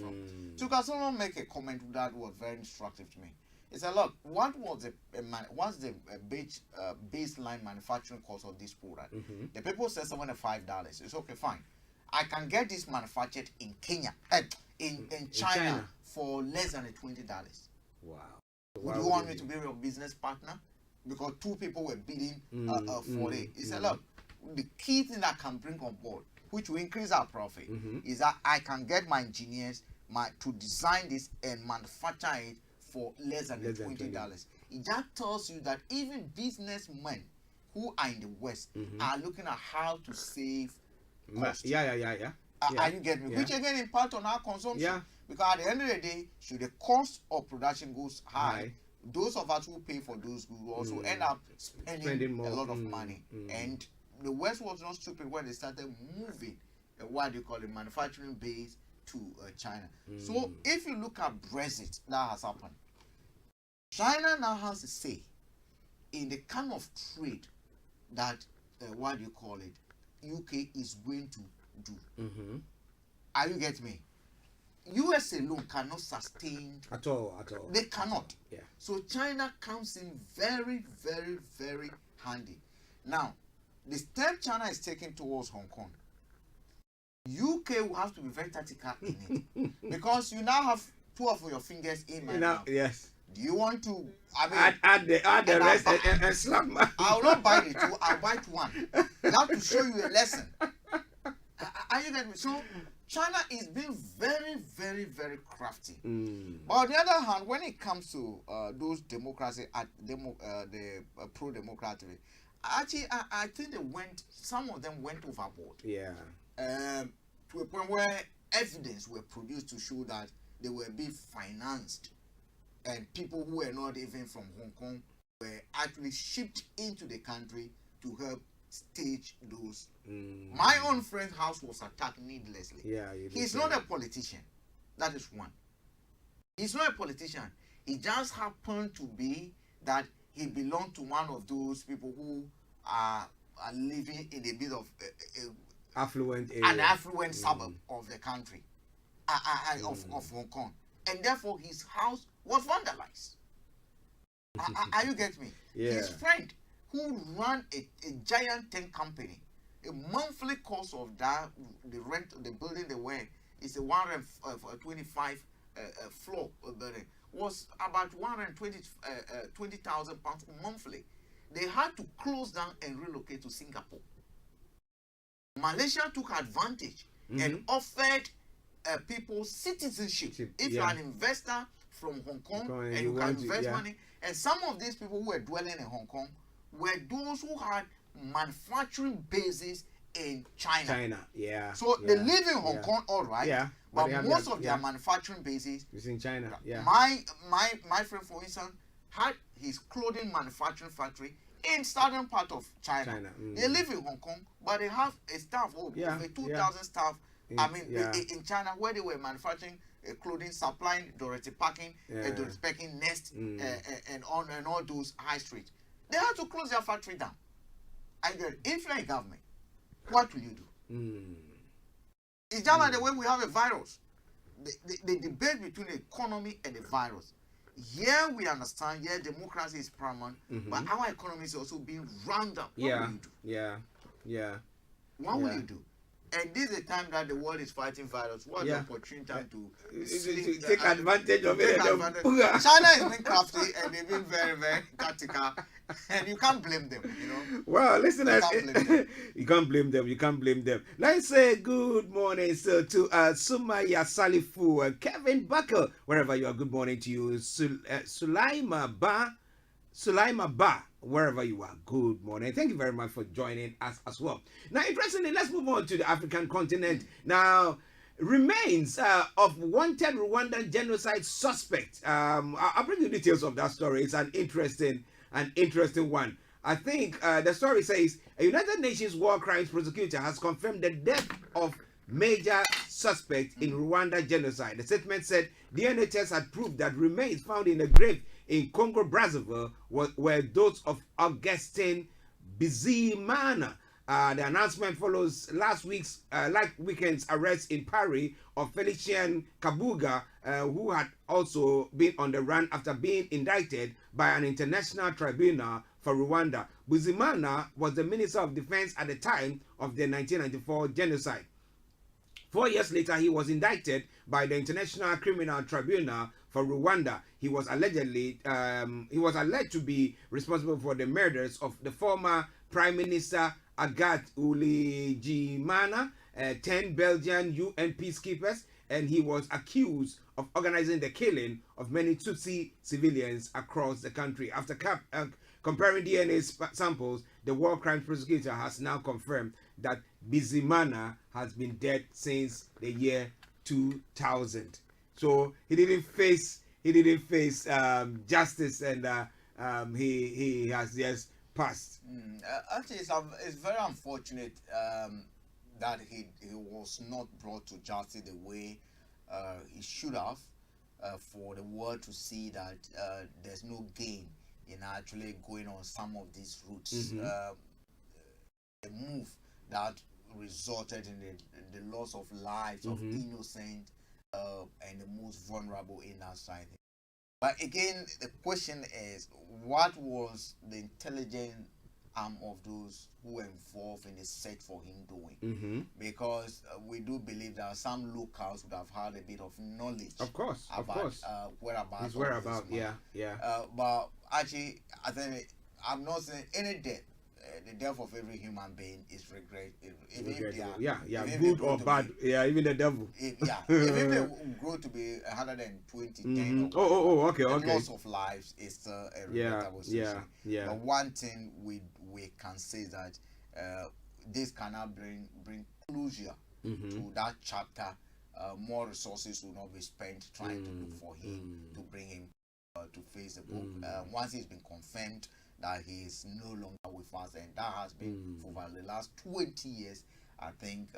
from. So can someone make a comment that was very instructive to me? He said, look, what's the baseline manufacturing cost of this product? The people said $75. It's okay, fine. I can get this manufactured in Kenya, in China for less than $20. Wow. Would you want me to be your business partner? Because two people were bidding for it. He said, look, the key thing that can bring on board, which will increase our profit, is that I can get my engineers to design this and manufacture it for less than $20. It just tells you that even businessmen who are in the West are looking at how to save cost. Yeah. Are you getting me? Which again impact on our consumption. Yeah. Because at the end of the day, should the cost of production goes high, those of us who pay for those goods will also end up spending more, a lot of money. And the West was not stupid when they started moving what do you call it, manufacturing base to China. So if you look at Brexit that has happened, China now has a say in the kind of trade that what do you call it, UK is going to do. Are you getting me? US alone cannot sustain at all. They cannot. Yeah. So China comes in very, very, very handy. Now, the step China is taking towards Hong Kong, UK will have to be very tactical in it because you now have two of your fingers in my mouth. Yes. Do you want to? Add the rest and slap my. I will not buy the two. I'll buy one. Now to show you a lesson. Are you getting me? So China is being very, very, very crafty. But on the other hand, when it comes to those democracy, the pro-democratic, actually, I think some of them went overboard. Yeah. To a point where evidence were produced to show that they were being financed, and people who were not even from Hong Kong were actually shipped into the country to help stage those. My own friend's house was attacked needlessly. Yeah, he's not a politician. That is one. He's not a politician. It just happened to be that he belonged to one of those people who are living in a bit of affluent area. An affluent suburb of the country, of Hong Kong, and therefore his house was vandalized. Are you getting me? Yeah. His friend, who ran a giant tent company, a monthly cost of that, the rent, the building they were, is a 125 floor building, was about 20,000 pounds monthly. They had to close down and relocate to Singapore. Malaysia took advantage and offered people citizenship. If you're an investor from Hong Kong and you can invest money, and some of these people who were dwelling in Hong Kong were those who had manufacturing bases in China. So they live in Hong Kong, all right. But most of their manufacturing bases is in China. My friend, for instance, had his clothing manufacturing factory in southern part of China. They live in Hong Kong, but they have a staff over 2,000 staff. In China, where they were manufacturing clothing, supplying Dorothy Packing, Dorothy Packing, Nest, and all those high streets. They had to close their factory down. If you're a government, what will you do? It's just like the way we have a virus. The debate between the economy and the virus. Here we understand, democracy is paramount, but our economy is also being rounded up. What will you do? What will you do? And this is a time that the world is fighting virus. What an opportune time to take advantage of it. China has been crafty and they've been very, very tactical. And you can't blame them, Well, listeners, you can't blame them. You can't blame them. Let's say good morning to Sumaya Salifu, Kevin Buckle, wherever you are. Good morning to you, Sulaima Ba, wherever you are. Good morning. Thank you very much for joining us as well. Now, interestingly, let's move on to the African continent. Now, remains of wanted Rwandan genocide suspect. I'll bring you details of that story. It's an interesting one. I think the story says a United Nations War Crimes prosecutor has confirmed the death of major suspect in Rwanda genocide. The statement said DNA tests had proved that remains found in a grave in Congo Brazzaville were those of Augustin Bizimana. The announcement follows last weekend's arrest in Paris of Felicien Kabuga, who had also been on the run after being indicted by an international tribunal for Rwanda. Bizimana was the Minister of Defense at the time of the 1994 genocide. 4 years later, he was indicted by the International Criminal Tribunal for Rwanda. He was alleged to be responsible for the murders of the former Prime Minister Agathe Ulijimana, 10 Belgian UN peacekeepers, and he was accused of organizing the killing of many Tutsi civilians across the country. After comparing DNA samples, the war crimes prosecutor has now confirmed that Bizimana has been dead since the year 2000. So he didn't face justice, and he has just passed. Actually, it's very unfortunate that he was not brought to justice the way he should have, for the world to see that there's no gain in actually going on some of these routes. The move that resulted in the loss of lives of innocent and the most vulnerable in our society. But again, the question is, what was the intelligent arm of those who were involved in the search for him doing? Because we do believe that some locals would have had a bit of knowledge, about whereabouts. His whereabouts, but actually, I think I'm not saying any death. The death of every human being is regret. Good or bad. Even the devil. If they grow to be 120, 10, okay. The loss of lives is still a regrettable situation. But one thing we can say is that this cannot bring closure to that chapter. More resources will not be spent trying to look for him, to bring him to face the book. Once he's been confirmed that he is no longer with us, and that has been for the last 20 years. I think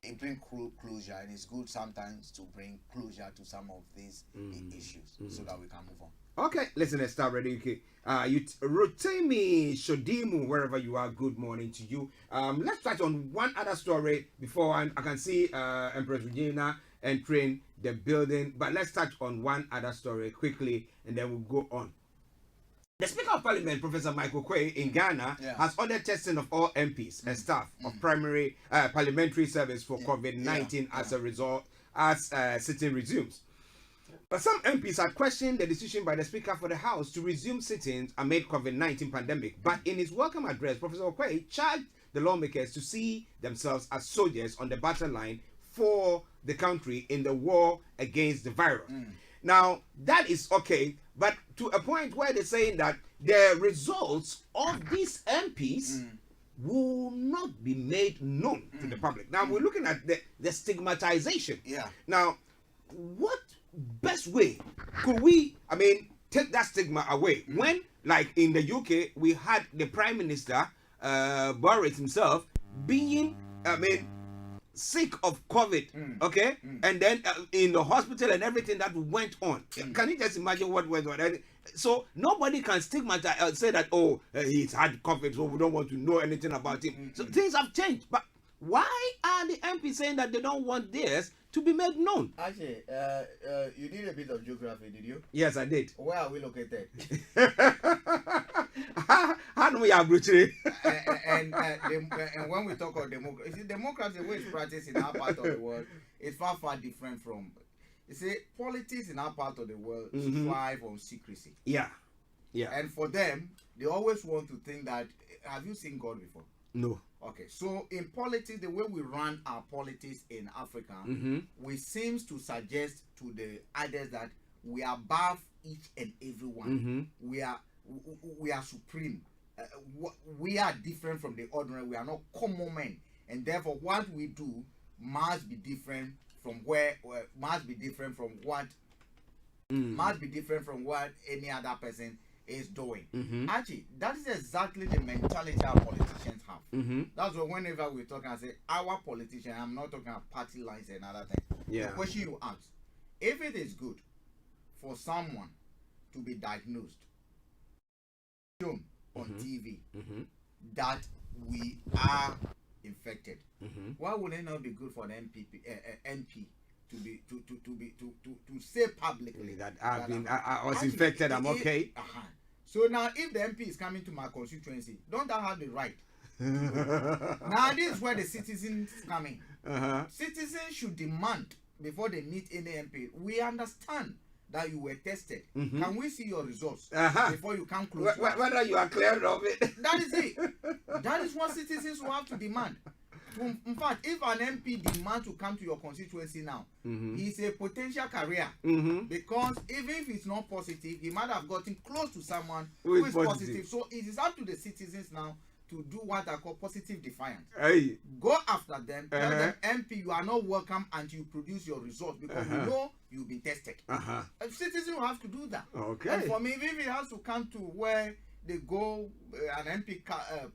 it brings closure, and it's good sometimes to bring closure to some of these issues so that we can move on. Okay, listen, let's start ready. Rotimi Shodimu, wherever you are, good morning to you. Let's touch on one other story before I can see Empress Regina entering the building, but let's touch on one other story quickly and then we'll go on. The Speaker of Parliament, Professor Michael Quay, in Ghana, has ordered testing of all MPs and staff of primary parliamentary service for COVID-19 as a result, as sitting resumes. But some MPs had questioned the decision by the Speaker for the House to resume sittings amid COVID-19 pandemic. But in his welcome address, Professor Quay charged the lawmakers to see themselves as soldiers on the battle line for the country in the war against the virus. Now, that is okay, but to a point where they're saying that the results of these MPs will not be made known to the public. Now, we're looking at the stigmatization. Now, what best way could we, take that stigma away? When, like in the UK, we had the Prime Minister, Boris himself, being, sick of COVID, okay? And then in the hospital and everything that went on. Can you just imagine what went on? And so nobody can stigmatize, say that, he's had COVID, so we don't want to know anything about him. So things have changed. But why are the MPs saying that they don't want this to be made known? Actually, you did a bit of geography, did you? Yes, I did. Where are we located? How do we have Brutary? And when we talk about democracy, you see, democracy, the way it's practiced in our part of the world, is far, far different from. You see, politics in our part of the world thrive on secrecy. Yeah. And for them, they always want to think that. Have you seen God before? No. Okay, so in politics, the way we run our politics in Africa, we seems to suggest to the others that we are above each and every one. We are supreme. We are different from the ordinary. We are not common men, and therefore, what we do must be different from must be different from what any other person is doing. Actually, that is exactly the mentality our politicians have. That's why whenever we talk and say our politician, I'm not talking about party lines and other things. The question you ask, if it is good for someone to be diagnosed, shown on TV that we are infected, why would it not be good for the MP to say publicly that I was infected, I'm okay? So now, if the MP is coming to my constituency, don't I have the right? Now, this is where the citizens come in. Citizens should demand before they meet any MP. We understand that you were tested. Can we see your results before you come close? Whether you are clear of it. That is it. That is what citizens will have to demand. In fact, if an MP demands to come to your constituency now, he's a potential career. Because even if it's not positive, he might have gotten close to someone who is positive. So it is up to the citizens now to do what I call positive defiance. Go after them, tell them, MP, you are not welcome until you produce your results, because we know you've been tested. Citizens will have to do that. And for me, if it has to come to where they go, an MP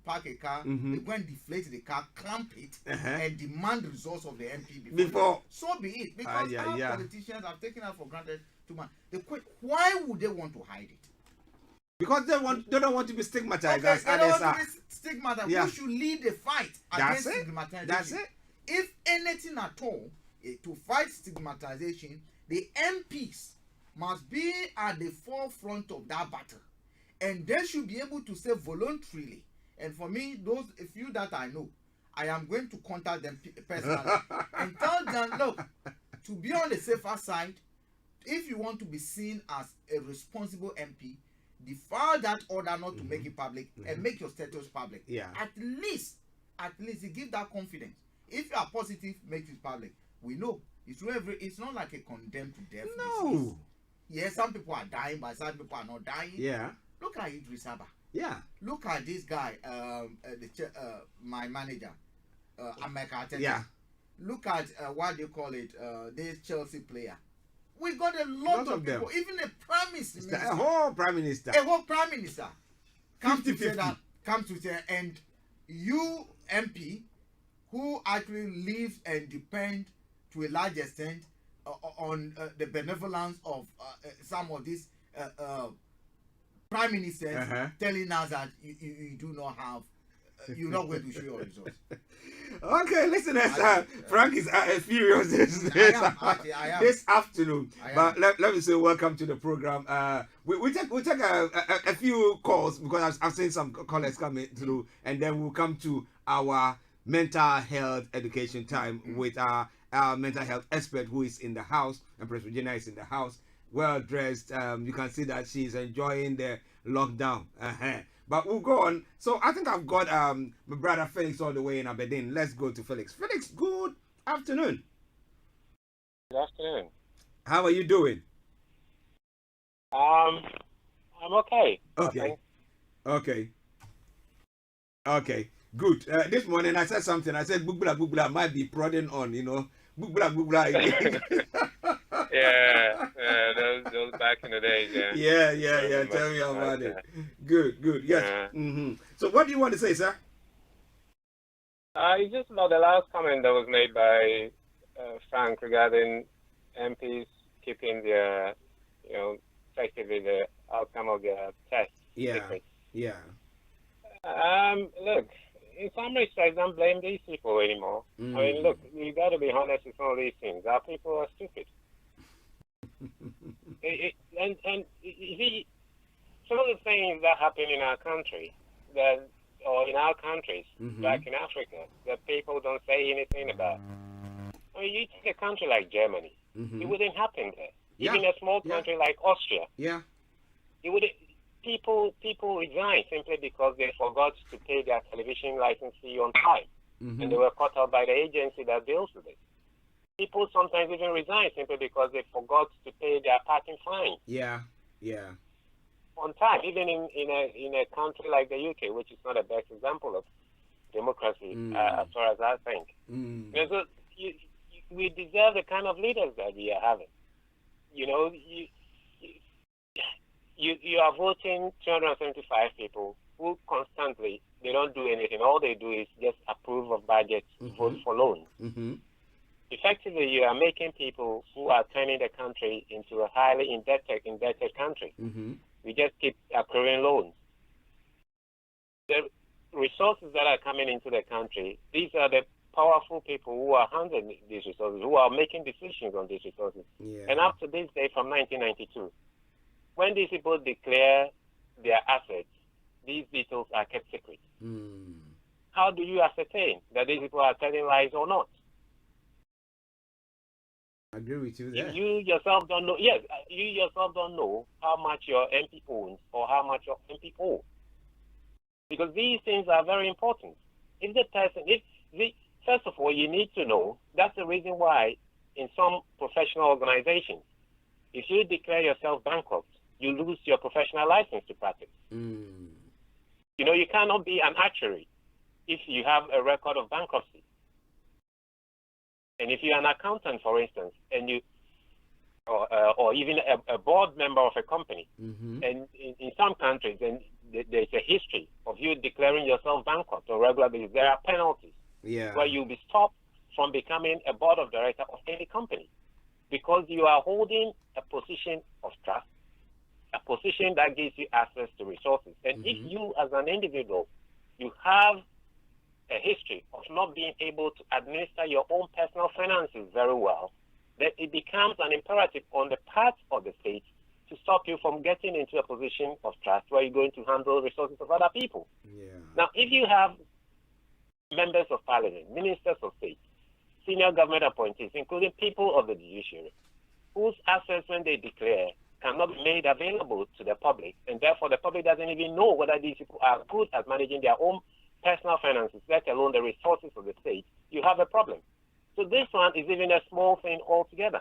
park a car, they go and deflate the car, clamp it, and demand results of the MP before. So be it. Because our politicians have taken that for granted too much. Why would they want to hide it? Because they don't want to be stigmatized. Okay, they don't want to be stigmatized. Who should lead the fight against stigmatization? That's it. If anything at all, to fight stigmatization, the MPs must be at the forefront of that battle. And they should be able to say voluntarily. And for me, those a few that I know, I am going to contact them personally and tell them, look, to be on the safer side, if you want to be seen as a responsible MP, defer that order not to make it public and make your status public. At least you give that confidence. If you are positive, make it public. We know it's not like a condemned to death. No. Yes, some people are dying, but some people are not dying. Look at Idris Abba. Look at this guy, my manager, Ameka Ateta. Look at what they call it, this Chelsea player. We got a lot of people, them. Even a prime minister. A whole prime minister. Come to say that, and you MP, who actually lives and depend to a large extent on the benevolence of some of these prime ministers telling us that you do not have you're not going to show your results. Okay, listeners, Frank is furious this afternoon. But let me say welcome to the program. We take a few calls because I've seen some callers coming through, and then we'll come to our mental health education time with our mental health expert who is in the house, and Prince Regina is in the house, well dressed. You can see that she's enjoying the lockdown. But we'll go on. So I think I've got my brother Felix all the way in Aberdeen. Let's go to Felix. Felix, good afternoon. Good afternoon. How are you doing? I'm okay. Okay. Good. This morning I said something. I said Bugla might be prodding on, Bugla. Yeah, those back in the days, yeah. Yeah. Tell me about it. Good. Yes. So what do you want to say, sir? It's just about the last comment that was made by Frank regarding MPs keeping their, effectively the outcome of their test secret. Yeah. Look, in some respects, don't blame these people anymore. I mean, look, you got to be honest with some of these things. Our people are stupid. And you see, some of the things that happen in our country, or in our countries, back in Africa, that people don't say anything about. I mean, you take a country like Germany, it wouldn't happen there. Even a small country like Austria, it wouldn't. People resign simply because they forgot to pay their television license fee on time, and they were caught up by the agency that deals with it. People sometimes even resign simply because they forgot to pay their parking fine. Yeah. On time, even in a country like the UK, which is not the best example of democracy, as far as I think. And so we deserve the kind of leaders that we are having. You are voting 275 people who constantly, they don't do anything. All they do is just approve of budgets, vote for loans. Effectively, you are making people who are turning the country into a highly indebted country. We just keep accruing loans. The resources that are coming into the country, these are the powerful people who are handling these resources, who are making decisions on these resources. And up to this day, from 1992, when these people declare their assets, these details are kept secret. How do you ascertain that these people are telling lies or not? I agree with you there. You yourself don't know. Yes, you yourself don't know how much your MP owns or how much your MP owes, because these things are very important. First of all, you need to know. That's the reason why, in some professional organizations, if you declare yourself bankrupt, you lose your professional license to practice. You cannot be an actuary if you have a record of bankruptcy. And if you're an accountant, for instance, and or even a board member of a company, and in some countries, then there's a history of you declaring yourself bankrupt on a regular basis, there are penalties where you'll be stopped from becoming a board of director of any company because you are holding a position of trust, a position that gives you access to resources. And if you, as an individual, you have a history of not being able to administer your own personal finances very well, then it becomes an imperative on the part of the state to stop you from getting into a position of trust where you're going to handle resources of other people. Now, if you have members of parliament, ministers of state, senior government appointees, including people of the judiciary, whose assets, when they declare, cannot be made available to the public, and therefore the public doesn't even know whether these people are good at managing their own personal finances, let alone the resources of the state, you have a problem. So this one is even a small thing altogether.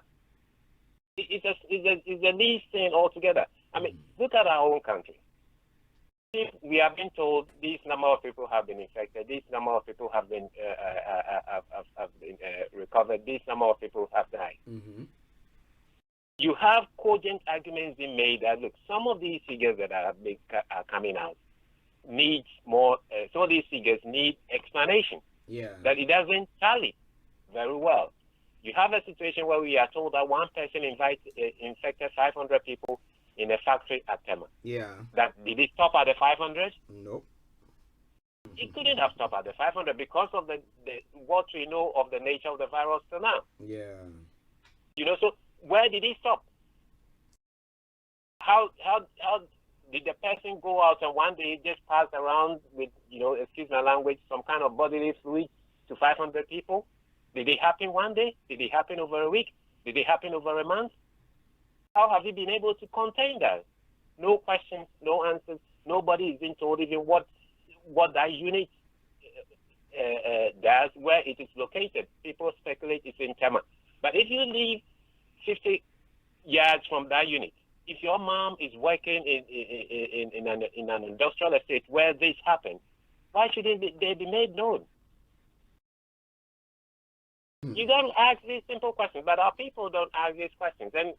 It's the least thing altogether. I mean, look at our own country. If we have been told this number of people have been infected, this number of people have been recovered, this number of people have died. You have cogent arguments being made that, look, some of these figures that are coming out needs more, some of these figures need explanation. That it doesn't tally very well. You have a situation where we are told that one person infected 500 people in a factory at Tema. That did it stop at the 500? Nope. It couldn't have stopped at the 500 because of the what we know of the nature of the virus till now. Yeah. You know, so where did he stop? How did the person go out and one day just pass around with, you know, excuse my language, some kind of bodily fluid to 500 people? Did it happen one day? Did it happen over a week? Did it happen over a month? How have you been able to contain that? No questions, no answers. Nobody is being told even what that unit does, where it is located. People speculate it's in Tema. But if you live 50 yards from that unit, if your mom is working in an industrial estate where this happened, why shouldn't they be made known? You don't ask these simple questions, but our people don't ask these questions, and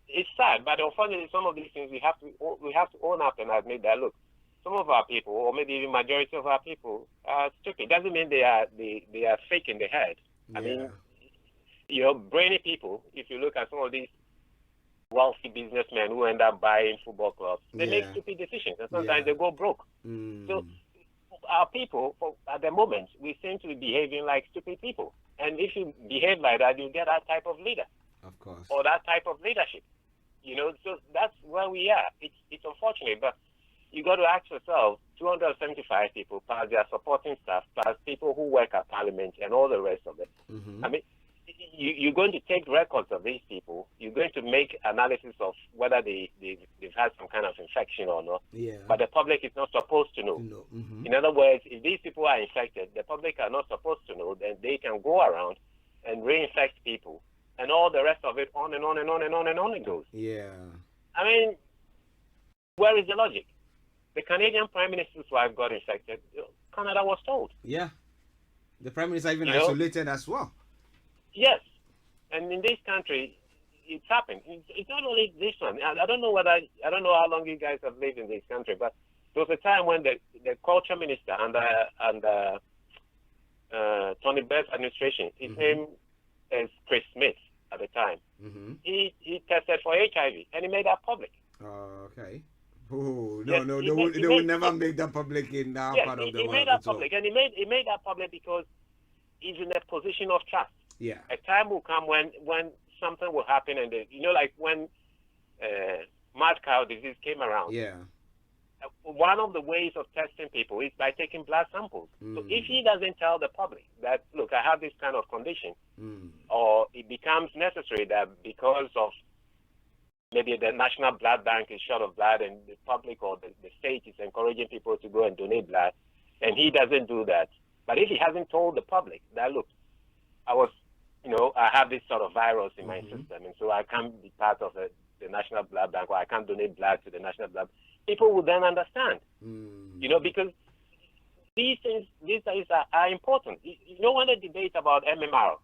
it's sad. But unfortunately, some of these things we have to own up and admit that. Look, some of our people, or maybe even majority of our people, are stupid. Doesn't mean they are fake in the head. Yeah. I mean, you know, brainy people. If you look at some of these wealthy businessmen who end up buying football clubs, they make stupid decisions, and sometimes they go broke. So our people, at the moment, we seem to be behaving like stupid people. And if you behave like that, you get that type of leader. Of course. Or that type of leadership. You know, so that's where we are. It's unfortunate, but you got to ask yourself, 275 people, plus their supporting staff, plus people who work at Parliament and all the rest of it. I mean, you're going to take records of these people. You're going to make analysis of whether they've had some kind of infection or not. Yeah. But the public is not supposed to know. In other words, if these people are infected, the public are not supposed to know. Then they can go around and reinfect people, and all the rest of it on and on and on and on and on it goes. Yeah. I mean, where is the logic? The Canadian Prime Minister's wife got infected. Canada was told. Yeah. The Prime Minister even isolated as well. Yes, and in this country, it's happened. It's not only this one. I don't know how long you guys have lived in this country, but there was a time when the culture minister under Tony Blair's administration, his name is Chris Smith at the time. He tested for HIV and he made that public. Okay. Oh no, they will never make that public in that part of the world. He made that public, and he made that public because he's in a position of trust. Yeah. A time will come when something will happen, and like when mad cow disease came around. Yeah. One of the ways of testing people is by taking blood samples. So if he doesn't tell the public that, look, I have this kind of condition, or it becomes necessary that because of maybe the National Blood Bank is short of blood and the public or the state is encouraging people to go and donate blood, and he doesn't do that. But if he hasn't told the public that, look, I have this sort of virus in my system, and so I can't be part of the National Blood Bank, or I can't donate blood to the National Blood Bank, people will then understand, because these things are important. When the debate about MMR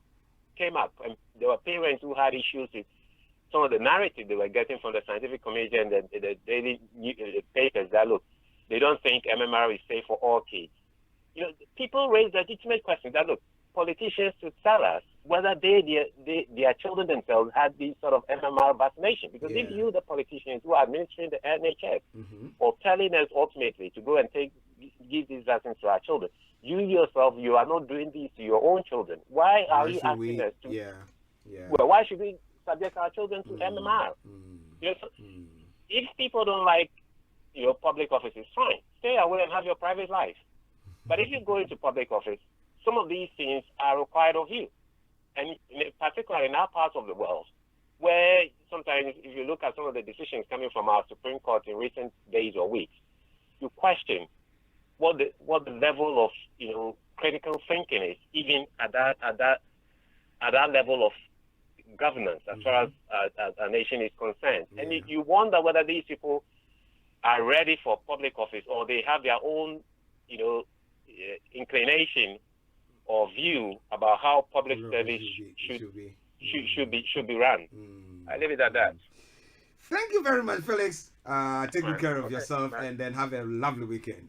came up, and there were parents who had issues with some of the narrative they were getting from the scientific community and the daily papers that, look, they don't think MMR is safe for all kids. People raise legitimate questions that, look, politicians should tell us whether their children themselves had these sort of MMR vaccination. Because if you, the politicians who are administering the NHS, or telling us ultimately to go and give these vaccines to our children, you yourself, you are not doing this to your own children. Why are you asking us to? Well, why should we subject our children to MMR? If people don't like public offices, fine, stay away and have your private life. But if you go into public office, some of these things are required of you. And particularly in our parts of the world, where sometimes if you look at some of the decisions coming from our Supreme Court in recent days or weeks, you question what the level of critical thinking is, even at that level of governance as far as a nation is concerned. And you wonder whether these people are ready for public office, or they have their own inclination or view about how public service should be run. I leave it at that. Thank you very much, Felix. Take good care of yourself, and then have a lovely weekend.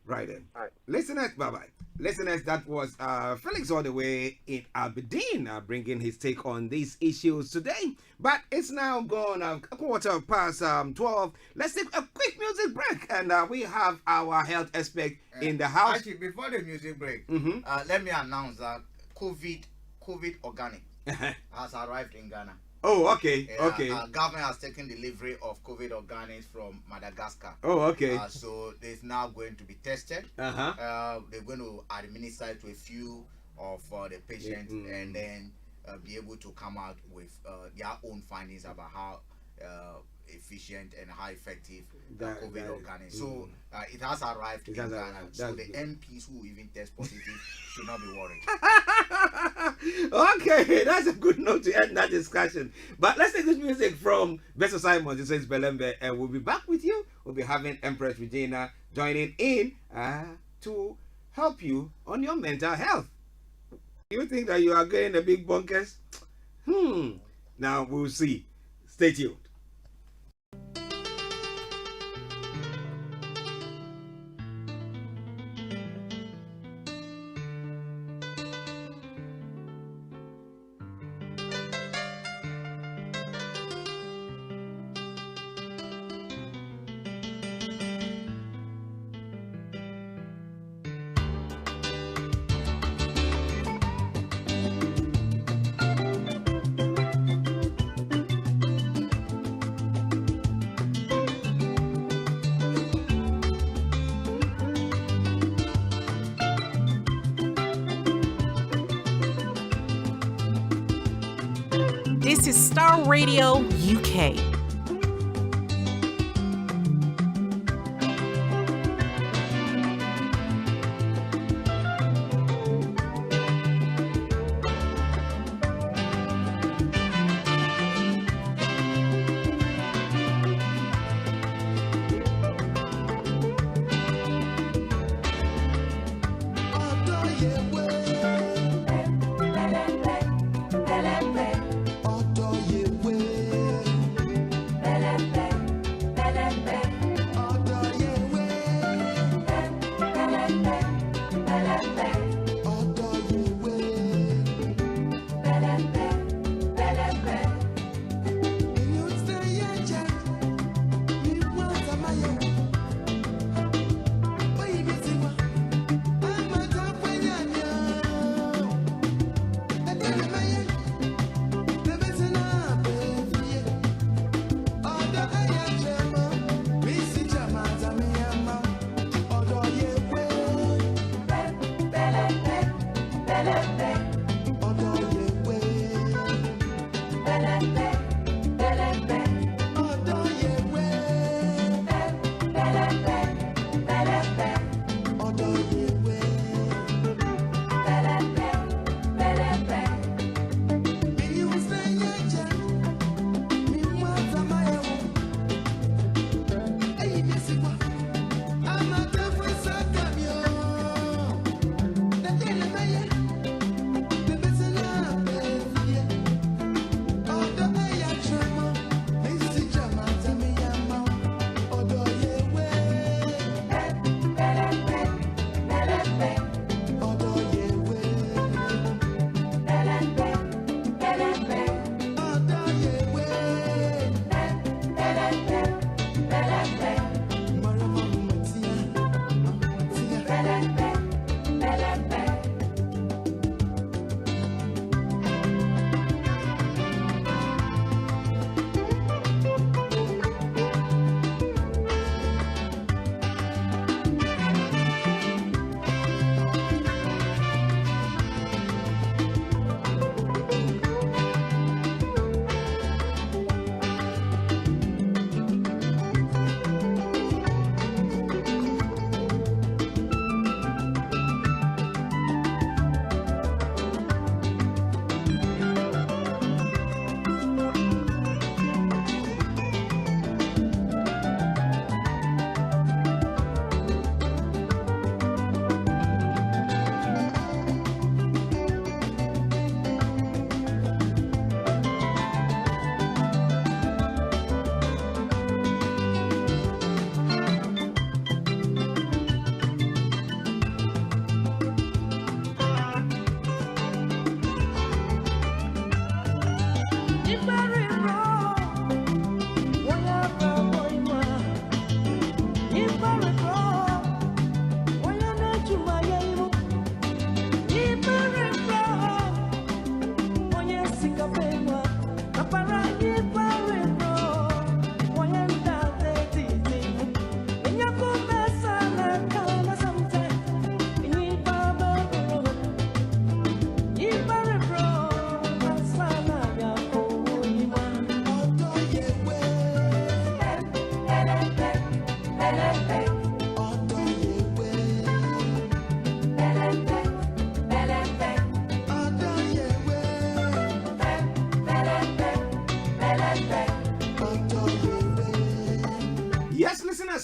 Right then. All right. Listeners, bye-bye. Listeners, that was Felix all the way in Aberdeen bringing his take on these issues today. But it's now gone a quarter past 12. Let's take a quick music break. And we have our health expert in the house. Actually, before the music break, let me announce that COVID organic has arrived in Ghana. Oh, okay, okay. Our government has taken delivery of COVID organics from Madagascar. Oh, okay. So it's now going to be tested. They're going to administer it to a few of the patients and then be able to come out with their own findings about how efficient and how effective COVID organic. So it has arrived in Ghana. So the MPs who even test positive should not be worried. Okay, that's a good note to end that discussion. But let's take this music from Vessel Simon. This is Belembe, and we'll be back with you. We'll be having Empress Regina joining in to help you on your mental health. You think that you are getting a big bonkers? Now we'll see. Stay tuned. This is Starr Radio UK.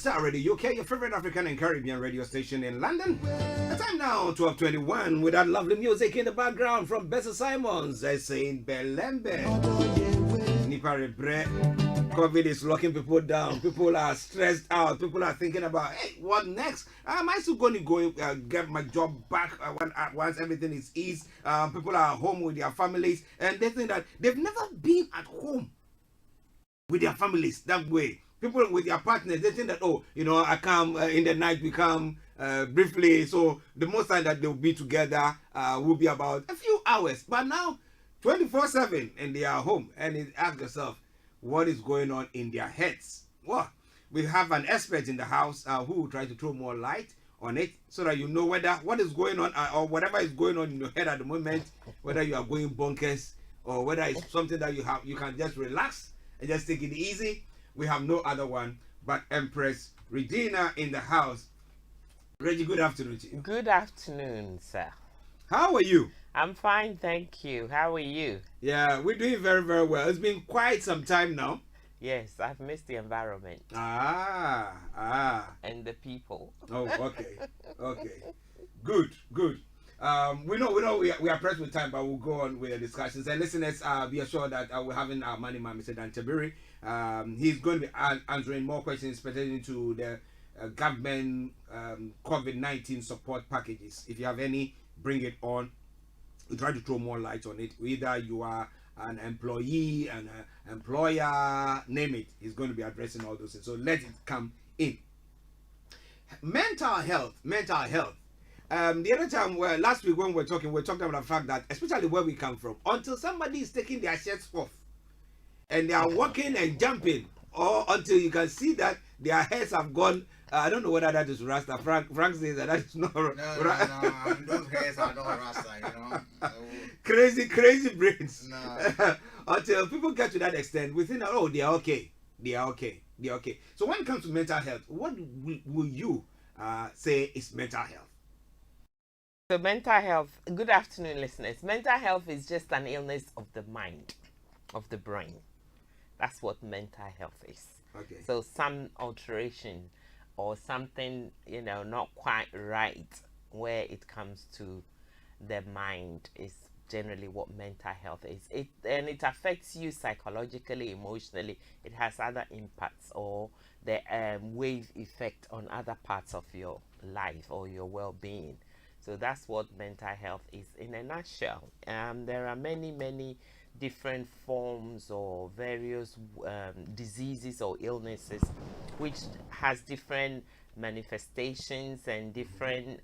Starr Radio UK, your favorite African and Caribbean radio station in London. The time now, 12:21, with that lovely music in the background from Bessie Simons. They're saying Belembe. Nipare Bre. COVID is locking people down. People are stressed out. People are thinking about, hey, what next? Am I still going to go get my job back once everything is eased? People are home with their families, and they think that they've never been at home with their families that way. People with their partners, they think that, oh, you know, I come in the night, we come briefly, so the most time that they'll be together will be about a few hours. But now, 24/7, and they are home, and you ask yourself, what is going on in their heads? Well, we have an expert in the house who will try to throw more light on it so that you know whether what is going on or whatever is going on in your head at the moment, whether you are going bonkers or whether it's something that you can just relax and just take it easy. We have no other one but Empress Regina in the house. Reggie, good afternoon to you. Good afternoon, sir. How are you? I'm fine, thank you. How are you? Yeah, we're doing very, very well. It's been quite some time now. Yes, I've missed the environment. And the people. Oh, okay. Okay. Good. We know we are pressed with time, but we'll go on with the discussions. And listeners, be assured that we're having our money man, Mr. Dan Tabiri. He's going to be answering more questions pertaining to the government COVID-19 support packages. If you have any, bring it on. We try to throw more light on it. Either you are an employee, an employer, name it. He's going to be addressing all those things. So let it come in. Mental health. The other time, last week when we were talking about the fact that, especially where we come from, until somebody is taking their shirts off and they are walking and jumping, or until you can see that their heads have gone. I don't know whether that is Rasta. Frank says that is not. No. Those hairs are not Rasta, you know. Crazy brains. No. Until people get to that extent, we think that, oh, they are okay. So when it comes to mental health, what will you say is mental health? So mental health, good afternoon, listeners. Mental health is just an illness of the mind, of the brain. That's what mental health is. Okay. So some alteration or something, you know, not quite right where it comes to the mind is generally what mental health is. It affects you psychologically, emotionally. It has other impacts or the wave effect on other parts of your life or your well-being. So that's what mental health is in a nutshell. There are many different forms or various diseases or illnesses which has different manifestations and different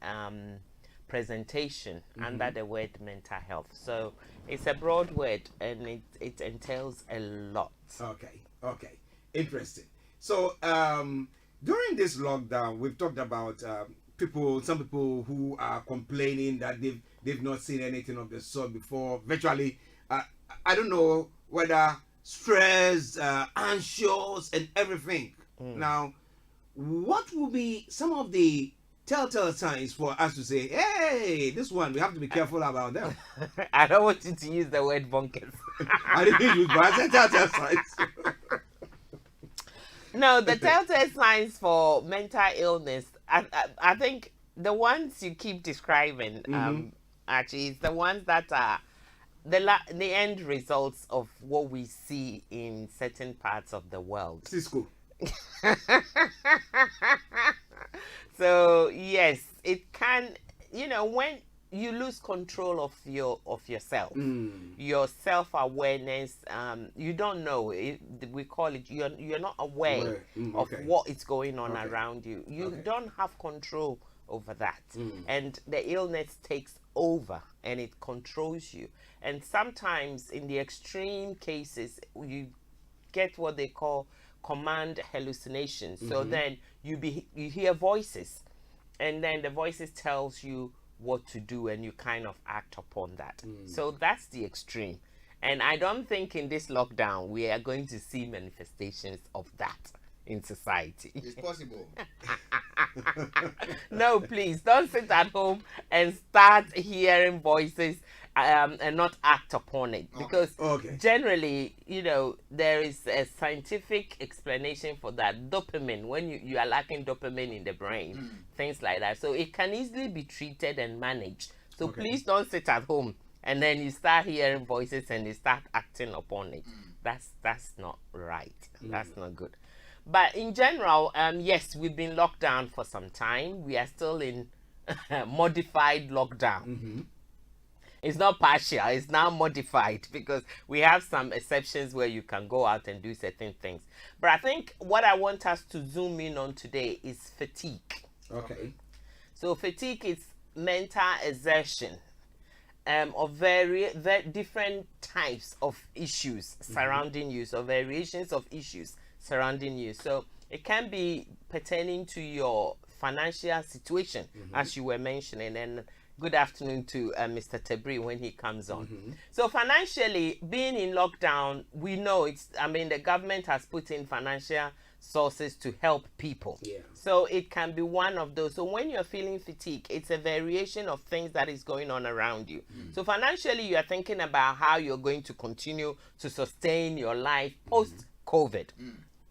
presentation under the word mental health. So it's a broad word and it entails a lot. Okay, interesting. So during this lockdown, we've talked about some people who are complaining that they've not seen anything of the sort before. Virtually, I don't know whether stress, anxious, and everything. Now, what will be some of the telltale signs for us to say, hey, this one, we have to be careful about them? I don't want you to use the word bonkers. I didn't use, but I said telltale signs. No, the telltale signs for mental illness, I think the ones you keep describing, Archie, is the ones that are the end results of what we see in certain parts of the world. Cisco. So yes, it can, you know, when you lose control of yourself, your self-awareness, you don't know, we call it, you're not aware of what is going on around you. You don't have control over that, and the illness takes over and it controls you. And sometimes in the extreme cases, you get what they call command hallucinations. So then you hear voices, and then the voices tells you what to do, and you kind of act upon that. So that's the extreme. And I don't think in this lockdown we are going to see manifestations of that in society. It's possible. No, please don't sit at home and start hearing voices and not act upon it, because generally, you know, there is a scientific explanation for that. Dopamine, when you are lacking dopamine in the brain, things like that. So it can easily be treated and managed. So please don't sit at home and then you start hearing voices and you start acting upon it. That's not right. That's not good. But in general, yes, we've been locked down for some time. We are still in modified lockdown. It's not partial, it's now modified, because we have some exceptions where you can go out and do certain things. But I think what I want us to zoom in on today is fatigue. Okay. So fatigue is mental exertion of very different types of issues surrounding you, so variations of issues surrounding you. So it can be pertaining to your financial situation, as you were mentioning, and good afternoon to Mr. Tabiri when he comes on. So financially, being in lockdown, we know the government has put in financial sources to help people. So it can be one of those. So when you're feeling fatigue, it's a variation of things that is going on around you. So financially, you are thinking about how you're going to continue to sustain your life post-COVID.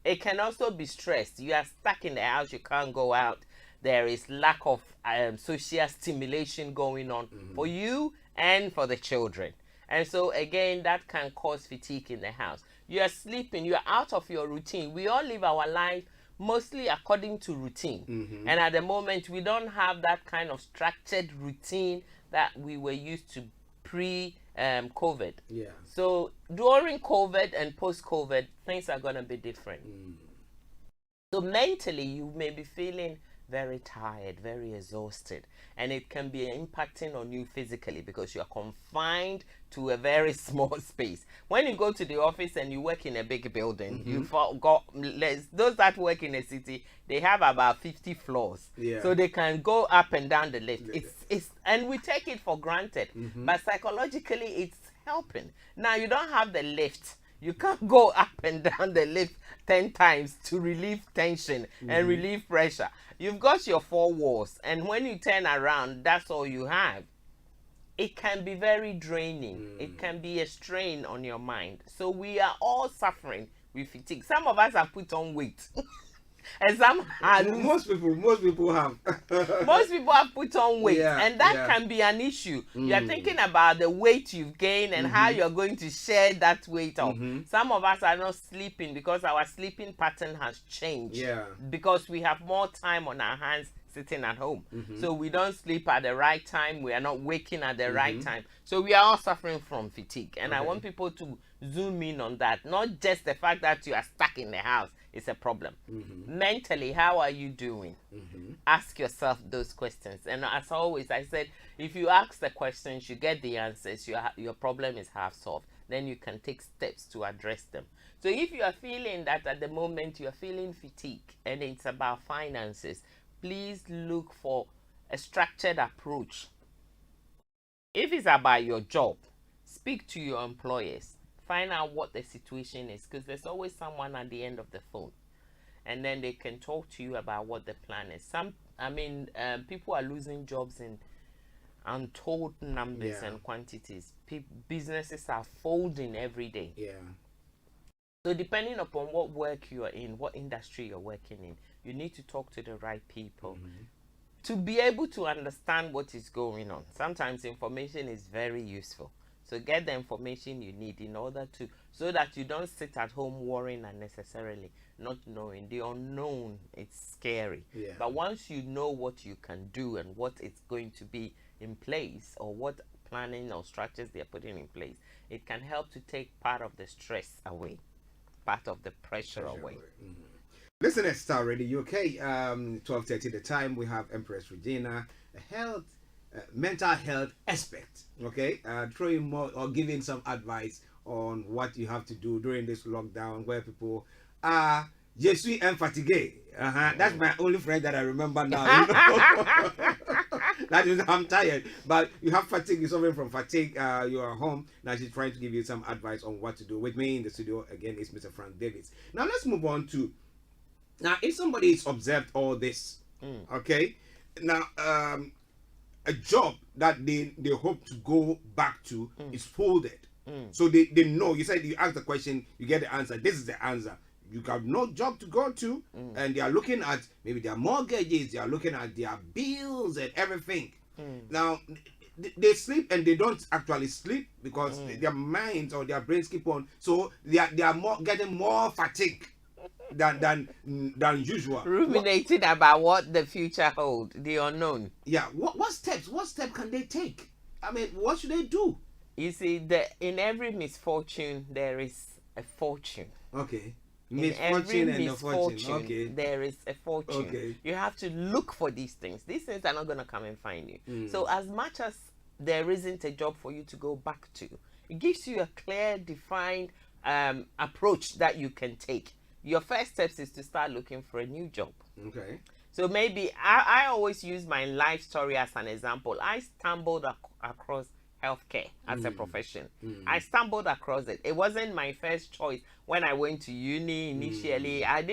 It can also be stressed. You are stuck in the house, you can't go out. There is lack of social stimulation going on for you and for the children. And so again, that can cause fatigue in the house. You are sleeping, you are out of your routine. We all live our life mostly according to routine. And at the moment, we don't have that kind of structured routine that we were used to pre-COVID. So during COVID and post-COVID, things are going to be different. So mentally, you may be feeling very tired, very exhausted, and it can be impacting on you physically because you are confined to a very small space. When you go to the office and you work in a big building, you've got those that work in a city, they have about 50 floors, so they can go up and down the lift. It's and we take it for granted, but psychologically it's helping. Now you don't have the lift. You can't go up and down the lift 10 times to relieve tension and relieve pressure. You've got your four walls, and when you turn around, that's all you have. It can be very draining. It can be a strain on your mind. So we are all suffering with fatigue. Some of us have put on weight. And some most people have. Most people have put on weight, and that can be an issue. You are thinking about the weight you've gained and how you're going to share that weight off. Some of us are not sleeping because our sleeping pattern has changed. Because we have more time on our hands sitting at home. So we don't sleep at the right time. We are not waking at the right time. So we are all suffering from fatigue. And I want people to zoom in on that. Not just the fact that you are stuck in the house. It's a problem. Mentally, how are you doing? Ask yourself those questions. And as always, I said, if you ask the questions, you get the answers, your problem is half solved. Then you can take steps to address them. So if you are feeling that at the moment you are feeling fatigue and it's about finances, please look for a structured approach. If it's about your job, speak to your employers. Find out what the situation is, because there's always someone at the end of the phone, and then they can talk to you about what the plan is. People are losing jobs in untold numbers and quantities. Businesses are folding every day. So depending upon what work you are in, what industry you're working in, you need to talk to the right people to be able to understand what is going on. Sometimes information is very useful. So get the information you need in order to, so that you don't sit at home worrying unnecessarily, not knowing. The unknown, it's scary. But once you know what you can do and what it's going to be in place, or what planning or structures they're putting in place, it can help to take part of the stress away, part of the pressure away. Listen at Starr Radio UK, 12:30 the time. We have Empress Regina, mental health aspect, throwing more or giving some advice on what you have to do during this lockdown, where people are je suis fatigué. That's my only phrase that I remember now. That is, I'm tired, but you have fatigue. You're suffering from fatigue. You are home now. She's trying to give you some advice on what to do. With me in the studio again is Mr. Frank Davis. Now let's move on to, now if somebody has observed all this, now a job that they hope to go back to is folded. So they know. You said you ask the question, you get the answer. This is the answer. You got no job to go to, and they are looking at maybe their mortgages, they are looking at their bills and everything. Now, they sleep and they don't actually sleep because their minds or their brains keep on. So they are getting more fatigue than usual. Ruminating about what the future holds, the unknown. Yeah. What step can they take? I mean, what should they do? You see, in every misfortune there is a fortune. Okay. Misfortune and misfortune. Okay. There is a fortune. Okay. You have to look for these things. These things are not going to come and find you. So as much as there isn't a job for you to go back to, it gives you a clear, defined approach that you can take. Your first steps is to start looking for a new job. Okay. So maybe I always use my life story as an example. I stumbled across healthcare as a profession. I stumbled across it. It wasn't my first choice when I went to uni initially. I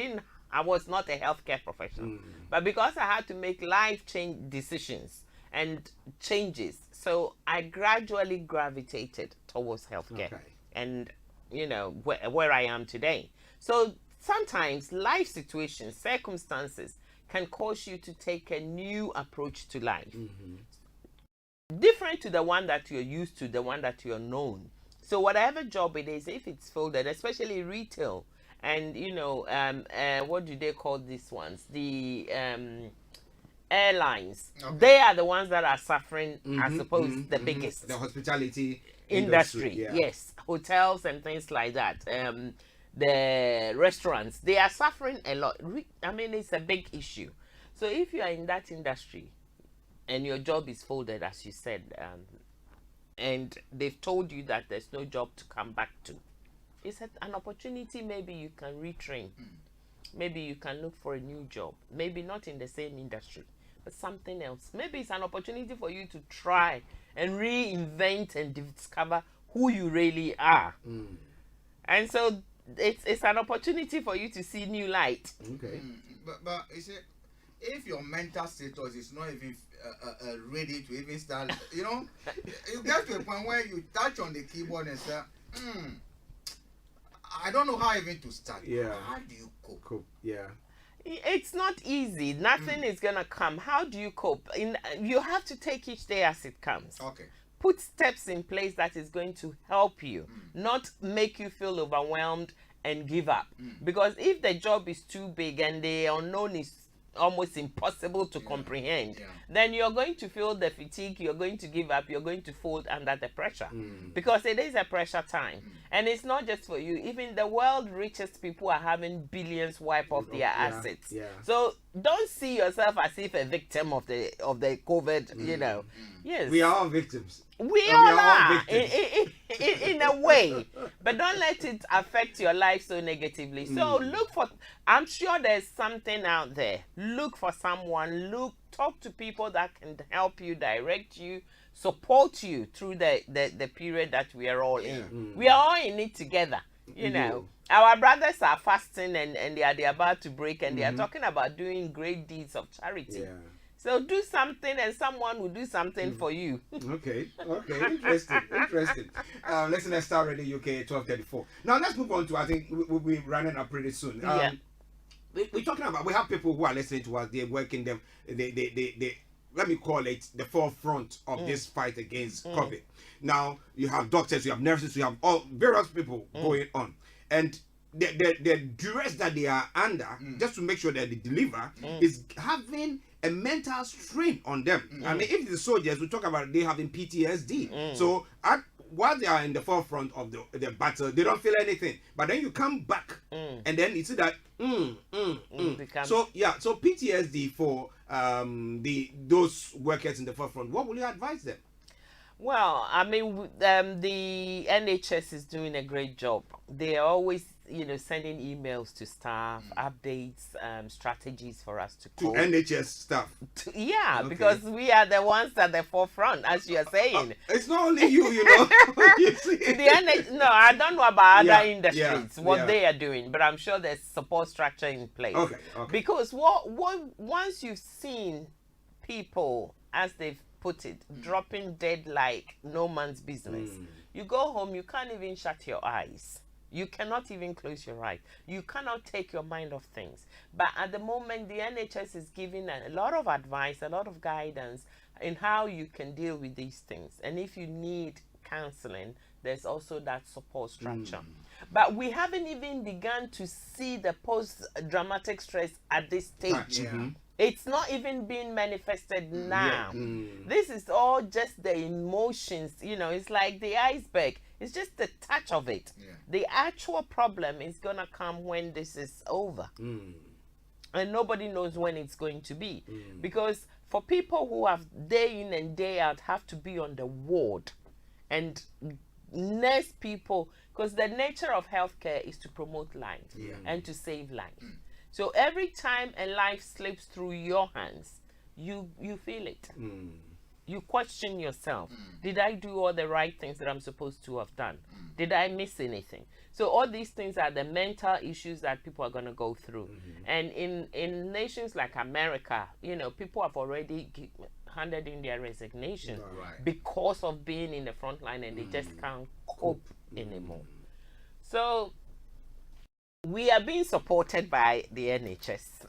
was not a healthcare professional. But because I had to make life change decisions and changes, so I gradually gravitated towards healthcare. And you know where I am today. So sometimes life situations, circumstances can cause you to take a new approach to life. Different to the one that you're used to, the one that you're known. So whatever job it is, if it's folded, especially retail, and you know, what do they call these ones? The airlines. They are the ones that are suffering, I suppose, the biggest. The hospitality industry. Yeah. Yes, hotels and things like that. The restaurants, they are suffering a lot. I mean, it's a big issue. So if you are in that industry and your job is folded, as you said, and they've told you that there's no job to come back to, it's an opportunity. Maybe you can retrain. Maybe you can look for a new job. Maybe not in the same industry, but something else. Maybe it's an opportunity for you to try and reinvent and discover who you really are. And so it's an opportunity for you to see new light. Okay. But is it, if your mental status is not even ready to even start, you know, you get to a point where you touch on the keyboard and say, I don't know how even to start. Yeah. How do you cope? Yeah. It's not easy. Nothing is gonna come. How do you cope? You have to take each day as it comes. Okay. Put steps in place that is going to help you, not make you feel overwhelmed and give up. Because if the job is too big and the unknown is almost impossible to comprehend, then you're going to feel the fatigue, you're going to give up, you're going to fold under the pressure. Because it is a pressure time. And it's not just for you. Even the world's richest people are having billions wipe off their assets. So don't see yourself as if a victim of the COVID, you know. Yes. We are all victims. We all are in a way, but don't let it affect your life so negatively. So look for, I'm sure there's something out there. Look for someone, talk to people that can help you, direct you, support you through the period that we are all in. We are all in it together, you know. Our brothers are fasting and they are about to break, and they are talking about doing great deeds of charity. So do something and someone will do something for you. Okay. Interesting. Listen to Starr Radio UK 1234. Now let's move on to, I think we'll be running up pretty soon. We're talking about, we have people who are listening to us, they work in them, they let me call it the forefront of this fight against COVID. Now you have doctors, you have nurses, you have all various people going on. And the duress that they are under, just to make sure that they deliver, is having a mental strain on them. I mean, if the soldiers, we talk about they having PTSD. So while they are in the forefront of the battle, they don't feel anything. But then you come back, and then you see that So PTSD for those workers in the forefront. What will you advise them? Well, I mean, the NHS is doing a great job. They are always, sending emails to staff, updates, strategies for us to cope. To NHS staff? Because we are the ones at the forefront, as you are saying. It's not only you, you No, I don't know about other industries, what they are doing, but I'm sure there's support structure in place. Okay. Because once you've seen people as they've put it, dropping dead like no man's business. You go home, you can't even shut your eyes. You cannot even close your eyes. You cannot take your mind off things. But at the moment, the NHS is giving a lot of advice, a lot of guidance in how you can deal with these things. And if you need counseling, there's also that support structure. But we haven't even begun to see the post-traumatic stress at this stage. It's not even being manifested now. This is all just the emotions, you know, it's like the iceberg. It's just the touch of it. The actual problem is going to come when this is over. And nobody knows when it's going to be. Because for people who have day in and day out have to be on the ward and nurse people, because the nature of healthcare is to promote life and to save life. So every time a life slips through your hands, you feel it. You question yourself. Did I do all the right things that I'm supposed to have done? Did I miss anything? So all these things are the mental issues that people are going to go through. And in nations like America, you know, people have already handed in their resignation because of being in the front line, and they just can't cope anymore. So we are being supported by the NHS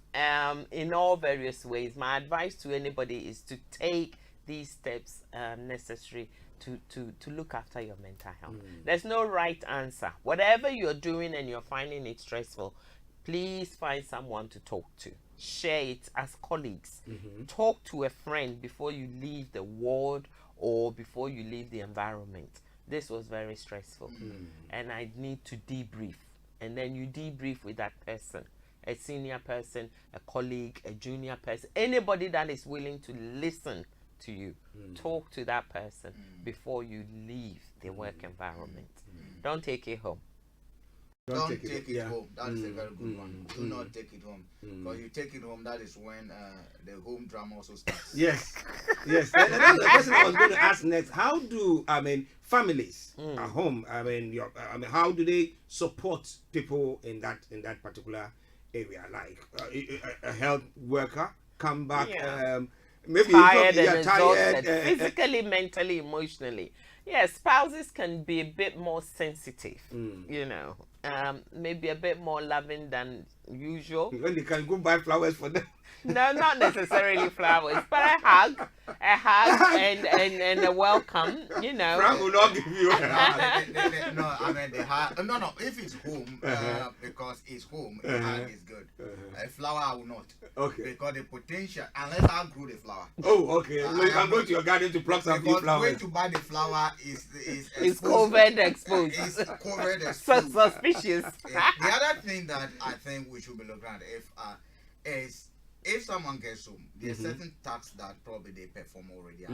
in all various ways. My advice to anybody is to take these steps necessary to look after your mental health. There's no right answer. Whatever you're doing and you're finding it stressful, please find someone to talk to. Share it as colleagues. Talk to a friend before you leave the ward or before you leave the environment. This was very stressful and I need to debrief. And then you debrief with that person, a senior person, a colleague, a junior person, anybody that is willing to listen to you. Talk to that person before you leave the work environment. Don't take it home. Don't take it home. That is a very good one. Do not take it home. Because you take it home, that is when the home drama also starts. Yes. That's the question I was going to ask next. How do, families at home, how do they support people in that particular area? Like a health worker come back, maybe tired and exhausted, physically, mentally, emotionally. Yeah, spouses can be a bit more sensitive, you know, maybe a bit more loving than usual. When they can go buy flowers for them. No, not necessarily flowers, but a hug and a welcome, you know. Frank will not give you a hug. No, I mean the hug. No. If it's home, because it's home, the hug is good. A flower I will not. Okay. Because the potential, unless I grow the flower. Oh, okay. So you can go to your garden to pluck some flowers. Because going to buy the flower is it's covered exposed. It's covered exposed. Suspicious. The other thing that I think we should be looking at is if someone gets home, there's certain tasks that probably they perform already.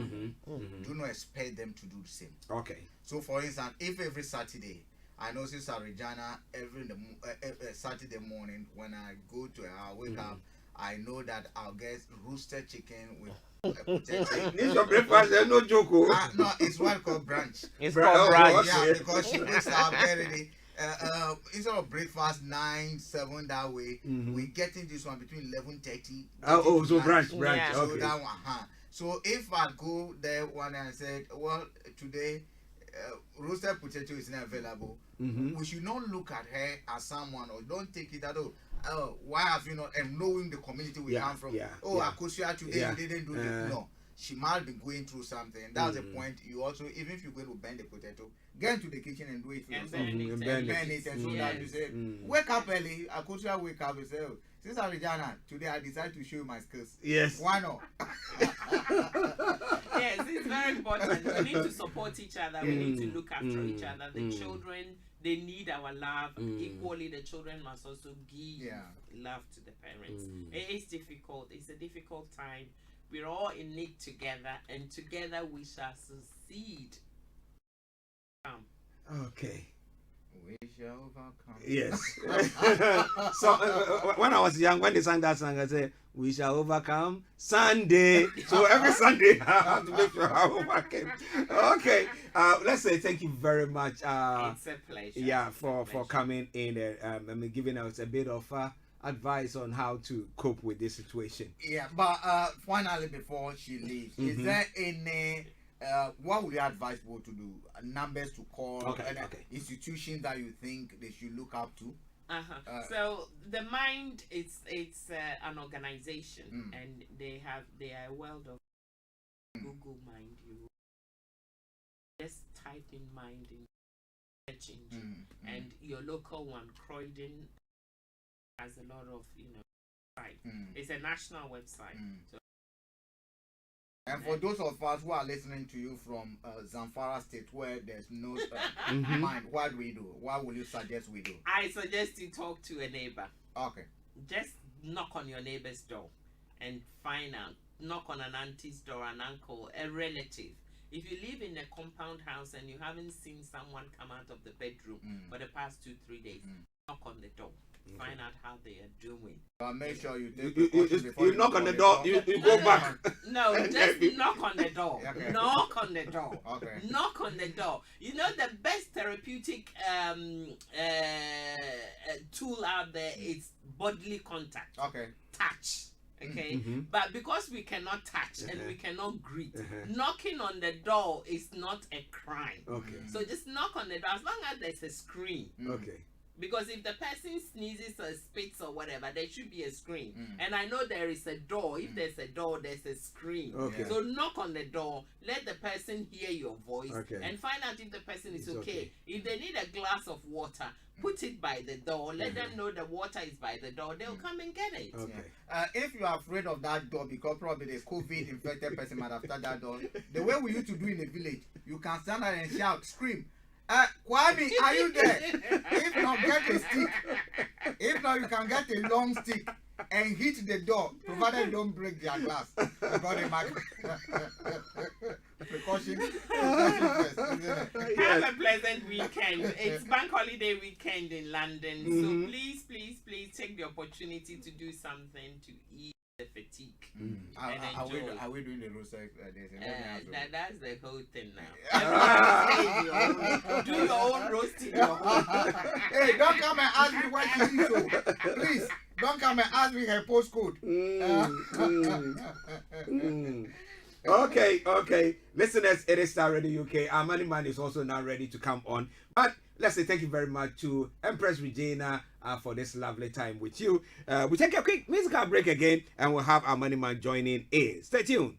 Do not expect them to do the same. Okay. So, for instance, if every Saturday, I know Sister Regina, every Saturday morning when I go to her, wake up, I know that I'll get roasted chicken with potato. This your breakfast, there's no joke. No, it's what called brunch. It's called brunch. Yeah, because she wakes up very instead of breakfast 9-7 that way, we getting this one between 11:30. So brunch. Yeah, so okay. that one, So if I go there one and I said, well, today roasted potato is not available, we should not look at her as someone, or don't take it that why have you not, and knowing the community we come from, Akosia today you didn't do it. No. She might be going through something. That's the point. You also, even if you're going to bend the potato, get into the kitchen and do it for yourself. Bend it. And so that you say, wake up early. Akosia wake up and say, Sister Regina, today I decided to show you my skills. Yes. Why not? Yes, it's very important. We need to support each other. We need to look after each other. The children, they need our love. Equally, the children must also give love to the parents. It is difficult. It's a difficult time. We're all in it together, and together we shall succeed. Okay. We shall overcome. Yes. So when I was young, when they sang that song, I said, "We shall overcome Sunday." So every Sunday, I have to make sure I overcome. Okay. Let's say thank you very much. It's a pleasure. Yeah, for coming in there. Giving us a bit of advice on how to cope with this situation. Yeah, but finally, before she leaves, is there any what would you advise people to do? Numbers to call, institutions that you think they should look up to? So the Mind, it's an organization, and they are a world of Google Mind. You just type in Mind in search engine, and your local one, Croydon, has a lot of site. It's a national website. So, and for those of us who are listening to you from Zamfara State, where there's no Mind, what do we do? What will you suggest we do? I suggest you talk to a neighbor. Okay. Just knock on your neighbor's door and find out. Knock on an auntie's door, an uncle, a relative. If you live in a compound house and you haven't seen someone come out of the bedroom for the past 2-3 days, knock on the door. Find out how they are doing. Make sure you take you knock on the door. You go back. No, just knock on the door. Okay. Knock on the door. Okay. Knock on the door. You know the best therapeutic tool out there is bodily contact. Okay. Touch. Okay, but because we cannot touch and we cannot greet, knocking on the door is not a crime. Okay. So just knock on the door as long as there's a screen. Okay. Because if the person sneezes or spits or whatever, there should be a screen. And I know there is a door. If there's a door, there's a screen. Okay. So knock on the door, let the person hear your voice, and find out if the person is okay. If they need a glass of water, put it by the door. Let them know the water is by the door. They'll come and get it. Okay. If you are afraid of that door because probably the COVID infected person might have touched that door, the way we used to do in the village, you can stand there and shout, scream. Kwame, are you there? If not, get a stick. If not, you can get a long stick and hit the door, provided you don't break their glass. Precaution first, isn't it? Have a pleasant weekend. It's bank holiday weekend in London, so please take the opportunity to do something to ease the fatigue and enjoy. Are we doing the roast days? That's the whole thing now. Do your own roasting. Hey, don't come and ask me what she is. So please, don't come and ask me her postcode. Okay. Listeners, it is Starr Radio UK. Our Money Man is also now ready to come on. But let's say thank you very much to Empress Regina for this lovely time with you. We take a quick musical break again, and we'll have our Money Man joining in. Stay tuned.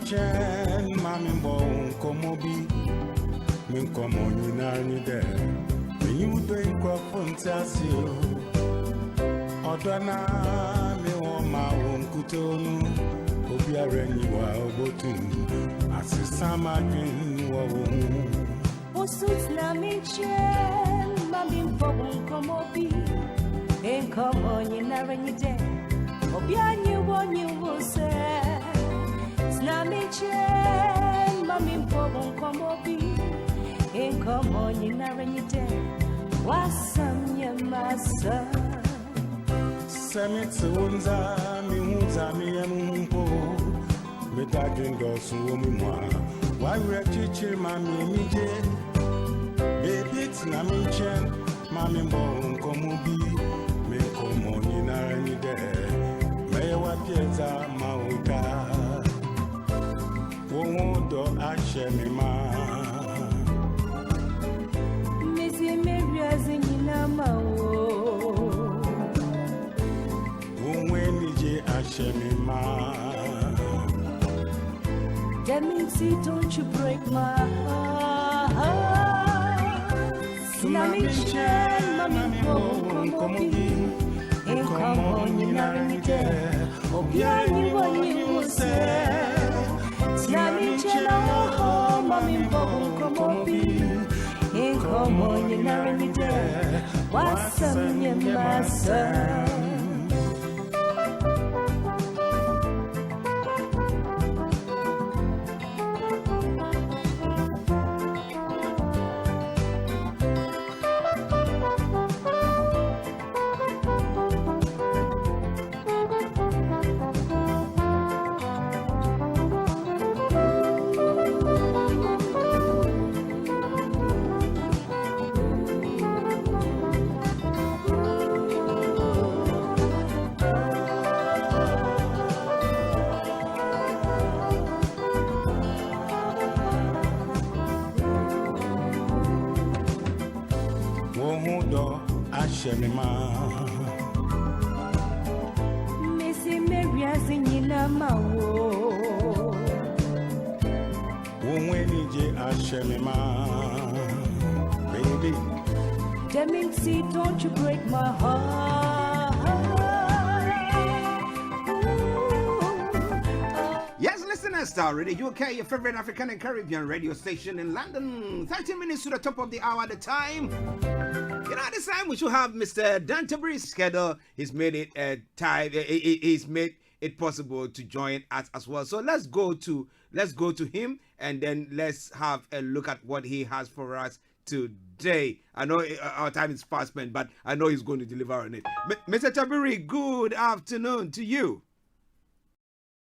Chen mami bon komobi min komo nyina ni de mi yudo inko fontasio odana mi o ma won kutonu obi areni wa obotun asisama din wo wo osut na mi chen mami bon komobi en komo nyina ni de obi anyi wo se Nami chen mami mpobon komobi inkomo nyinarenyite wasam yamasa Semitsu unza mi hunza mi emumpo Medagendo suomi mwa Wawre chichi mami mije Baby nami chen mami mpobon komobi Minkomo nyinarenyite Mewa pieza mauka Wondo ashemima Missy Maria's in Namawo Wenije ashemima Deminsi, don't you break my heart Nami chen mami komobi Inko come on, you know me there. Yeah, you will say. Nami chela ho, mommy bubble come on, be. Come on, you know me there. What's up, you master? Missy Maria's in Yilama. Baby, Demincy, don't you break my heart. Yes, listeners, Starr Radio UK, your favorite African and Caribbean radio station in London. 30 minutes to the top of the hour at the time. You know, this time we should have Mr. Tabiri's schedule. He's made it he's made it possible to join us as well. So let's go to him and then let's have a look at what he has for us today. I know our time is fast spent, but I know he's going to deliver on it. Mr. Tabiri, good afternoon to you.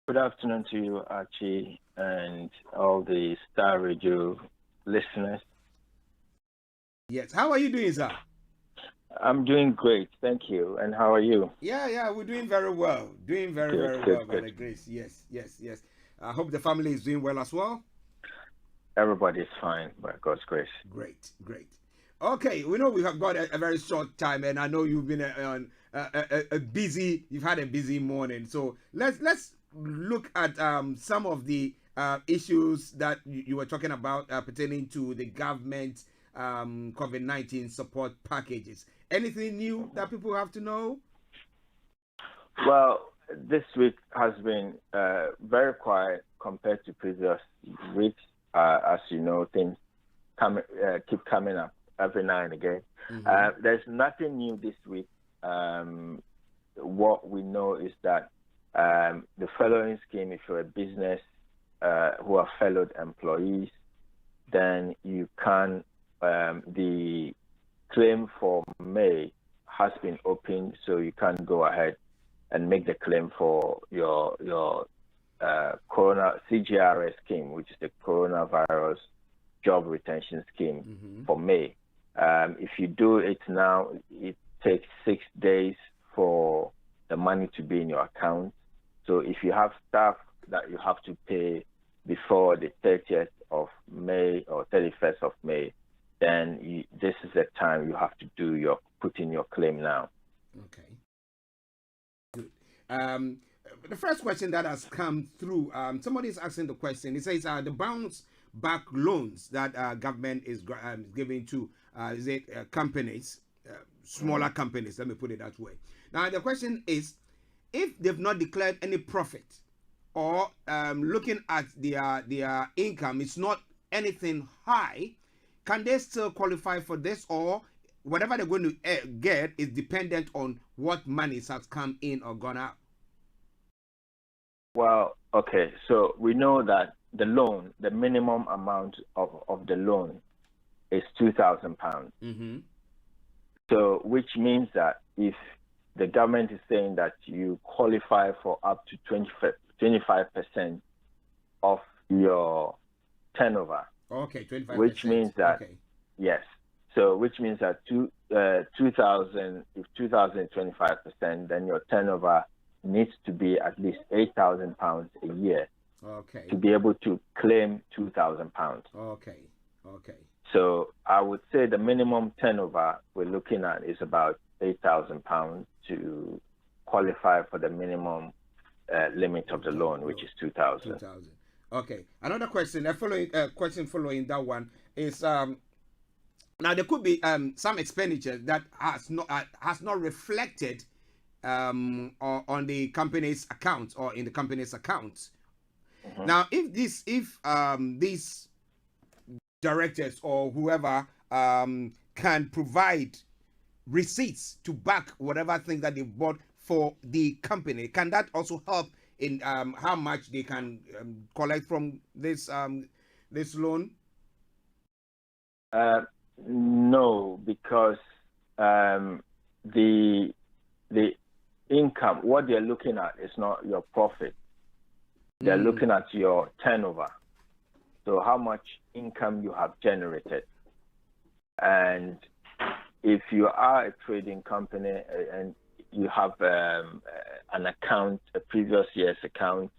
Good afternoon to you, Archie, and all the Starr Radio listeners. Yes, how are you doing, sir? I'm doing great, thank you. And how are you? Yeah, we're doing very well. Doing very well by the grace. Yes. I hope the family is doing well as well. Everybody's fine by God's grace. Great. Okay, we know we have got a very short time, and I know you've been on you've had a busy morning. So let's look at some of the issues that you were talking about pertaining to the government COVID-19 support packages. Anything new that people have to know? Well, this week has been very quiet compared to previous weeks. As you know, things keep coming up every now and again. Mm-hmm. There's nothing new this week. What we know is that the furloughing scheme, if you're a business who are furloughed employees, then you can, the claim for May has been opened, so you can go ahead and make the claim for your Corona CGRS scheme, which is the Coronavirus Job Retention Scheme for May. If you do it now, it takes 6 days for the money to be in your account. So if you have staff that you have to pay before the 30th of May or 31st of May, then this is the time you have to put in your claim now. Okay. Good. The first question that has come through, somebody is asking the question. It says the bounce back loans that government is giving to companies, smaller companies. Let me put it that way. Now the question is, if they've not declared any profit, or looking at their income, it's not anything high, can they still qualify for this, or whatever they're going to get is dependent on what monies has come in or gone out? Well, okay, so we know that the loan, the minimum amount of the loan is £2,000. Mm-hmm. So which means that if the government is saying that you qualify for up to 25% of your turnover. Okay, 25%. Which means that, yes. So which means that 2,000, if 2,025%, then your turnover needs to be at least £8,000 a year. Okay. To be able to claim £2,000. Okay. So I would say the minimum turnover we're looking at is about £8,000 to qualify for the minimum limit of the loan, which is 2,000. 2,000. Okay. Another question. Following that one is now there could be some expenditure that has not reflected on the company's account or in the company's account. Now, if these directors or whoever can provide receipts to back whatever thing that they bought for the company, can that also help in how much they can collect from this loan? No, because the income, what they're looking at is not your profit. They're looking at your turnover. So how much income you have generated. And if you are a trading company and you have an account, a previous year's account,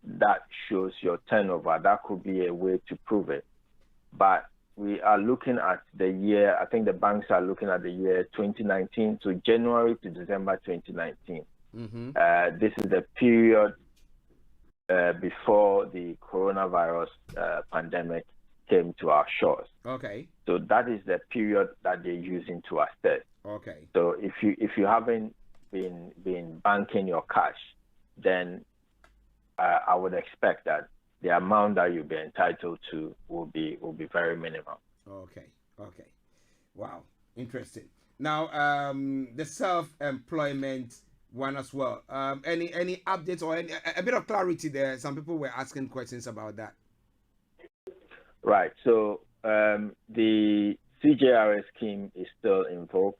that shows your turnover, that could be a way to prove it. But we are looking at the year, I think the banks are looking at the year 2019, so January to December 2019. This is the period before the coronavirus pandemic came to our shores. Okay. So that is the period that they're using to assess. Okay. So if you haven't been banking your cash, then I would expect that the amount that you'll be entitled to will be very minimal. Okay. Wow, interesting. Now, the self-employment one as well. Any updates or a bit of clarity there? Some people were asking questions about that. Right. So the CJRS scheme is still in vogue.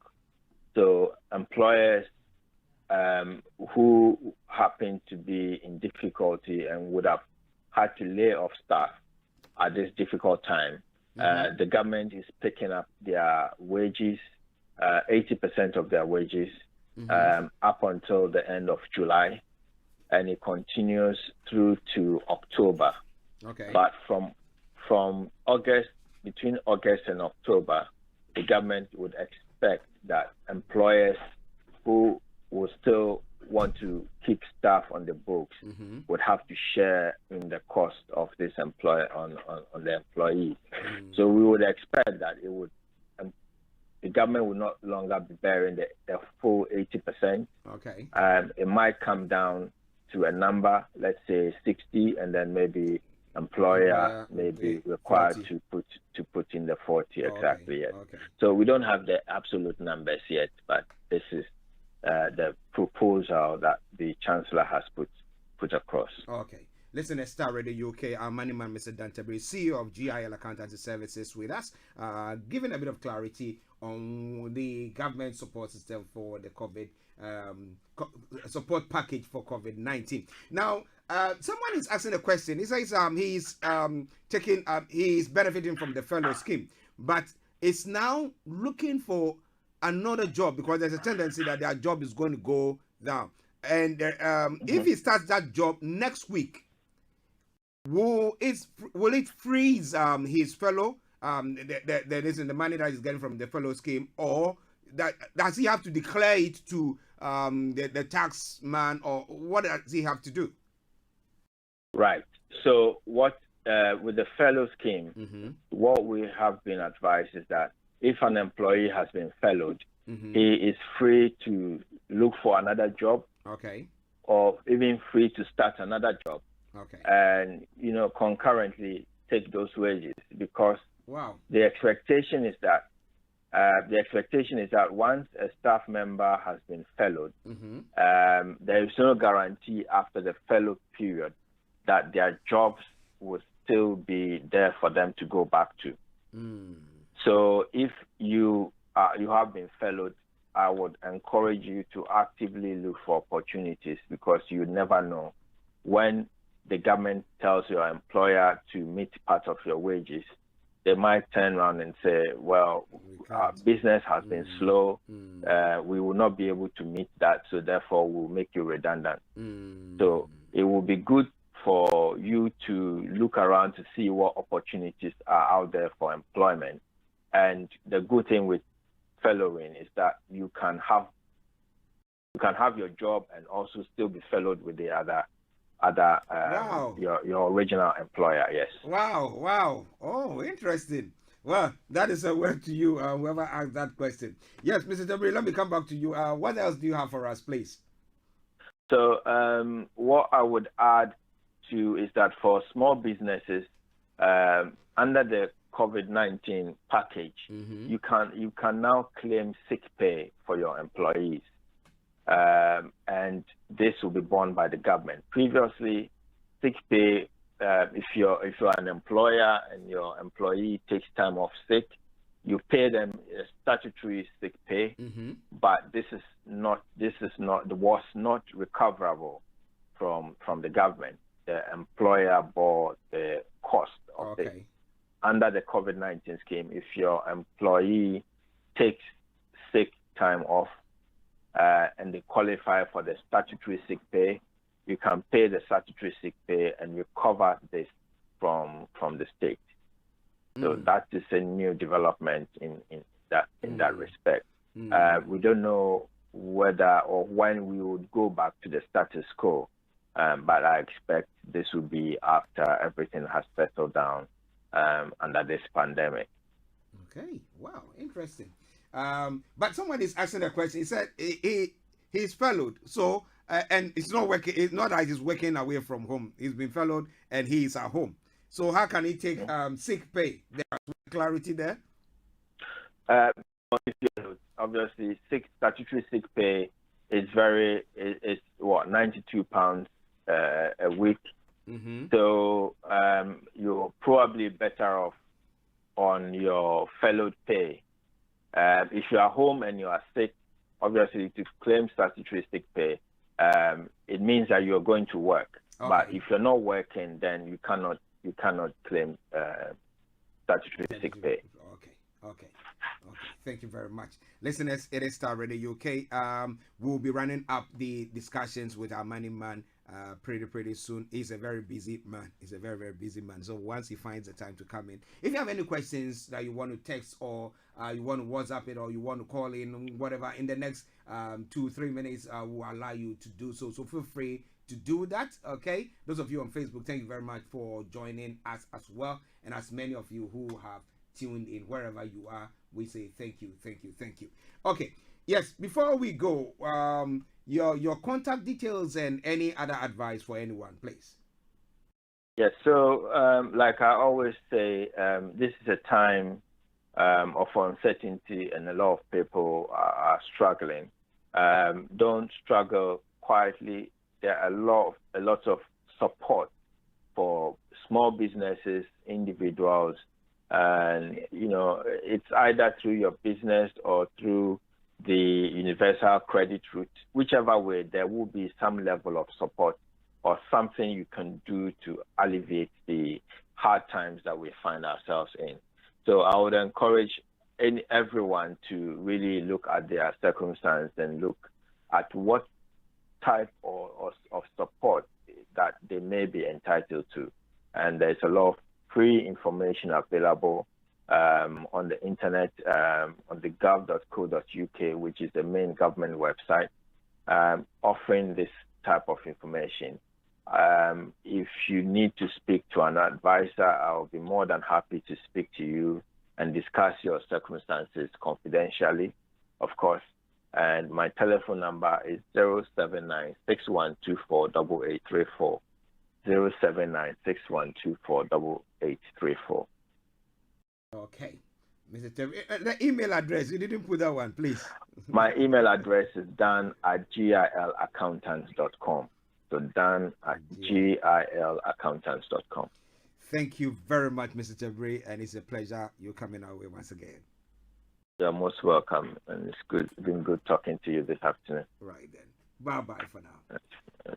So employers who happen to be in difficulty and would have had to lay off staff at this difficult time, the government is picking up their wages, 80% of their wages, up until the end of July, and it continues through to October. Okay. But from August, between August and October, the government would expect that employers who will still want to keep staff on the books would have to share in the cost of this employer on the employees. So we would expect that the government would not longer be bearing the full 80%. Okay. It might come down to a number, let's say 60, and then maybe employer may be required 40. to put in the 40 exactly. Yes. Okay. So we don't have the absolute numbers yet, but this is the proposal that the Chancellor has put across. Okay. Listen, Starr Radio UK, our money man, Mr. Tabiri, CEO of GIL Accountancy Services, with us, giving a bit of clarity on the government support system for the COVID support package for COVID-19. Now, someone is asking a question. He says he's benefiting from the fellow scheme, but is now looking for another job because there's a tendency that their job is going to go down. And if he starts that job next week, will it freeze his fellow the money that he's getting from the fellow scheme, or does he have to declare it to the tax man, or what does he have to do? Right. So what with the fellow scheme, what we have been advised is that if an employee has been fellowed, he is free to look for another job. Okay. Or even free to start another job. Okay. And concurrently take those wages, because the expectation is that once a staff member has been fellowed, there is no guarantee after the fellow period that their jobs will still be there for them to go back to. So if you have been fellowed, I would encourage you to actively look for opportunities, because you never know when the government tells your employer to meet part of your wages. They might turn around and say, well, our business has been slow. We will not be able to meet that, so therefore we'll make you redundant. So it will be good for you to look around to see what opportunities are out there for employment. And the good thing with fellowing is that you can have your job and also still be fellowed with the other your original employer. Yes. Wow. Oh, interesting. Well, that is a word to you, whoever asked that question. Yes, Mr. Tabiri, let me come back to you. What else do you have for us, please? So what I would add to is that for small businesses, under the COVID-19 package, you can now claim sick pay for your employees, and this will be borne by the government. Previously, sick pay, if you're an employer and your employee takes time off sick, you pay them statutory sick pay, but this was not recoverable from the government. The employer bore the cost of this. Under the COVID-19 scheme, if your employee takes sick time off and they qualify for the statutory sick pay, you can pay the statutory sick pay and recover this from the state. So that is a new development in that respect. We don't know whether or when we would go back to the status quo, but I expect this will be after everything has settled down under this pandemic. Okay, wow, interesting. But someone is asking a question. He said he's furloughed, so and it's not working. It's not that he's working away from home. He's been furloughed and he is at home. So how can he take sick pay? There's clarity there. Obviously, statutory sick pay is £92 a week. So you're probably better off on your furloughed pay. If you are home and you are sick, obviously to claim statutory sick pay, it means that you are going to work. Okay. But if you're not working, then you cannot claim statutory sick pay. Okay. Thank you very much. Listeners, it is Starr Radio UK. We'll be running up the discussions with our money man pretty soon. He's a very busy man. He's a very, very busy man. So once he finds the time to come in, if you have any questions that you want to text or you want to WhatsApp it or you want to call in, whatever, in the next 2-3 minutes, we'll allow you to do so. So feel free to do that. Okay, those of you on Facebook, thank you very much for joining us as well, and as many of you who have tuned in wherever you are, we say thank you. Okay, yes, before we go, your contact details and any other advice for anyone, please. Yes, so like I always say, this is a time of uncertainty and a lot of people are struggling. Don't struggle quietly. There are a lot of support for small businesses, individuals, and it's either through your business or through the universal credit route. Whichever way, there will be some level of support or something you can do to alleviate the hard times that we find ourselves in. So I would encourage everyone to really look at their circumstance and look at what type of support that they may be entitled to. And there's a lot of free information available on the internet, on the gov.co.uk, which is the main government website, offering this type of information. If you need to speak to an advisor, I'll be more than happy to speak to you and discuss your circumstances confidentially, of course. And my telephone number is 079-6124-8834. 079-6124-8834. Okay. Mr. Tabiri, the email address, you didn't put that one, please. My email address is dan@gilaccountants.com. So dan@gilaccountants.com. Thank you very much, Mr. Tabiri, and it's a pleasure you coming our way once again. You're most welcome, and it's been good talking to you this afternoon. Right then. Bye-bye for now.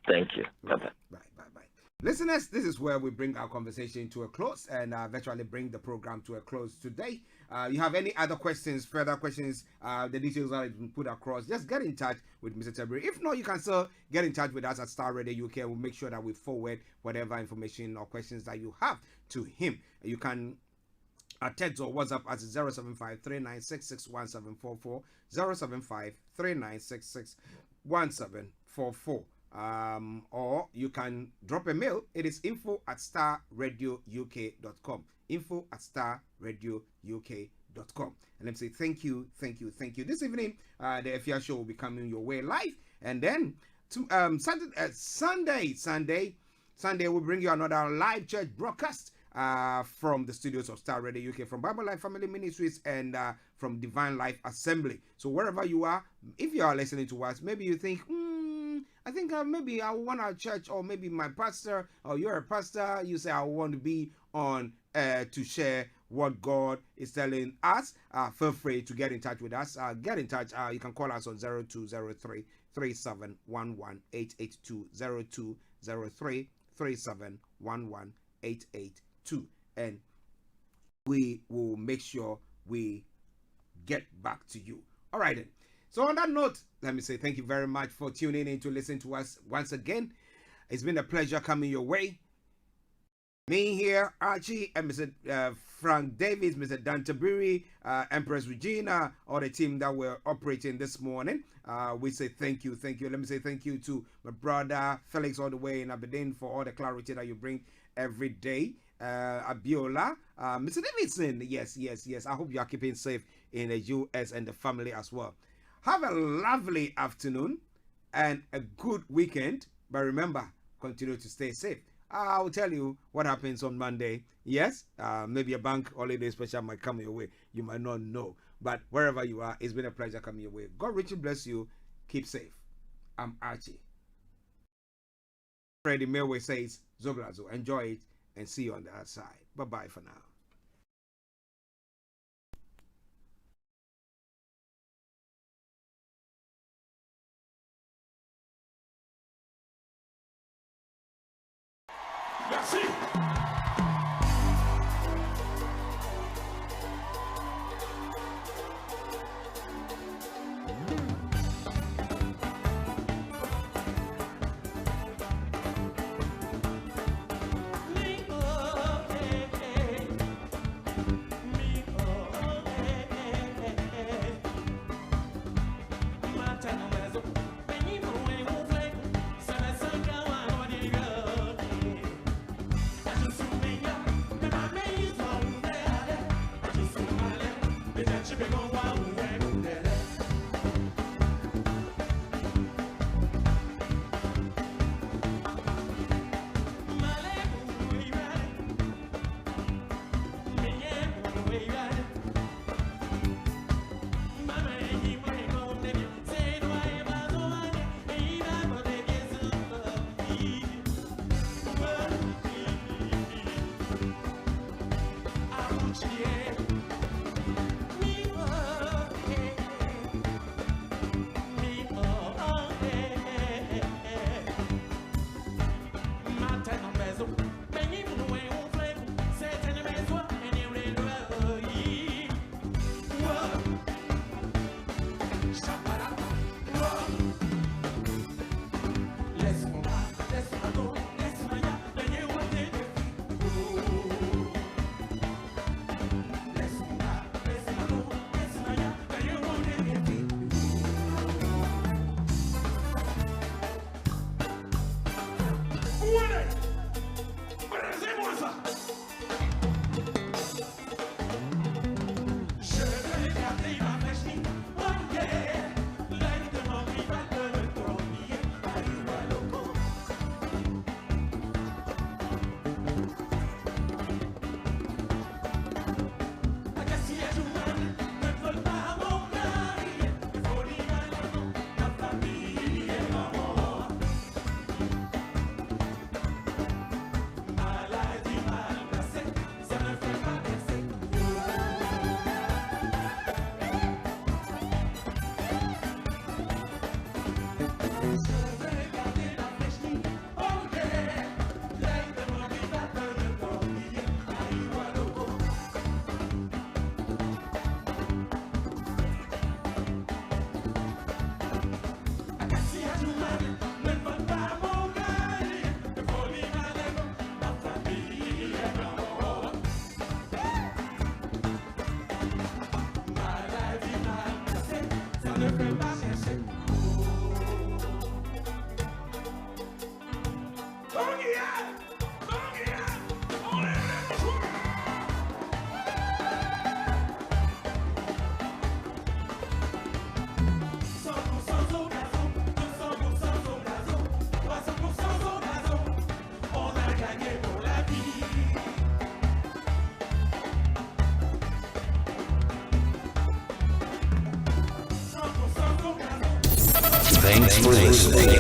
Thank you. Bye-bye. Bye. Listeners, this is where we bring our conversation to a close and virtually bring the program to a close today. You have any other questions, further questions, the details that have been put across, just get in touch with Mr. Tabiri. If not, you can still get in touch with us at Starr Radio UK. We'll make sure that we forward whatever information or questions that you have to him. You can text or WhatsApp at 075-3966-1744, 075-3966-1744. or you can drop a mail. It is info@starradiouk.com. info@starradiouk.com. And let me say thank you. This evening, the FIA show will be coming your way live, and then to Sunday we'll bring you another live church broadcast from the studios of Starr Radio UK, from Bible Life Family Ministries and from Divine Life Assembly. So wherever you are, if you are listening to us, maybe you think, I think maybe I want our church, or maybe my pastor, or you're a pastor, you say I want to be on to share what God is telling us. Feel free to get in touch with us. Get in touch. You can call us on 0203 3711 882, 0203 3711 882, and we will make sure we get back to you. All right then. So on that note, let me say thank you very much for tuning in to listen to us once again. It's been a pleasure coming your way. Me here, Archie, and Mr. Frank Davis, Mr. Dan Tabiri, Empress Regina, all the team that were operating this morning. We say thank you. Let me say thank you to my brother Felix all the way in Aberdeen for all the clarity that you bring every day. Abiola, Mr. Davidson, yes. I hope you are keeping safe in the US and the family as well. Have a lovely afternoon and a good weekend. But remember, continue to stay safe. I'll tell you what happens on Monday. Yes, maybe a bank holiday special might come your way. You might not know. But wherever you are, it's been a pleasure coming your way. God richly bless you. Keep safe. I'm Archie. Freddie Milway says, Zoblazo, enjoy it and see you on the other side. Bye-bye for now. Merci. Thanks for listening.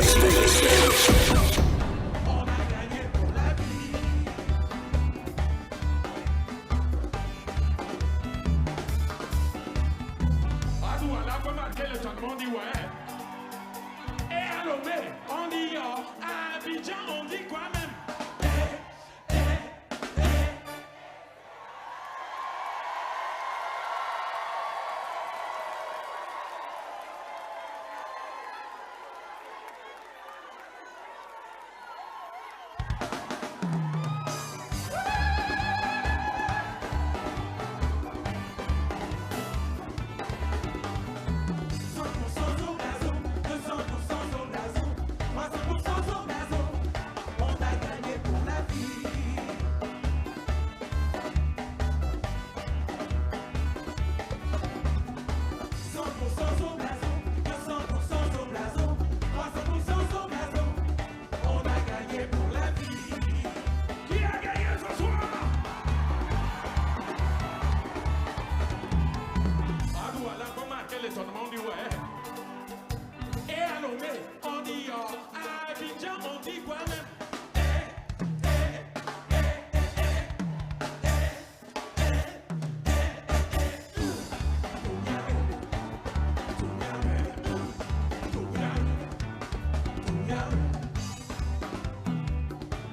On dit Abidjan, on dit quoi même?